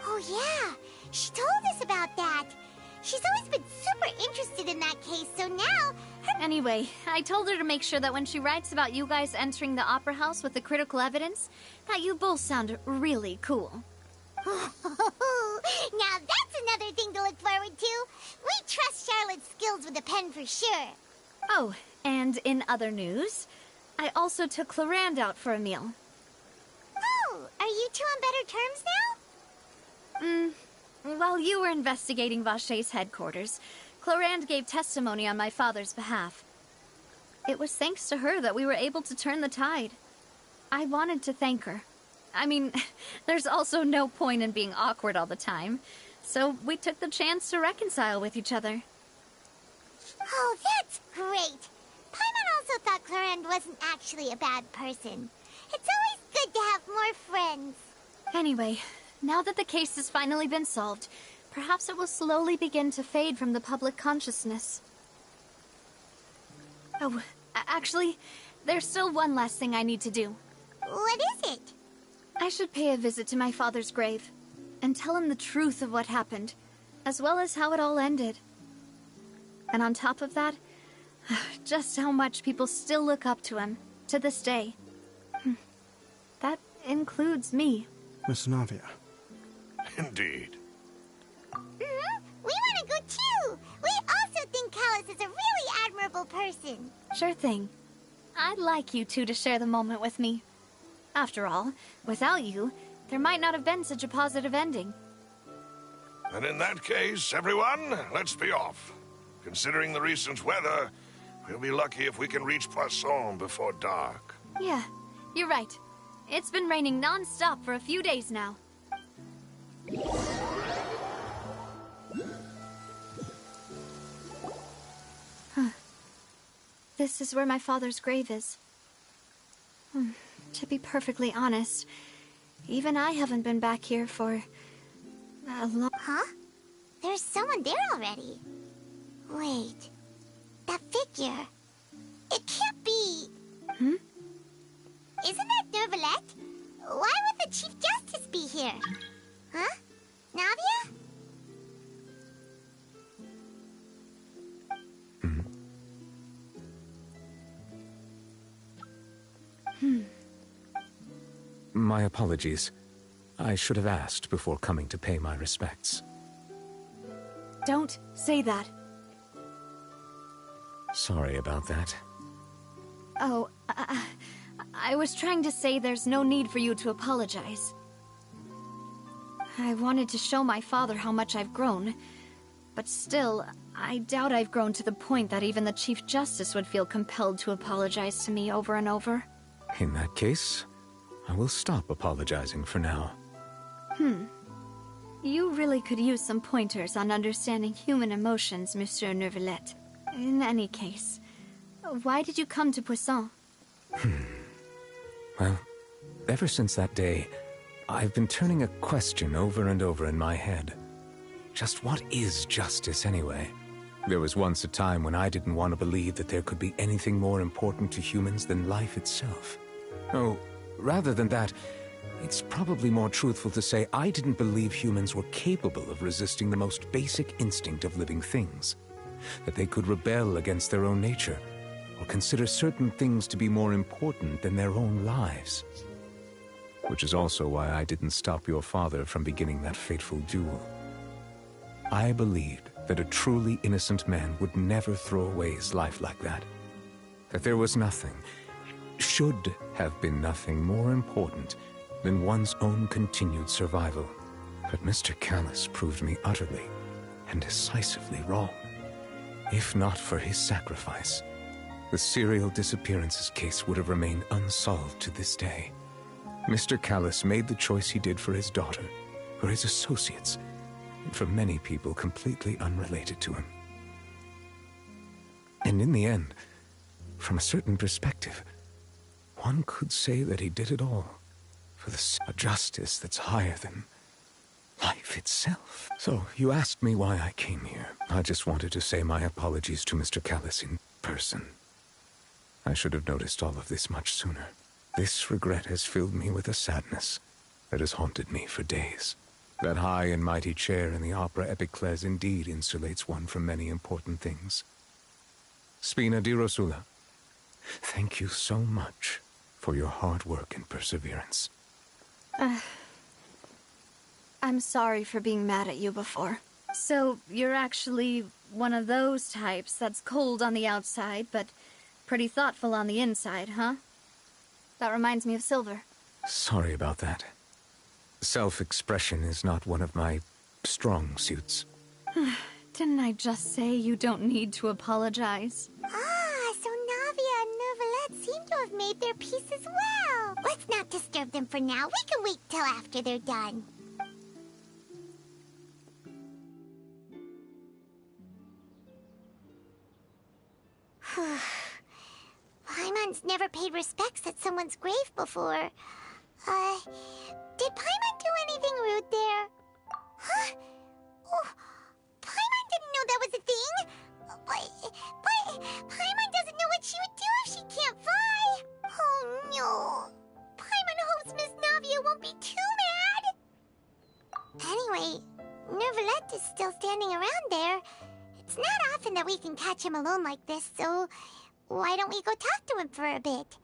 Oh yeah, she told us about that. She's always been super interested in that case, so now... Anyway, I told her to make sure that when she writes about you guys entering the opera house with the critical evidence, that you both sound really cool. Now that's another thing to look forward to. We trust Charlotte's skills with a pen for sure. Oh, and in other news, I also took Clarand out for a meal. Oh, are you two on better terms now? While you were investigating Vacher's headquarters, Clarand gave testimony on my father's behalf. It was thanks to her that we were able to turn the tide. I wanted to thank her. I mean, there's also no point in being awkward all the time, so we took the chance to reconcile with each other. Oh, that's great. Paimon also thought Clarand wasn't actually a bad person. It's always good to have more friends. Anyway, now that the case has finally been solved, perhaps it will slowly begin to fade from the public consciousness. Oh, actually, there's still one last thing I need to do. What is it? I should pay a visit to my father's grave, and tell him the truth of what happened, as well as how it all ended. And on top of that, just how much people still look up to him, to this day. That includes me. Miss Navia. Indeed. We want to go too! We also think Callus is a really admirable person. Sure thing. I'd like you two to share the moment with me. After all, without you, there might not have been such a positive ending. And in that case, everyone, let's be off. Considering the recent weather, we'll be lucky if we can reach Poisson before dark. Yeah, you're right. It's been raining non-stop for a few days now. This is where my father's grave is. To be perfectly honest, even I haven't been back here for a long... Huh? There's someone there already. Wait. That figure. It can't be... Hmm? Isn't that Nervalette? Why would the Chief Justice be here? Huh? Navia? My apologies. I should have asked before coming to pay my respects. Don't say that. Sorry about that. Oh, I was trying to say there's no need for you to apologize. I wanted to show my father how much I've grown, But still, I doubt I've grown to the point that even the Chief Justice would feel compelled to apologize to me over and over. In that case, I will stop apologizing for now. You really could use some pointers on understanding human emotions, Monsieur Neuvillette. In any case, why did you come to Poisson? Well, ever since that day, I've been turning a question over and over in my head. Just what is justice anyway? There was once a time when I didn't want to believe that there could be anything more important to humans than life itself. Oh, rather than that, it's probably more truthful to say I didn't believe humans were capable of resisting the most basic instinct of living things. That they could rebel against their own nature, or consider certain things to be more important than their own lives. Which is also why I didn't stop your father from beginning that fateful duel. I believed that a truly innocent man would never throw away his life like that. That there was nothing, should have been nothing more important than one's own continued survival. But Mr. Callis proved me utterly and decisively wrong. If not for his sacrifice, the serial disappearances case would have remained unsolved to this day. Mr. Callis made the choice he did for his daughter, for his associates, and for many people completely unrelated to him. And in the end, from a certain perspective, one could say that he did it all for a justice that's higher than life itself. So, you asked me why I came here. I just wanted to say my apologies to Mr. Callis in person. I should have noticed all of this much sooner. This regret has filled me with a sadness that has haunted me for days. That high and mighty chair in the Opera Epiclese indeed insulates one from many important things. Spina di Rosula, thank you so much for your hard work and perseverance. I'm sorry for being mad at you before. So, you're actually one of those types that's cold on the outside, but pretty thoughtful on the inside, huh? That reminds me of Silver. Sorry about that. Self-expression is not one of my strong suits. Didn't I just say you don't need to apologize? Ah, so Navia and Neuvillette seem to have made their peace as well. Let's not disturb them for now. We can wait till after they're done. Paimon's never paid respects at someone's grave before. Did Paimon do anything rude there? Huh? Oh, Paimon didn't know that was a thing! But Paimon doesn't know what she would do if she can't fly! Oh no! Paimon hopes Miss Navia won't be too mad! Anyway, Neuvillette is still standing around there. It's not often that we can catch him alone like this, so why don't we go talk to him for a bit?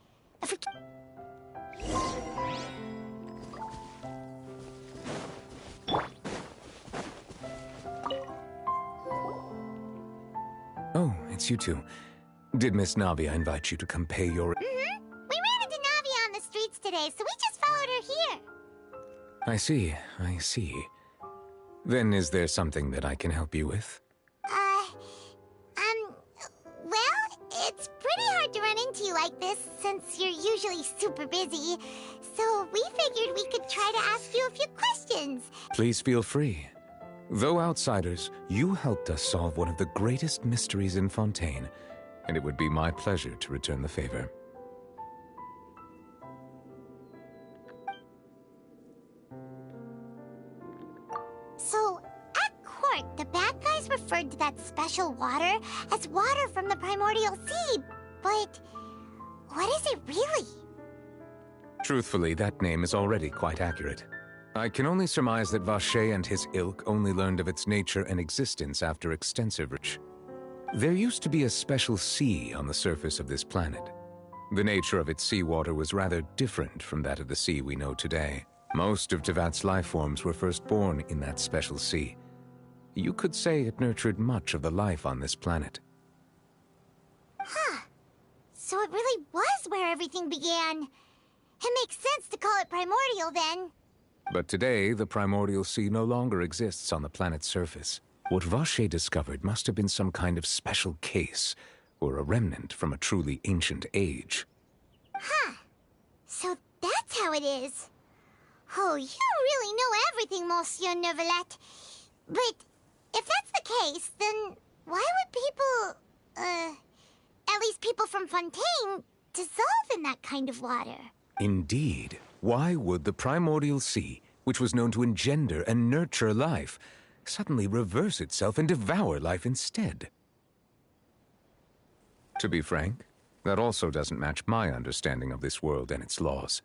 Oh, it's you two. Did Miss Navia invite you to come pay your... We ran into Navia on the streets today, so we just followed her here. I see. Then is there something that I can help you with? Well, it's pretty hard to run into you like this, since you're usually super busy. So we figured we could try to ask you a few questions. Please feel free. Though outsiders, you helped us solve one of the greatest mysteries in Fontaine, and it would be my pleasure to return the favor. So, at court, the bad guys referred to that special water as water from the primordial sea, but what is it really? Truthfully, that name is already quite accurate. I can only surmise that Vacher and his ilk only learned of its nature and existence after extensive research. There used to be a special sea on the surface of this planet. The nature of its seawater was rather different from that of the sea we know today. Most of Tevat's life forms were first born in that special sea. You could say it nurtured much of the life on this planet. Huh. So it really was where everything began. It makes sense to call it primordial then. But today, the primordial sea no longer exists on the planet's surface. What Vache discovered must have been some kind of special case, or a remnant from a truly ancient age. Huh. So that's how it is. Oh, you really know everything, Monsieur Neuvillette. But if that's the case, then why would people, at least people from Fontaine, dissolve in that kind of water? Indeed. Why would the primordial sea, which was known to engender and nurture life, suddenly reverse itself and devour life instead? To be frank, that also doesn't match my understanding of this world and its laws.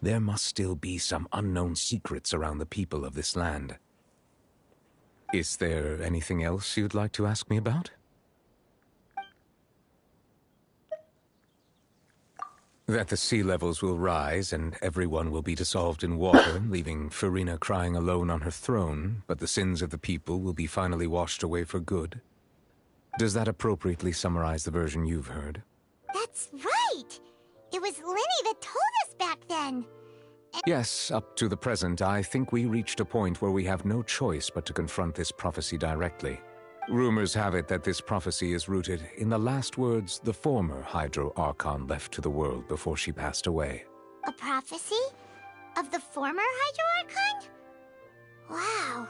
There must still be some unknown secrets around the people of this land. Is there anything else you'd like to ask me about? That the sea levels will rise and everyone will be dissolved in water, leaving Farina crying alone on her throne, but the sins of the people will be finally washed away for good. Does that appropriately summarize the version you've heard? That's right! It was Linny that told us back then. Yes, up to the present, I think we reached a point where we have no choice but to confront this prophecy directly. Rumors have it that this prophecy is rooted in the last words the former Hydro Archon left to the world before she passed away. A prophecy? Of the former Hydro Archon? Wow.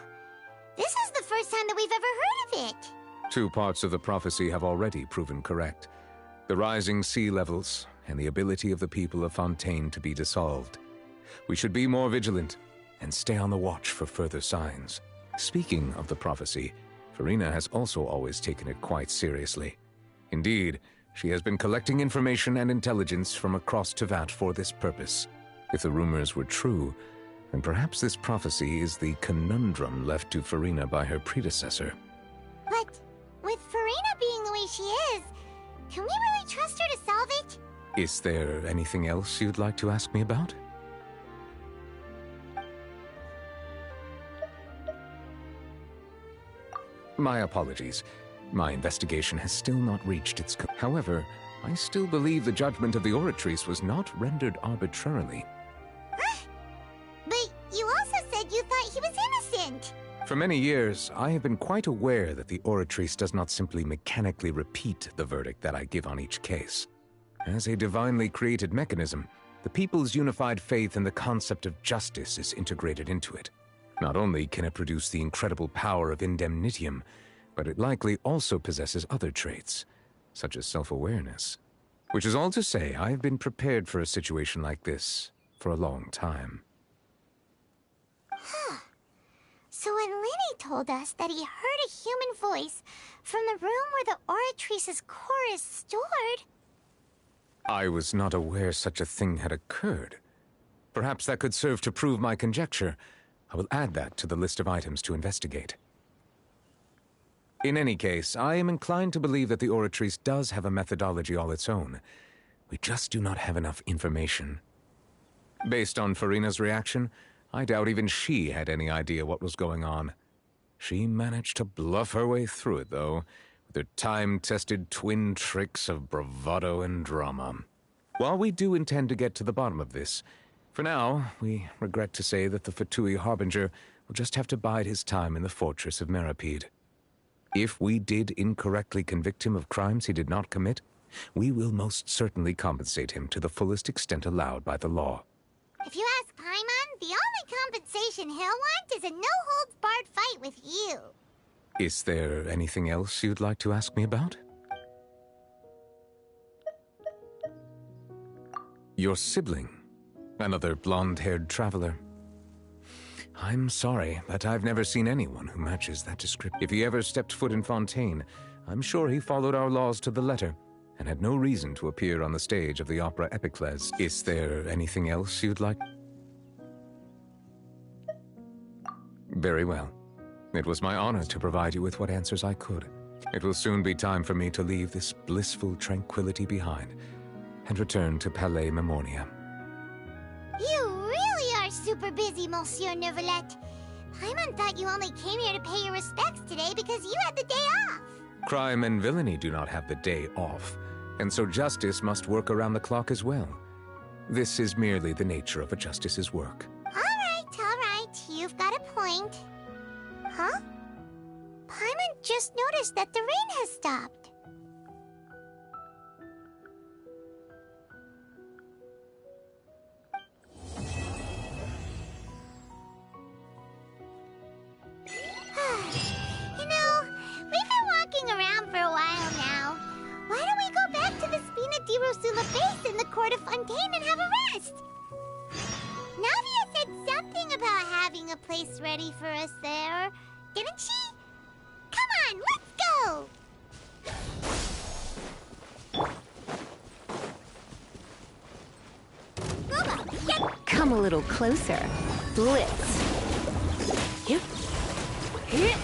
This is the first time that we've ever heard of it. 2 parts of the prophecy have already proven correct. The rising sea levels and the ability of the people of Fontaine to be dissolved. We should be more vigilant and stay on the watch for further signs. Speaking of the prophecy, Farina has also always taken it quite seriously. Indeed, she has been collecting information and intelligence from across Tevat for this purpose. If the rumors were true, then perhaps this prophecy is the conundrum left to Farina by her predecessor. But with Farina being the way she is, can we really trust her to solve it? Is there anything else you'd like to ask me about? My apologies. My investigation has still not reached its However, I still believe the judgment of the Oratrice was not rendered arbitrarily. But you also said you thought he was innocent. For many years, I have been quite aware that the Oratrice does not simply mechanically repeat the verdict that I give on each case. As a divinely created mechanism, the people's unified faith in the concept of justice is integrated into it. Not only can it produce the incredible power of indemnitium, but it likely also possesses other traits, such as self-awareness. Which is all to say, I have been prepared for a situation like this for a long time. Huh. So when Linny told us that he heard a human voice from the room where the Oratrice's core is stored... I was not aware such a thing had occurred. Perhaps that could serve to prove my conjecture. I will add that to the list of items to investigate. In any case, I am inclined to believe that the Oratrice does have a methodology all its own. We just do not have enough information. Based on Farina's reaction, I doubt even she had any idea what was going on. She managed to bluff her way through it, though, with her time-tested twin tricks of bravado and drama. While we do intend to get to the bottom of this, for now, we regret to say that the Fatui Harbinger will just have to bide his time in the fortress of Meripede. If we did incorrectly convict him of crimes he did not commit, we will most certainly compensate him to the fullest extent allowed by the law. If you ask Paimon, the only compensation he'll want is a no-holds-barred fight with you. Is there anything else you'd like to ask me about? Your sibling. Another blonde-haired traveler. I'm sorry, but I've never seen anyone who matches that description. If he ever stepped foot in Fontaine, I'm sure he followed our laws to the letter, and had no reason to appear on the stage of the opera Epicles. Is there anything else you'd like? Very well. It was my honor to provide you with what answers I could. It will soon be time for me to leave this blissful tranquility behind, and return to Palais Memornia. You really are super busy, Monsieur Neuvillette. Paimon thought you only came here to pay your respects today because you had the day off. Crime and villainy do not have the day off, and so justice must work around the clock as well. This is merely the nature of a justice's work. All right, you've got a point. Huh? Paimon just noticed that the rain has stopped. You know, we've been walking around for a while now. Why don't we go back to the Spina di Rosula base in the Court of Fontaine and have a rest? Navia said something about having a place ready for us there, didn't she? Come on, let's go! Come a little closer. Blitz. Yep. Hit.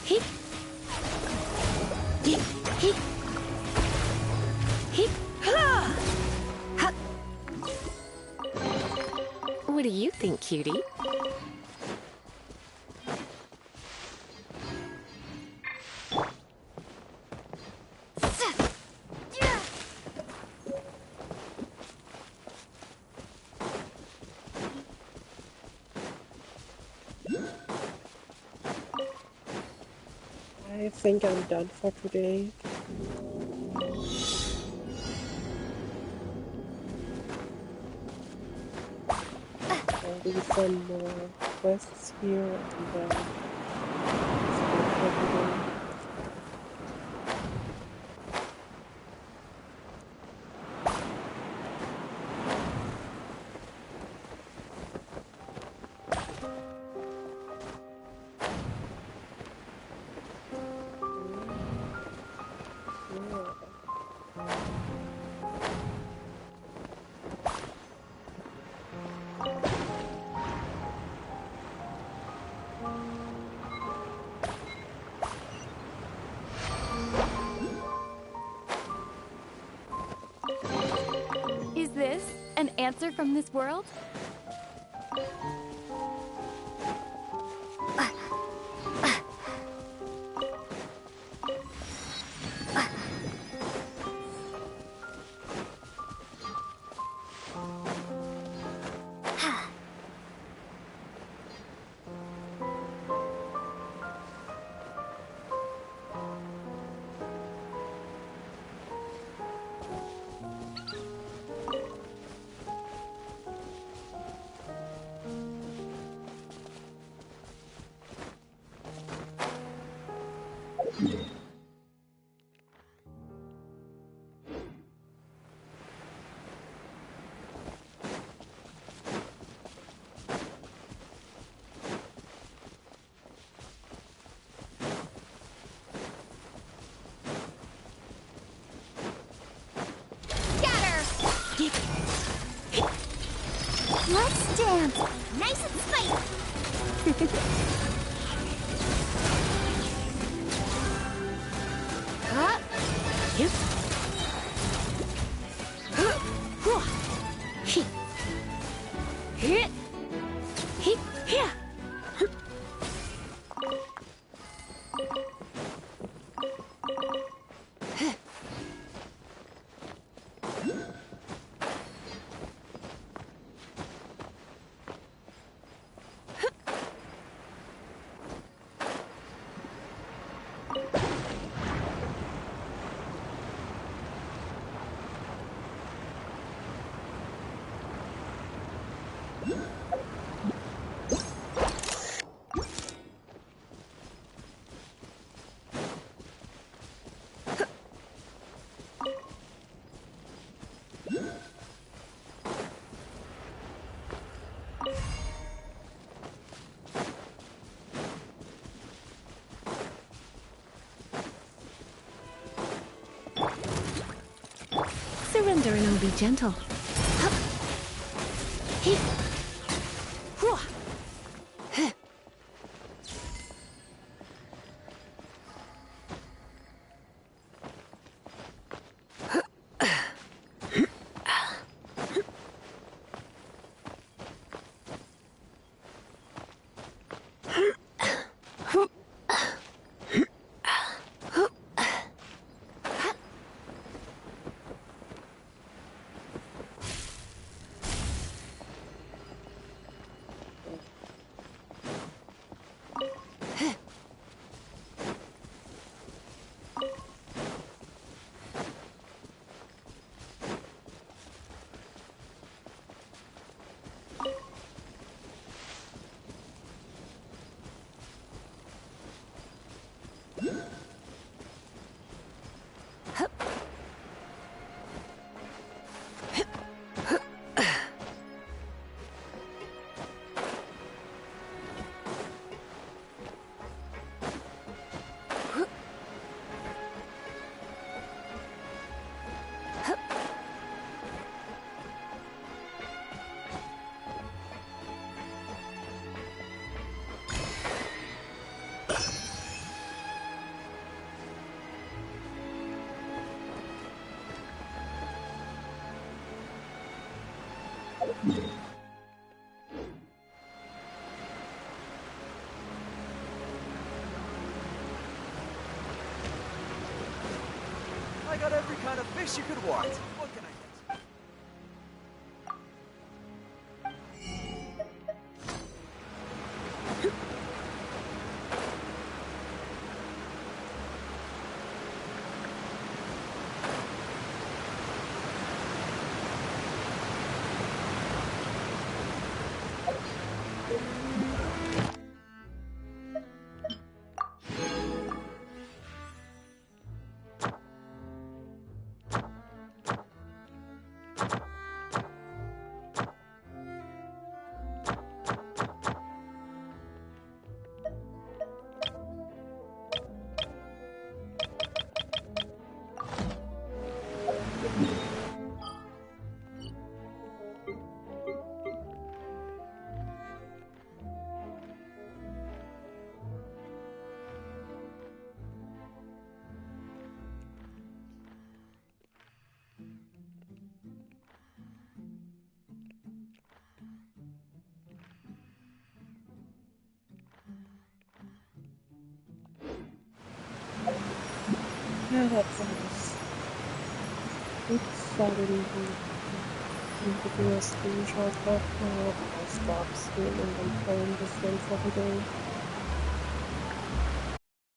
Hit. Hit. Hit. Hit. What do you think, cutie? I think I'm done for today. I'll do some more quests here and then start for today. Is this an answer from this world? Let's dance! Nice and spicy! Huh? Yep. Huh. Huh. Hit. Hit. Hit. Here. Surrender and I'll be gentle. Hup. Hit. Hua. Huh. got every kind of fish you could want. What can I get? Yeah, that's nice. It's Saturday evening. I'm taking a screenshot of my stopped streaming and playing this game for the day.